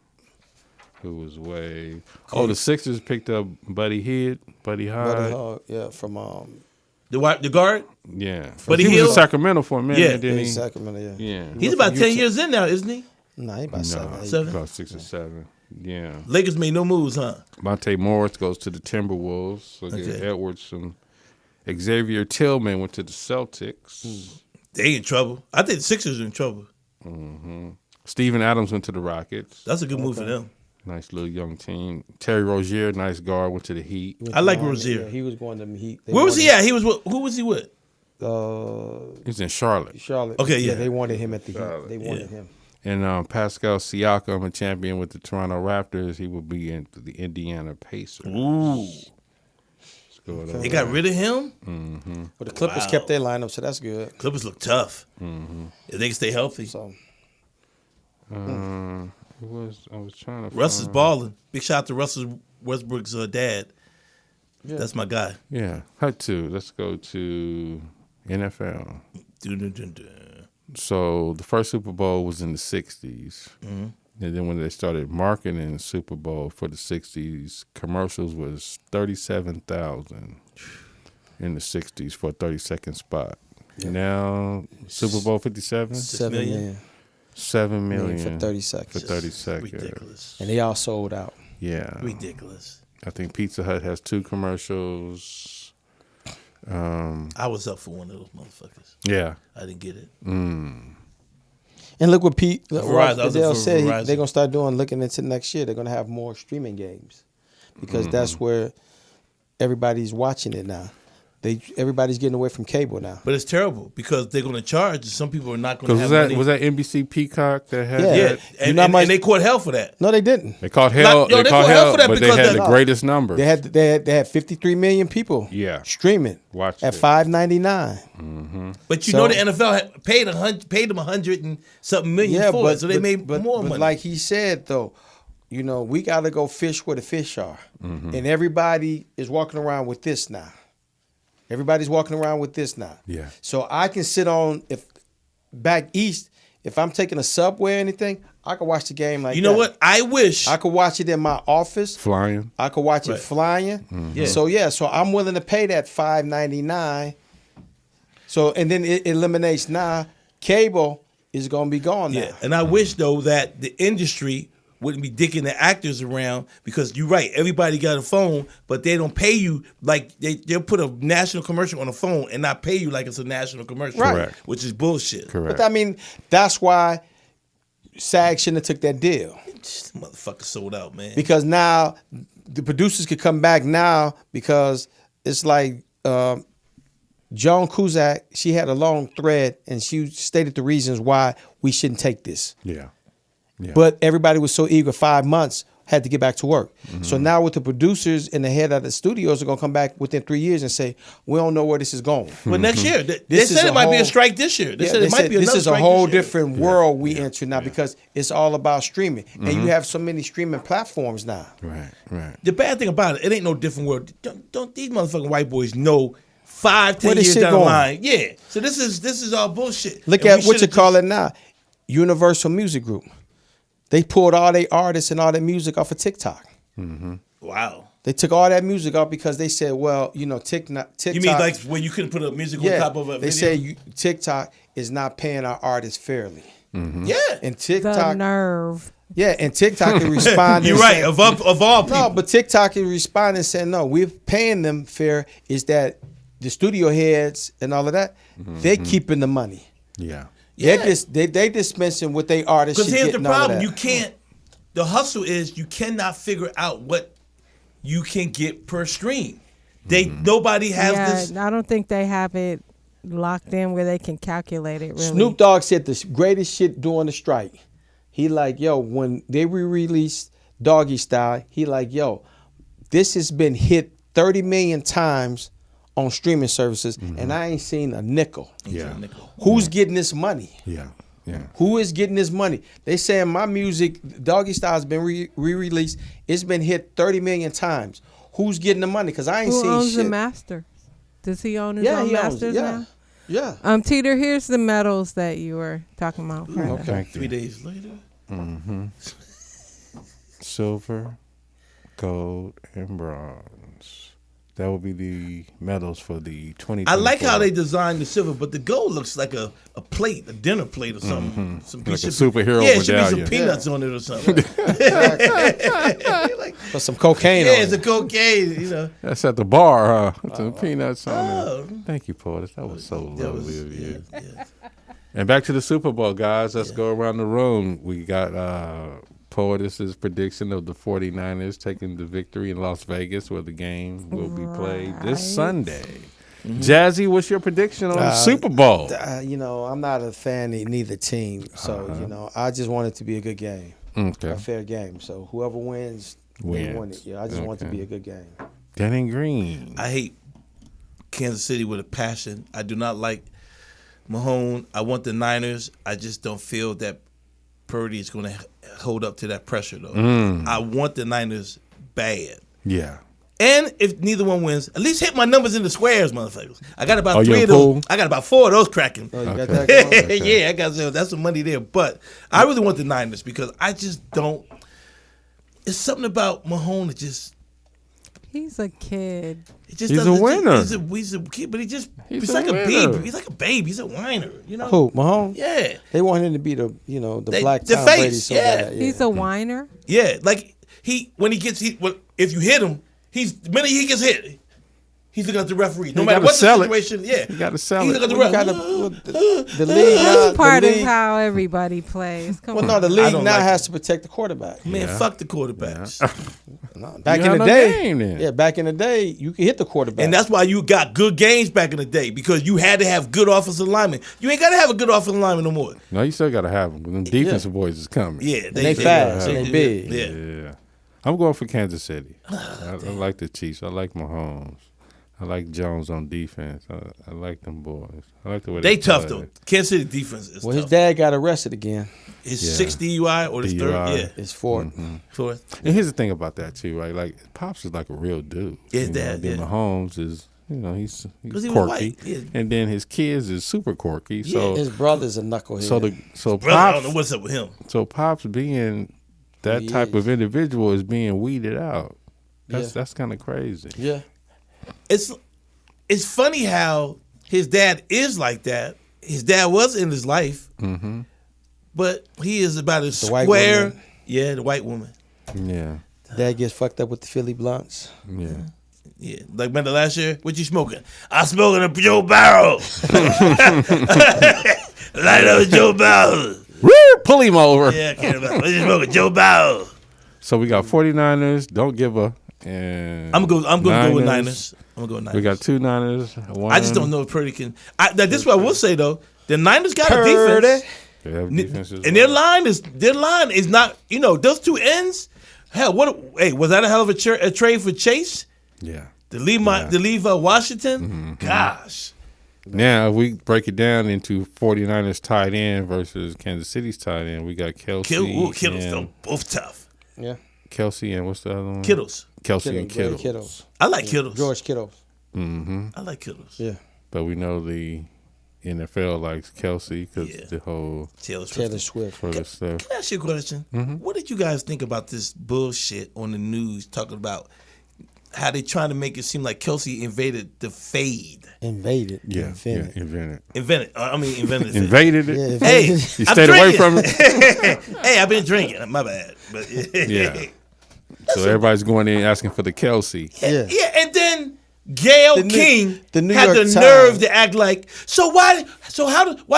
Speaker 5: who was way. Oh, the Sixers picked up Buddy Hyde.
Speaker 3: Buddy yeah, from
Speaker 6: the guard.
Speaker 5: Yeah,
Speaker 6: Buddy
Speaker 5: he
Speaker 6: Hield?
Speaker 5: was in Sacramento for a minute.
Speaker 6: Yeah,
Speaker 5: didn't he?
Speaker 3: Sacramento.
Speaker 5: Yeah.
Speaker 6: He's about 10 years in now, isn't he?
Speaker 3: Nah, he about 7.
Speaker 5: About 6 or 7. Yeah.
Speaker 6: Lakers made no moves, huh?
Speaker 5: Monte Morris goes to the Timberwolves. So Edwards and Xavier Tillman went to the Celtics.
Speaker 6: They in trouble. I think the Sixers are in trouble.
Speaker 5: Mm-hmm. Steven Adams went to the Rockets.
Speaker 6: That's a good move for them.
Speaker 5: Nice little young team. Terry Rozier, nice guard, went to the Heat.
Speaker 6: I like Rozier.
Speaker 3: Yeah, he was going to the Heat.
Speaker 6: Where was he at? Who was he with?
Speaker 5: He was in Charlotte.
Speaker 3: Charlotte.
Speaker 6: Okay, yeah.
Speaker 3: They wanted him at the Heat. They wanted him.
Speaker 5: And Pascal Siakam, a champion with the Toronto Raptors, he will be in the Indiana Pacers.
Speaker 6: Ooh. They got rid of him?
Speaker 3: But the Clippers kept their lineup, so that's good.
Speaker 6: Clippers look tough. If they can stay healthy.
Speaker 3: So
Speaker 5: I was trying to
Speaker 6: Russ is balling. Big shout out to Russell Westbrook's dad.
Speaker 3: Yeah.
Speaker 6: That's my guy.
Speaker 5: Yeah. Had to. Let's go to NFL. So the first Super Bowl was in the 60s. And then when they started marketing Super Bowl for the 60s, commercials was 37,000 in the 60s for a 30-second spot. Yeah. Now, Super Bowl 57?
Speaker 3: 7 million.
Speaker 5: 7 million
Speaker 3: for 30 seconds.
Speaker 5: For 30 seconds.
Speaker 6: Ridiculous.
Speaker 3: And they all sold out.
Speaker 5: Yeah.
Speaker 6: Ridiculous.
Speaker 5: I think Pizza Hut has 2 commercials.
Speaker 6: I was up for one of those motherfuckers.
Speaker 5: Yeah.
Speaker 6: I didn't get it.
Speaker 3: And look what
Speaker 6: Verizon,
Speaker 3: Adele said.
Speaker 6: Verizon.
Speaker 3: They're going to start doing, looking into next year, they're going to have more streaming games. Because that's where everybody's watching it now. Everybody's getting away from cable now.
Speaker 6: But it's terrible because they're going to charge. Some people are not going to have
Speaker 5: Because
Speaker 6: money.
Speaker 5: was that NBC Peacock that had
Speaker 3: Yeah.
Speaker 5: that?
Speaker 6: And they caught hell for that.
Speaker 3: No, they didn't.
Speaker 5: They caught hell.
Speaker 6: They caught hell for that
Speaker 5: but they
Speaker 6: because
Speaker 5: had the greatest numbers.
Speaker 3: They had 53 million people streaming
Speaker 5: Watched
Speaker 3: at
Speaker 5: it.
Speaker 3: $5.99.
Speaker 6: But you know the NFL had paid them 100 and something million for it, so they made more money.
Speaker 3: But like he said, though, we got to go fish where the fish are. And everybody is walking around with this now. Everybody's walking around with this now.
Speaker 5: Yeah.
Speaker 3: So I can sit on, back east, if I'm taking a subway or anything, I can watch the game like that.
Speaker 6: You know what? I wish.
Speaker 3: I could watch it in my office.
Speaker 5: Flying.
Speaker 3: I could watch it flying.
Speaker 6: Yeah.
Speaker 3: So I'm willing to pay that $5.99. So, and then it eliminates now. Cable is going to be gone now.
Speaker 6: Yeah, and I wish, though, that the industry wouldn't be dicking the actors around because you're right. Everybody got a phone, but they don't pay you like they'll put a national commercial on a phone and not pay you like it's a national commercial,
Speaker 3: Right.
Speaker 6: Which is bullshit.
Speaker 5: Correct.
Speaker 3: But I mean, that's why SAG shouldn't have took that deal.
Speaker 6: This motherfucker sold out, man.
Speaker 3: Because now the producers could come back now because it's like Joan Cusack, she had a long thread and she stated the reasons why we shouldn't take this.
Speaker 5: Yeah.
Speaker 3: But everybody was so eager, 5 months, had to get back to work. So now with the producers and the head of the studios are going to come back within 3 years and say, we don't know where this is going.
Speaker 6: Well, next year. They said it might be a strike this year. They said it might be another
Speaker 3: this is a
Speaker 6: strike
Speaker 3: whole
Speaker 6: this year.
Speaker 3: different world we enter now because it's all about streaming. And you have so many streaming platforms now.
Speaker 5: Right.
Speaker 6: The bad thing about it ain't no different world. Don't these motherfucking white boys know 5-10
Speaker 3: Where this
Speaker 6: years
Speaker 3: shit
Speaker 6: down the
Speaker 3: going?
Speaker 6: line? Yeah. So this is all bullshit.
Speaker 3: Look
Speaker 6: And
Speaker 3: at
Speaker 6: we
Speaker 3: what you
Speaker 6: should've
Speaker 3: call it now. Universal Music Group. They pulled all their artists and all their music off of TikTok.
Speaker 6: Wow.
Speaker 3: They took all that music off because they said, well, TikTok.
Speaker 6: You mean like when you couldn't put a music on top of a video?
Speaker 3: They say TikTok is not paying our artists fairly.
Speaker 6: Yeah.
Speaker 3: And
Speaker 4: The
Speaker 3: TikTok,
Speaker 4: nerve.
Speaker 3: yeah, and TikTok is responding.
Speaker 6: You're right.
Speaker 3: saying-
Speaker 6: Of all people.
Speaker 3: No, but TikTok is responding saying, no, we're paying them fair. Is that the studio heads and all of that, they're keeping the money.
Speaker 5: Yeah.
Speaker 6: Yeah.
Speaker 3: They dispensing with their artists.
Speaker 6: Because here's the
Speaker 3: getting all of
Speaker 6: problem.
Speaker 3: that.
Speaker 6: You can't. The hustle is you cannot figure out what you can get per stream. Nobody has this.
Speaker 4: I don't think they have it locked in where they can calculate it really.
Speaker 3: Snoop Dogg said the greatest shit during the strike. He like, yo, when they re-released Doggy Style, he like, yo, this has been hit 30 million times on streaming services, and I ain't seen a nickel.
Speaker 5: Yeah.
Speaker 3: Who's getting this money?
Speaker 5: Yeah.
Speaker 3: Who is getting this money? They saying my music, Doggy Style, has been re-released. It's been hit 30 million times. Who's getting the money? Because I ain't
Speaker 4: Who
Speaker 3: seen
Speaker 4: owns
Speaker 3: shit.
Speaker 4: the master? Does he own his own
Speaker 3: he owns it.
Speaker 4: masters now?
Speaker 3: Yeah.
Speaker 4: Teeder, here's the medals that you were talking about.
Speaker 3: Okay.
Speaker 5: Thank you.
Speaker 6: 3 days later.
Speaker 5: Silver, gold, and bronze. That will be the medals for the 2024.
Speaker 6: I like how they designed the silver, but the gold looks like a plate, a dinner plate or something. Some
Speaker 5: Like
Speaker 6: piece
Speaker 5: a
Speaker 6: of
Speaker 5: superhero
Speaker 6: Yeah, it should be
Speaker 5: medallion.
Speaker 6: some peanuts on it or something.
Speaker 3: Put some cocaine on
Speaker 6: Yeah, it's
Speaker 3: it.
Speaker 6: a cocaine,
Speaker 5: That's at the bar, huh? With some peanuts on it. Thank you, Poetess. That was so lovely of you.
Speaker 6: Yeah.
Speaker 5: And back to the Super Bowl, guys. Let's go around the room. We got Poetess's prediction of the 49ers taking the victory in Las Vegas, where the game will be played this Sunday. Jazzy, what's your prediction on the Super Bowl?
Speaker 3: I'm not a fan of neither team, so I just want it to be a good game, a fair game. So whoever wins. They won it. Yeah, I just want it to be a good game.
Speaker 5: Dannon Green.
Speaker 6: I hate Kansas City with a passion. I do not like Mahomes. I want the Niners. I just don't feel that Purdy is going to hold up to that pressure, though. I want the Niners bad.
Speaker 5: Yeah.
Speaker 6: And if neither one wins, at least hit my numbers in the squares, motherfuckers. I got about 3 of those. I got about 4 of those cracking.
Speaker 3: Oh, you got that going?
Speaker 6: Okay. Yeah, I got that's some money there. But I really want the Niners because I just don't. It's something about Mahomes that just.
Speaker 4: He's a kid.
Speaker 5: He's a winner.
Speaker 6: He's a kid, but he's like a baby. He's like a baby. He's a whiner. You know
Speaker 3: who? Mahomes?
Speaker 6: Yeah.
Speaker 3: They want him to be the black Tom
Speaker 6: face.
Speaker 3: Brady. So
Speaker 6: yeah.
Speaker 4: He's a whiner.
Speaker 6: Yeah, like if you hit him, the minute he gets hit, he's looking at the referee. No matter what the situation,
Speaker 5: you got to sell
Speaker 6: he's
Speaker 5: it.
Speaker 6: Looking at the
Speaker 3: league.
Speaker 4: That's part of how everybody plays. Come on.
Speaker 3: No, the league now has to protect the quarterback.
Speaker 6: Man, fuck the quarterbacks.
Speaker 3: Back in the day, back in the day, you could hit the quarterback,
Speaker 6: and that's why you got good games back in the day because you had to have good offensive linemen. You ain't got to have a good offensive lineman no more.
Speaker 5: No, you still got to have them. Them defensive boys is coming.
Speaker 6: Yeah,
Speaker 3: they fast, they big.
Speaker 5: Yeah. I'm going for Kansas City. I like the Chiefs. I like Mahomes. I like Jones on defense. I like them boys. I like the way they
Speaker 6: tough
Speaker 5: play.
Speaker 6: though. Kansas City defense is tough.
Speaker 3: His dad got arrested again.
Speaker 6: His 6th DUI or his 3rd? Yeah,
Speaker 3: his 4th.
Speaker 6: Fourth.
Speaker 5: And here's the thing about that too, right? Like Pops is like a real dude.
Speaker 6: Yeah, his dad.
Speaker 5: Then Mahomes is, he's quirky, and then his kids is super quirky. So
Speaker 3: his brother's a knucklehead.
Speaker 5: So
Speaker 6: Pops, I don't know
Speaker 5: Pops,
Speaker 6: what's up with him.
Speaker 5: So Pops being that type of individual is being weeded out. That's kind of crazy.
Speaker 3: Yeah,
Speaker 6: it's funny how his dad is like that. His dad was in his life, but he is about as square. Yeah, the white woman.
Speaker 5: Yeah.
Speaker 3: Dad gets fucked up with the Philly blunts.
Speaker 5: Yeah.
Speaker 6: Yeah. Like, remember last year? What you smoking? I smoking a Joe Barrel. Light up Joe Barrel.
Speaker 5: Woo! Pull him over.
Speaker 6: Yeah, I can't remember. What you smoking? Joe Barrel.
Speaker 5: So we got 49ers, don't give a. And
Speaker 6: I'm gonna go with Niners. I'm gonna go with Niners.
Speaker 5: We got 2 Niners.
Speaker 6: I just don't know if Purdy can. This is what I will say though. The Niners got a defense.
Speaker 5: They have defenses.
Speaker 6: And their line is not. Those 2 ends. Hell, was that a hell of a trade for Chase?
Speaker 5: Yeah.
Speaker 6: To leave Washington. Gosh.
Speaker 5: Now, if we break it down into 49ers tight end versus Kansas City's tight end, we got Kelsey.
Speaker 6: Kittles, though, both tough.
Speaker 3: Yeah.
Speaker 5: Kelsey and what's the other one?
Speaker 6: Kittles.
Speaker 5: Kelsey and Kittles.
Speaker 6: I like Kittles.
Speaker 3: George Kittles.
Speaker 6: I like Kittles.
Speaker 3: Yeah.
Speaker 5: But we know the NFL likes Kelsey because the whole
Speaker 3: Taylor Swift
Speaker 5: for the stuff.
Speaker 6: Can I ask you a question? What did you guys think about this bullshit on the news talking about how they trying to make it seem like Kelsey invaded the fade?
Speaker 3: Invented.
Speaker 5: Invented.
Speaker 6: Invented it.
Speaker 5: Invaded it.
Speaker 3: Yeah,
Speaker 6: hey,
Speaker 5: you stayed away from it.
Speaker 6: Hey, I've been drinking. My bad. But
Speaker 5: yeah. So everybody's going in asking for the Kelsey.
Speaker 6: Yeah, and then Gayle King
Speaker 3: the New
Speaker 6: had
Speaker 3: York
Speaker 6: the
Speaker 3: Times.
Speaker 6: nerve to act like. Why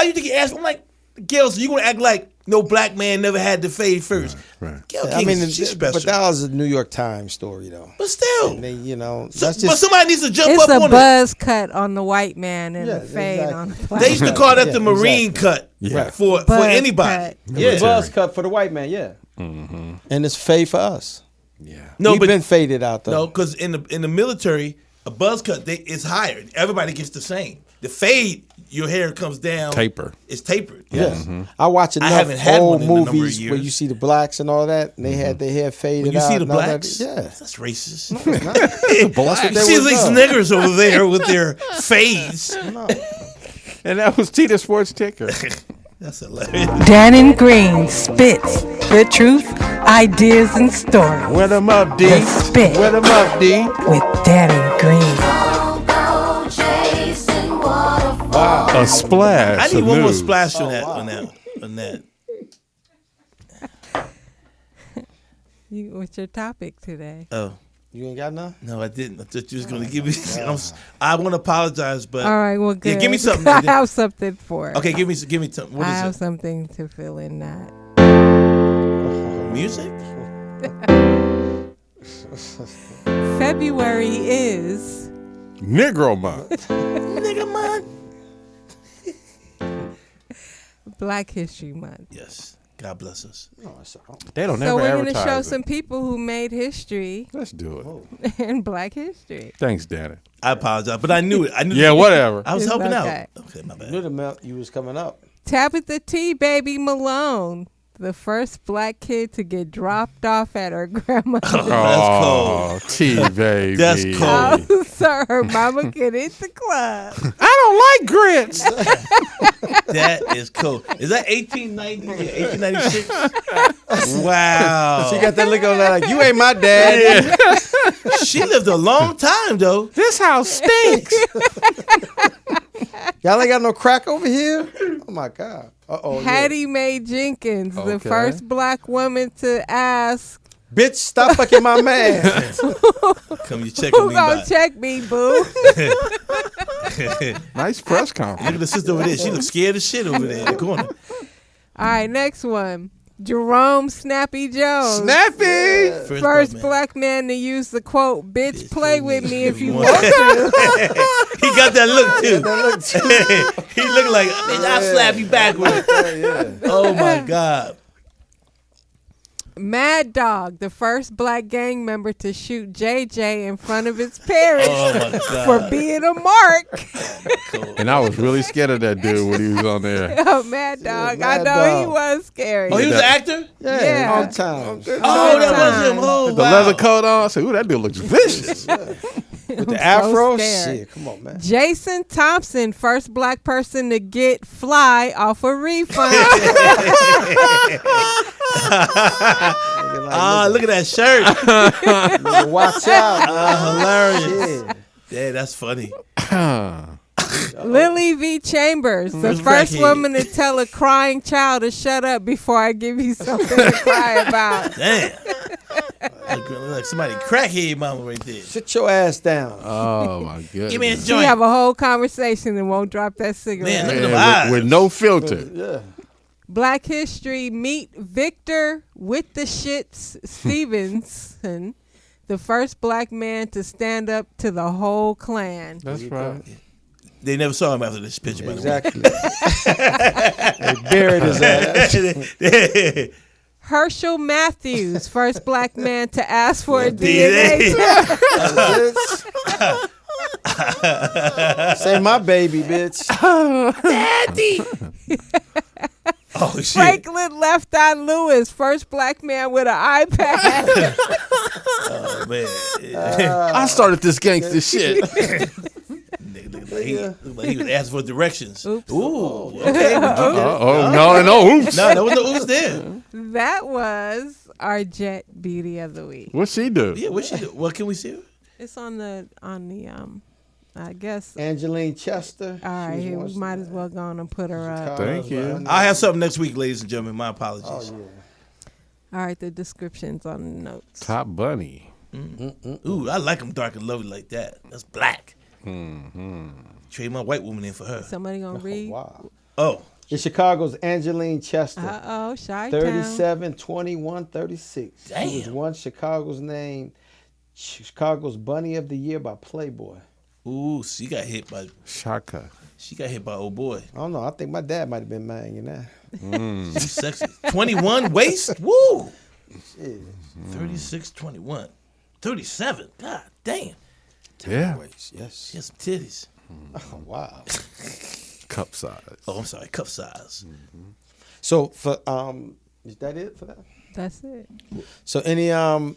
Speaker 6: you think he asked? I'm like, Gayle, so you gonna act like no black man never had the fade first?
Speaker 5: Right.
Speaker 6: Gayle King, she's special.
Speaker 3: But that was a New York Times story, though.
Speaker 6: But still,
Speaker 3: and they,
Speaker 6: that's just. But somebody needs to jump
Speaker 4: it's
Speaker 6: up on it.
Speaker 4: It's a buzz cut on the white man and the fade on the black.
Speaker 6: They used to call that the Marine cut for anybody.
Speaker 3: The buzz cut for the white man. Yeah. And it's fade for us.
Speaker 5: Yeah.
Speaker 3: We've been faded out though.
Speaker 6: No, because in the military, a buzz cut is higher. Everybody gets the same. The fade, your hair comes down.
Speaker 5: Taper.
Speaker 6: It's tapered.
Speaker 3: Yes. I watch enough old movies where you see the blacks and all that, and they had their hair faded
Speaker 6: when you
Speaker 3: out.
Speaker 6: see the blacks?
Speaker 3: That's
Speaker 6: racist.
Speaker 3: No, it's not.
Speaker 6: You see these niggers over there with their fades.
Speaker 3: No.
Speaker 5: And that was Teeder Sports Ticker.
Speaker 6: That's hilarious.
Speaker 12: Dannon Green spits the truth, ideas, and stories.
Speaker 3: Wear them up, D.
Speaker 12: Spit.
Speaker 3: Wear them up, D.
Speaker 12: With Dannon Green.
Speaker 3: Wow.
Speaker 5: A splash.
Speaker 6: I need one more splash on that.
Speaker 4: What's your topic today?
Speaker 6: Oh.
Speaker 3: You ain't got none?
Speaker 6: No, I didn't. I thought you was going to give me. I want to apologize, but.
Speaker 4: All right, well, good.
Speaker 6: Yeah, give me something.
Speaker 4: I have something for it.
Speaker 6: Okay, give me something. What is
Speaker 4: I have
Speaker 6: it?
Speaker 4: something to fill in that.
Speaker 6: Music?
Speaker 4: February is
Speaker 5: Negro Month.
Speaker 6: Nigga month.
Speaker 4: Black History Month.
Speaker 6: Yes. God bless us.
Speaker 5: They don't
Speaker 4: So
Speaker 5: ever
Speaker 4: we're going to
Speaker 5: advertise
Speaker 4: show
Speaker 5: it.
Speaker 4: some people who made history
Speaker 5: Let's do it.
Speaker 4: in Black history.
Speaker 5: Thanks, Dannon.
Speaker 6: I apologize, but I knew it.
Speaker 5: Yeah, whatever.
Speaker 6: I was
Speaker 4: It's
Speaker 6: helping
Speaker 4: okay.
Speaker 6: out. Okay, my bad.
Speaker 3: Knew the month you was coming up.
Speaker 4: Tabitha T. Baby Malone, the first black kid to get dropped off at her grandmother's
Speaker 5: Oh, T baby.
Speaker 6: That's cold.
Speaker 4: house so her mama could hit the club.
Speaker 5: I don't like grits.
Speaker 6: That is cool. Is that 1890? 1896? Wow.
Speaker 3: She got that look on her like, you ain't my dad.
Speaker 6: She lived a long time, though.
Speaker 5: This house stinks.
Speaker 3: Y'all ain't got no crack over here? Oh, my God. Uh-oh.
Speaker 4: Hattie Mae Jenkins, the
Speaker 5: Okay.
Speaker 4: first black woman to ask,
Speaker 3: Bitch, stop fucking my man.
Speaker 6: Come you checking
Speaker 4: who
Speaker 6: me
Speaker 4: gonna
Speaker 6: by.
Speaker 4: check me, boo?
Speaker 5: Nice press
Speaker 6: Look
Speaker 5: conference.
Speaker 6: at the sister over there. She looks scared as shit over there in the corner.
Speaker 4: All right, next one. Jerome Snappy Jones.
Speaker 3: Snappy.
Speaker 4: First black man to use the quote, bitch, play with me if you want
Speaker 6: want
Speaker 4: to.
Speaker 6: He got that look, too. He looked like, bitch, I'll slap you back with it. Oh, my God.
Speaker 4: Mad Dog, the first black gang member to shoot JJ in front of his parents
Speaker 6: Oh, my God.
Speaker 4: for being a mark.
Speaker 5: And I was really scared of that dude when he was on there.
Speaker 4: Oh, Mad Dog. I
Speaker 3: Mad
Speaker 4: know he
Speaker 3: Dog.
Speaker 4: was scary.
Speaker 6: Oh, he was an actor?
Speaker 4: Yeah.
Speaker 3: All time.
Speaker 6: Oh, that was him. Oh,
Speaker 5: The
Speaker 6: wow.
Speaker 5: leather coat on. I said, ooh, that dude looks vicious.
Speaker 3: With the afro?
Speaker 4: scared.
Speaker 3: Shit, come on, man.
Speaker 4: Jason Thompson, first black person to get fly off a refund.
Speaker 6: Ah, look at that shirt.
Speaker 3: Nigga, watch out.
Speaker 6: Hilarious.
Speaker 3: Shit.
Speaker 6: Yeah, that's funny.
Speaker 4: Lily V. Chambers, the
Speaker 6: Who's
Speaker 4: first
Speaker 6: crackhead?
Speaker 4: woman to tell a crying child to shut up before I give you something to cry about.
Speaker 6: Damn. Like somebody crackhead mama right there.
Speaker 3: Sit your ass down.
Speaker 5: Oh, my goodness.
Speaker 6: Give me a
Speaker 4: She
Speaker 6: joint.
Speaker 4: have a whole conversation and won't drop that cigarette.
Speaker 6: Man, look at them
Speaker 5: Yeah,
Speaker 6: eyes.
Speaker 5: with no filter.
Speaker 3: Yeah.
Speaker 4: Black History, meet Victor with the shits Stevenson, the first black man to stand up to the whole Klan.
Speaker 5: That's right.
Speaker 6: They never saw him after this picture, by the way.
Speaker 3: Exactly. They buried his ass.
Speaker 4: Herschel Matthews, first black man to ask for a DNA test.
Speaker 3: Say my baby, bitch.
Speaker 4: Daddy.
Speaker 6: Oh, shit.
Speaker 4: Franklin Left Eye Lewis, first black man with an iPad.
Speaker 6: Oh, man.
Speaker 5: I started this gangster shit.
Speaker 6: Nigga looked like he was asking for directions.
Speaker 4: Oops.
Speaker 6: Ooh, okay.
Speaker 5: No, oops.
Speaker 6: No, there was no oops there.
Speaker 4: That was our Jet Beauty of the Week.
Speaker 5: What's she do?
Speaker 6: Yeah, what she do? What can we see?
Speaker 4: It's on the I guess.
Speaker 3: Angeline Chester.
Speaker 4: All right, here we might as well go on and put her up.
Speaker 5: Thank you.
Speaker 6: I'll have something next week, ladies and gentlemen. My apologies.
Speaker 3: Oh, yeah.
Speaker 4: All right, the descriptions on the notes.
Speaker 5: Top Bunny.
Speaker 6: Ooh, I like them dark and lovely like that. That's black.
Speaker 5: Mm-hmm.
Speaker 6: Trade my white woman in for her.
Speaker 4: Somebody gonna read?
Speaker 3: Wow.
Speaker 6: Oh.
Speaker 3: In Chicago's Angeline Chester.
Speaker 4: Uh-oh, Chi-Town.
Speaker 3: 37, 21, 36.
Speaker 6: Damn.
Speaker 3: She was once Chicago's Bunny of the Year by Playboy.
Speaker 6: Ooh, she got hit by
Speaker 5: Shaka.
Speaker 6: She got hit by old boy.
Speaker 3: I don't know. I think my dad might have been mad, you know.
Speaker 6: She's sexy. 21 waist? Woo!
Speaker 3: Shit.
Speaker 6: 36, 21. 37. God damn.
Speaker 5: Yeah.
Speaker 3: Yes.
Speaker 6: She has some titties.
Speaker 3: Oh, wow.
Speaker 5: Cup size.
Speaker 6: Oh, I'm sorry. Cup size.
Speaker 3: So for is that it for that?
Speaker 4: That's it.
Speaker 3: So any so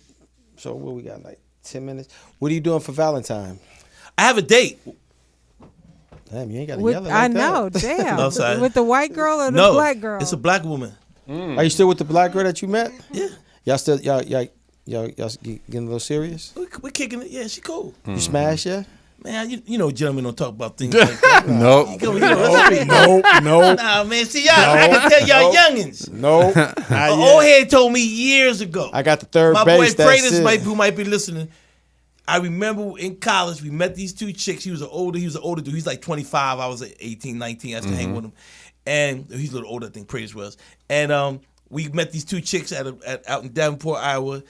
Speaker 3: what we got, like 10 minutes? What are you doing for Valentine?
Speaker 6: I have a date.
Speaker 3: Damn, you ain't got to
Speaker 4: With,
Speaker 3: yell it like
Speaker 4: I
Speaker 3: that.
Speaker 4: know, damn.
Speaker 6: I'm sorry.
Speaker 4: With the white girl or the
Speaker 6: No,
Speaker 4: black girl?
Speaker 6: it's a black woman.
Speaker 3: Are you still with the black girl that you met?
Speaker 6: Yeah.
Speaker 3: Y'all still y'all getting a little serious?
Speaker 6: We're kicking it. Yeah, she cool.
Speaker 3: You smash, yeah?
Speaker 6: Man, you know gentlemen don't talk about things like that.
Speaker 5: Nope.
Speaker 6: You know, let's read.
Speaker 3: No.
Speaker 6: Nah, man. See, y'all, I can tell y'all youngins.
Speaker 3: No.
Speaker 6: An old head told me years ago.
Speaker 3: I got the third
Speaker 6: My
Speaker 3: base.
Speaker 6: boy
Speaker 3: That's
Speaker 6: Pratis
Speaker 3: it.
Speaker 6: who might be listening. I remember in college, we met these two chicks. He was an older dude. He's like 25. I was 18, 19. I used to hang with him. And he's a little older, I think Pratis was. And we met these two chicks out in Davenport, Iowa,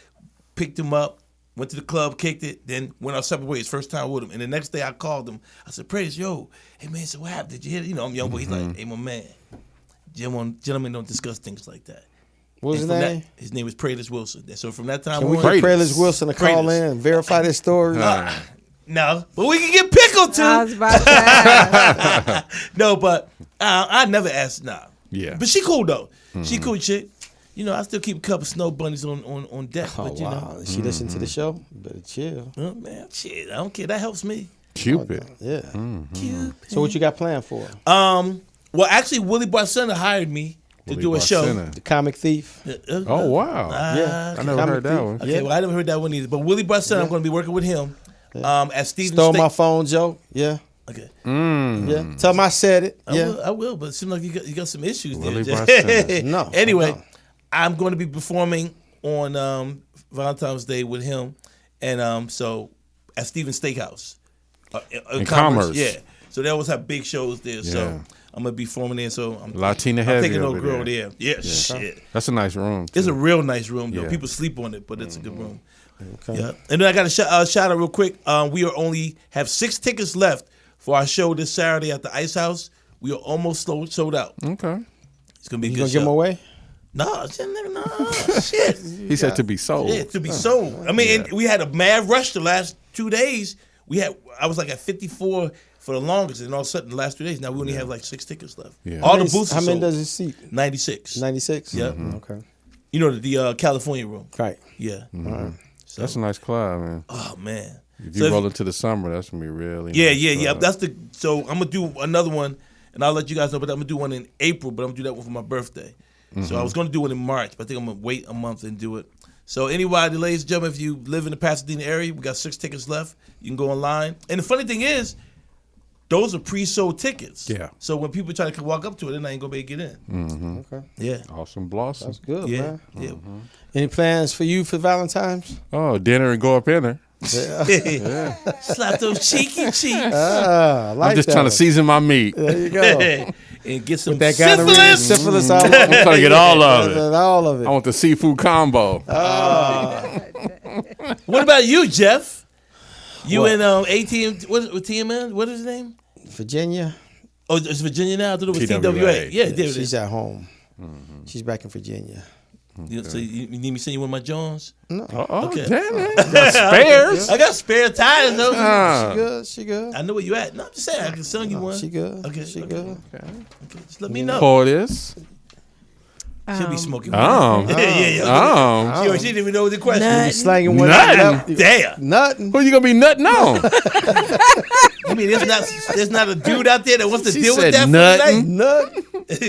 Speaker 6: picked them up, went to the club, kicked it, then went our separate ways. First time with them. And the next day I called them. I said, Praise, yo, hey man, so what happened? Did you hear it? You know, I'm young boy. He's like, hey, my man, gentlemen don't discuss things like that.
Speaker 3: What was his name?
Speaker 6: His name was Poetess Wilson. And so from that time
Speaker 3: Can we
Speaker 6: on,
Speaker 3: get Poetess Wilson to call in and verify this story?
Speaker 6: No, but we can get Pickle too.
Speaker 4: I was about to ask.
Speaker 6: No, but I never asked. Nah.
Speaker 5: Yeah.
Speaker 6: But she cool though. She cool chick. You know, I still keep a couple snow bunnies on deck.
Speaker 3: Oh,
Speaker 6: but you know,
Speaker 3: She listened to the show? Better chill.
Speaker 6: oh, man, shit, I don't care. That helps me.
Speaker 5: Cupid.
Speaker 3: Yeah.
Speaker 6: Cupid.
Speaker 3: So what you got planned for?
Speaker 6: Well, actually, Willie Barcena hired me to do a show.
Speaker 3: The Comic Thief.
Speaker 5: Oh, wow.
Speaker 3: Yeah.
Speaker 5: I never heard that one.
Speaker 6: Okay, well, I never heard that one either. But Willie Barcena, I'm going to be working with him. At Stephen
Speaker 3: Stole my phone joke. Yeah.
Speaker 6: Okay.
Speaker 3: Yeah. Tell him I said it. Yeah.
Speaker 6: I will, but it seems like you got some issues
Speaker 5: Willie
Speaker 6: there.
Speaker 5: Barcena.
Speaker 3: No.
Speaker 6: Anyway, I'm going to be performing on Valentine's Day with him, and so at Stephen's Steakhouse
Speaker 5: in Commerce.
Speaker 6: Yeah. So they always have big shows there. So
Speaker 5: Yeah.
Speaker 6: I'm gonna be performing there. So I'm
Speaker 5: Latina
Speaker 6: I'm
Speaker 5: heavy
Speaker 6: taking no
Speaker 5: over
Speaker 6: girl
Speaker 5: there.
Speaker 6: there. Yeah, shit.
Speaker 5: That's a nice room.
Speaker 6: It's
Speaker 5: too.
Speaker 6: a real nice room though.
Speaker 5: Yeah.
Speaker 6: People sleep on it, but it's a good room.
Speaker 3: Okay.
Speaker 6: Yeah. And then I got a shout out real quick. We are only have 6 tickets left for our show this Saturday at the Ice House. We are almost sold out.
Speaker 5: Okay.
Speaker 6: It's gonna be a
Speaker 3: You
Speaker 6: good
Speaker 3: gonna
Speaker 6: show.
Speaker 3: give them away?
Speaker 6: No, shit.
Speaker 5: He said to be sold.
Speaker 6: Yeah, to be sold. I mean, and we had a mad rush the last 2 days. I was like at 54 for the longest, and all of a sudden the last 2 days, now we only have like 6 tickets left.
Speaker 5: Yeah.
Speaker 6: All the booths
Speaker 3: How
Speaker 6: are
Speaker 3: many
Speaker 6: sold.
Speaker 3: does it seat?
Speaker 6: 96.
Speaker 3: 96?
Speaker 6: Yeah.
Speaker 3: Okay.
Speaker 6: You know, the California room.
Speaker 3: Right.
Speaker 6: Yeah. So,
Speaker 5: That's a nice club, man.
Speaker 6: oh, man.
Speaker 5: If you roll into the summer, that's gonna be really
Speaker 6: Yeah,
Speaker 5: nice
Speaker 6: yeah.
Speaker 5: club.
Speaker 6: So I'm gonna do another one, and I'll let you guys know. But I'm gonna do one in April. But I'm gonna do that one for my birthday. So I was gonna do it in March, but I think I'm gonna wait a month and do it. So anybody, ladies and gentlemen, if you live in the Pasadena area, we got 6 tickets left. You can go online. And the funny thing is, those are pre-sold tickets.
Speaker 5: Yeah.
Speaker 6: So when people try to walk up to it, they're not even gonna be able to get in.
Speaker 3: Okay.
Speaker 6: Yeah.
Speaker 5: Awesome blossom.
Speaker 3: That's good,
Speaker 6: Yeah.
Speaker 3: man.
Speaker 6: Yeah.
Speaker 3: Any plans for you for Valentine's?
Speaker 5: Oh, dinner and go up in her.
Speaker 6: Slap those cheeky cheeks.
Speaker 3: I like
Speaker 5: I'm just
Speaker 3: that
Speaker 5: trying to
Speaker 3: one.
Speaker 5: season my meat.
Speaker 3: There you go.
Speaker 6: And get some
Speaker 3: That gonorrhea, syphilis all over.
Speaker 5: I'm trying to get all of it.
Speaker 3: All of it.
Speaker 5: I want the seafood combo.
Speaker 6: What about you, Jeff? You
Speaker 3: What?
Speaker 6: and ATM, what TMN? What is his name?
Speaker 3: Virginia.
Speaker 6: Oh, it's Virginia now? I thought it was
Speaker 5: TWA.
Speaker 6: TWA. Yeah, there it
Speaker 3: She's
Speaker 6: is.
Speaker 3: at home. She's back in Virginia.
Speaker 6: So you need me to send you one of my Johns?
Speaker 3: No.
Speaker 5: Oh,
Speaker 6: Okay.
Speaker 5: damn it. Got spares.
Speaker 6: I got spare tires though.
Speaker 3: She good. She good.
Speaker 6: I know where you at. No, I'm just saying I can send you one.
Speaker 3: She good.
Speaker 6: Okay,
Speaker 3: She
Speaker 6: okay.
Speaker 3: good.
Speaker 6: Okay. Just let me know.
Speaker 5: Poetess.
Speaker 6: She'll be smoking.
Speaker 5: Yeah.
Speaker 6: She didn't even know the question.
Speaker 3: You slanging one
Speaker 5: Nothing.
Speaker 6: Damn.
Speaker 3: Nothing.
Speaker 5: Who you gonna be nutting on?
Speaker 6: I mean, there's not a dude out there that wants to
Speaker 5: She
Speaker 6: deal with
Speaker 5: said
Speaker 6: that for
Speaker 5: nothing.
Speaker 3: Nothing.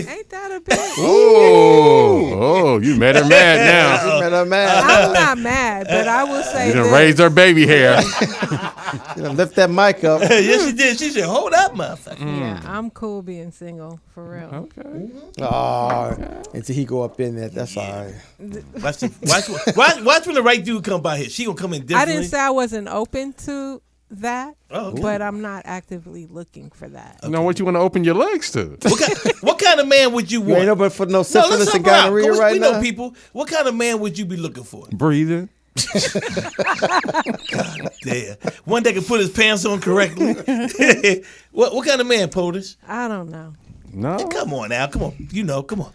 Speaker 4: Ain't that a bitch?
Speaker 5: Oh, you made her mad now.
Speaker 3: She made her mad.
Speaker 4: I'm not mad, but I will say
Speaker 5: You done
Speaker 4: this.
Speaker 5: raised her baby hair.
Speaker 3: You know, lift that mic up.
Speaker 6: Yes, she did. She said, "Hold up, motherfucker."
Speaker 4: Yeah, I'm cool being single, for real.
Speaker 5: Okay.
Speaker 3: Oh, until he go up in there, that's all right.
Speaker 6: Watch when the right dude come by here. She gonna come in
Speaker 4: I
Speaker 6: differently.
Speaker 4: didn't say I wasn't open to that,
Speaker 6: Oh, okay.
Speaker 4: but I'm not actively looking for that.
Speaker 5: You know what you want to open your legs to?
Speaker 6: What kind of man would you
Speaker 3: You
Speaker 6: want?
Speaker 3: ain't open for no
Speaker 6: let's
Speaker 3: syphilis
Speaker 6: help
Speaker 3: and
Speaker 6: her out.
Speaker 3: gonorrhea right
Speaker 6: we
Speaker 3: now.
Speaker 6: know people. What kind of man would you be looking for?
Speaker 5: Breathing.
Speaker 6: God damn. One that can put his pants on correctly. What kind of man, POTUS?
Speaker 4: I don't know.
Speaker 5: No.
Speaker 6: Come on now. Come on. You know, come on.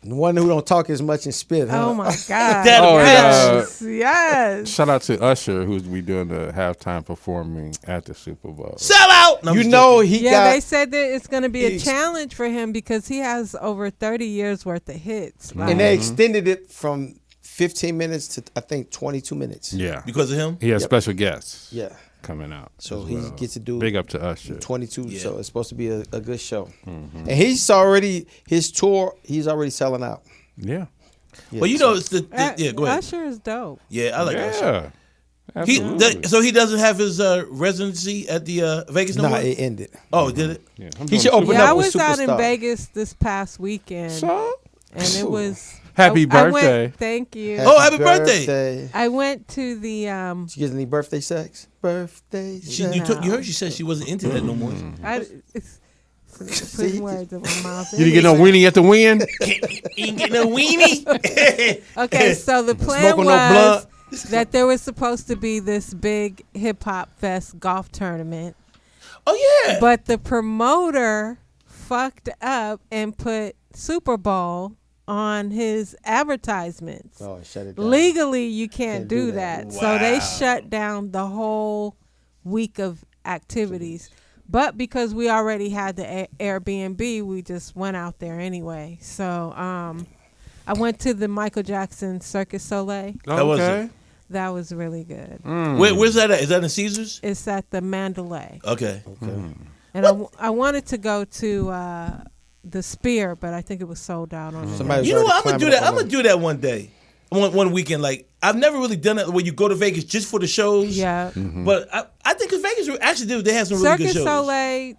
Speaker 3: The one who don't talk as much and spit, huh?
Speaker 4: Oh my God.
Speaker 6: That'll
Speaker 4: yes. Yes.
Speaker 5: Shout out to Usher, who's be doing the halftime performing at the Super Bowl.
Speaker 6: Sell out. No, I'm
Speaker 3: You
Speaker 6: just
Speaker 3: know
Speaker 6: joking.
Speaker 3: he
Speaker 4: Yeah,
Speaker 3: got.
Speaker 4: they said that it's going to be a
Speaker 3: He's-
Speaker 4: challenge for him because he has over 30 years worth of hits. Like,
Speaker 3: and they extended it from 15 minutes to I think 22 minutes.
Speaker 5: Yeah.
Speaker 6: Because of him?
Speaker 5: He has special guests
Speaker 3: Yeah.
Speaker 5: coming out.
Speaker 3: So
Speaker 5: as
Speaker 3: he
Speaker 5: well.
Speaker 3: gets to do
Speaker 5: Big up to Usher.
Speaker 3: 22.
Speaker 6: Yeah.
Speaker 3: So it's supposed to be a good show. And he's already his tour. He's already selling out.
Speaker 5: Yeah.
Speaker 3: Yeah,
Speaker 6: Well, you know, it's the yeah. Go ahead.
Speaker 4: Usher is dope.
Speaker 6: Yeah, I like Usher.
Speaker 5: Yeah.
Speaker 6: He
Speaker 5: Absolutely.
Speaker 6: so he doesn't have his residency at the Vegas no
Speaker 3: Nah,
Speaker 6: more?
Speaker 3: it ended.
Speaker 6: Oh, did it?
Speaker 5: Yeah.
Speaker 3: He should open
Speaker 4: Yeah, I
Speaker 3: up with
Speaker 4: was out in
Speaker 3: Superstar.
Speaker 4: Vegas this past weekend,
Speaker 5: So?
Speaker 4: and it was
Speaker 5: Happy
Speaker 4: I
Speaker 5: birthday.
Speaker 4: went, thank you.
Speaker 6: Oh, happy birthday.
Speaker 4: I went to the
Speaker 3: Did you get any birthday sex? Birthday sex.
Speaker 6: You heard she said she wasn't into that no more.
Speaker 4: putting words in my mouth.
Speaker 5: You didn't get no weenie at the win?
Speaker 6: You ain't get no weenie.
Speaker 4: Okay, so the plan was that there was supposed to be this big hip hop fest golf tournament.
Speaker 6: Oh yeah.
Speaker 4: But the promoter fucked up and put Super Bowl on his advertisements.
Speaker 3: Oh, shut it down.
Speaker 4: Legally, you can't do that.
Speaker 6: Wow.
Speaker 4: So they shut down the whole week of activities. But because we already had the Airbnb, we just went out there anyway. So I went to the Michael Jackson Circus Soleil.
Speaker 5: Okay.
Speaker 4: That was really good.
Speaker 6: Where's that at? Is that in Caesars?
Speaker 4: It's at the Mandalay.
Speaker 6: Okay.
Speaker 4: And I wanted to go to the Spear, but I think it was sold out on it.
Speaker 6: You know what? I'm gonna do that. I'm gonna do that one day, one weekend. Like I've never really done it where you go to Vegas just for the shows.
Speaker 4: Yeah.
Speaker 6: But I think in Vegas actually they have some really good
Speaker 4: Circus
Speaker 6: shows.
Speaker 4: Soleil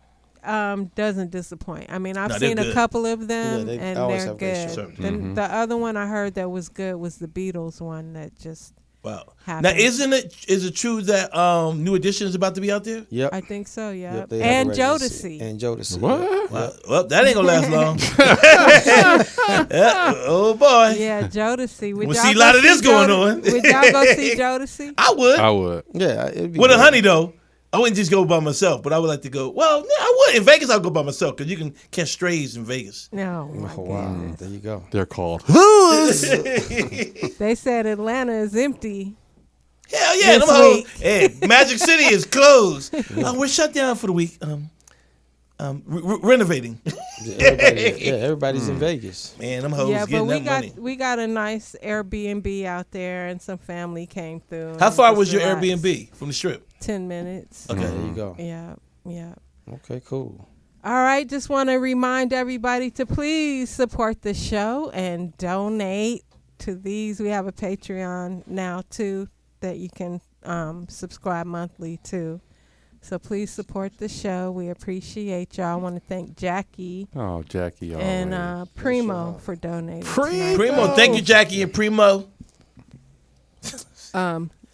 Speaker 4: doesn't disappoint. I mean, I've seen a couple of them, and they're good. The other one I heard that was good was the Beatles one that just.
Speaker 6: Wow.
Speaker 4: happened.
Speaker 6: Now, is it true that New Edition is about to be out there?
Speaker 3: Yep.
Speaker 4: I think so, yeah.
Speaker 3: Yep, they
Speaker 4: and
Speaker 3: have a
Speaker 4: Jodeci.
Speaker 3: And Jodeci.
Speaker 5: What?
Speaker 6: Wow. Well, that ain't gonna last long. Oh boy.
Speaker 4: Yeah, Jodeci.
Speaker 6: We'll see a lot of this going on.
Speaker 4: Would y'all go see Jodeci?
Speaker 6: I would.
Speaker 3: Yeah. It'd be
Speaker 6: With a
Speaker 3: good.
Speaker 6: honey though. I wouldn't just go by myself, but I would like to go. Well, no, I would. In Vegas, I'll go by myself because you can catch strays in Vegas.
Speaker 4: No.
Speaker 3: Oh, wow. There you go.
Speaker 5: They're called.
Speaker 4: They said Atlanta is empty.
Speaker 6: Hell yeah,
Speaker 4: This
Speaker 6: them hoes.
Speaker 4: week.
Speaker 6: Hey, Magic City is closed. We're shut down for the week. Renovating.
Speaker 3: Everybody's in Vegas.
Speaker 6: Man, them hoes
Speaker 4: Yeah,
Speaker 6: getting
Speaker 4: but
Speaker 6: that money.
Speaker 4: we got a nice Airbnb out there, and some family came through.
Speaker 6: How
Speaker 4: and
Speaker 6: far
Speaker 4: just
Speaker 6: was your
Speaker 4: relaxed.
Speaker 6: Airbnb from the strip?
Speaker 4: 10 minutes.
Speaker 6: Okay.
Speaker 3: There you go.
Speaker 4: Yeah.
Speaker 3: Okay, cool.
Speaker 4: All right, just want to remind everybody to please support the show and donate to these. We have a Patreon now, too, that you can subscribe monthly to. So please support the show. We appreciate y'all. I want to thank Jackie
Speaker 5: Oh, Jackie.
Speaker 4: and Primo for donating.
Speaker 6: Primo, thank you, Jackie and Primo.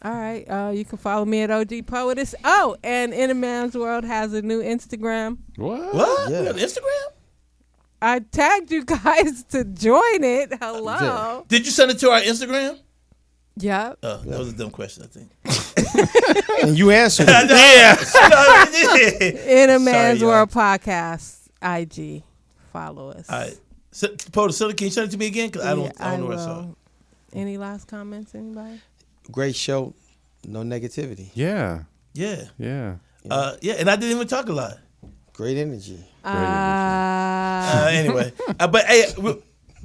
Speaker 4: All right, you can follow me at OG Poetess. Oh, and In a Man's World has a new Instagram.
Speaker 6: What?
Speaker 3: Yeah.
Speaker 6: You on Instagram?
Speaker 4: I tagged you guys to join it. Hello.
Speaker 6: Did you send it to our Instagram?
Speaker 4: Yep.
Speaker 6: That was a dumb question, I think.
Speaker 3: And you answered it.
Speaker 6: Yeah.
Speaker 4: In a Man's
Speaker 6: Sorry,
Speaker 4: World podcast, IG. Follow us.
Speaker 6: All right. POTUS, can you send it to me again? Because I don't know where I saw it.
Speaker 4: Any last comments, anybody?
Speaker 3: Great show. No negativity.
Speaker 5: Yeah.
Speaker 6: Yeah.
Speaker 5: Yeah.
Speaker 6: Yeah, and I didn't even talk a lot.
Speaker 3: Great energy.
Speaker 6: Anyway, but hey,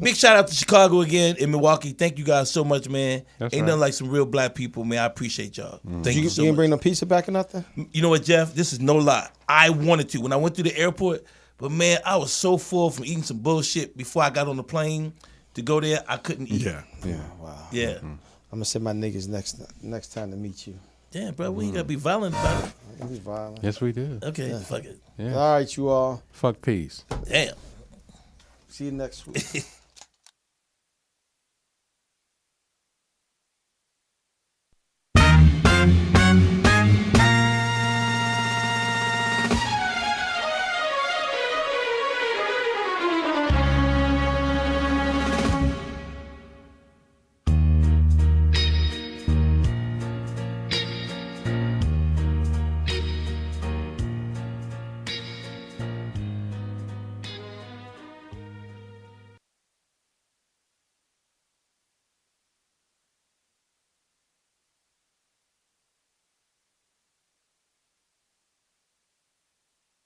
Speaker 6: big shout out to Chicago again and Milwaukee. Thank you guys so much, man.
Speaker 5: That's
Speaker 6: Ain't
Speaker 5: right.
Speaker 6: nothing like some real black people, man. I appreciate y'all. Thank you so
Speaker 3: You
Speaker 6: much.
Speaker 3: didn't bring no pizza back or nothing?
Speaker 6: You know what, Jeff? This is no lie. I wanted to when I went through the airport, but man, I was so full from eating some bullshit before I got on the plane to go there. I couldn't eat.
Speaker 5: Yeah.
Speaker 3: Wow.
Speaker 6: Yeah.
Speaker 3: I'm gonna send my niggas next time to meet you.
Speaker 6: Damn, bro, we ain't gotta be violent about it.
Speaker 3: Don't be violent.
Speaker 5: Yes, we do.
Speaker 6: Okay, fuck it.
Speaker 5: Yeah.
Speaker 3: All right, you all.
Speaker 5: Fuck peace.
Speaker 6: Damn.
Speaker 3: See you next week.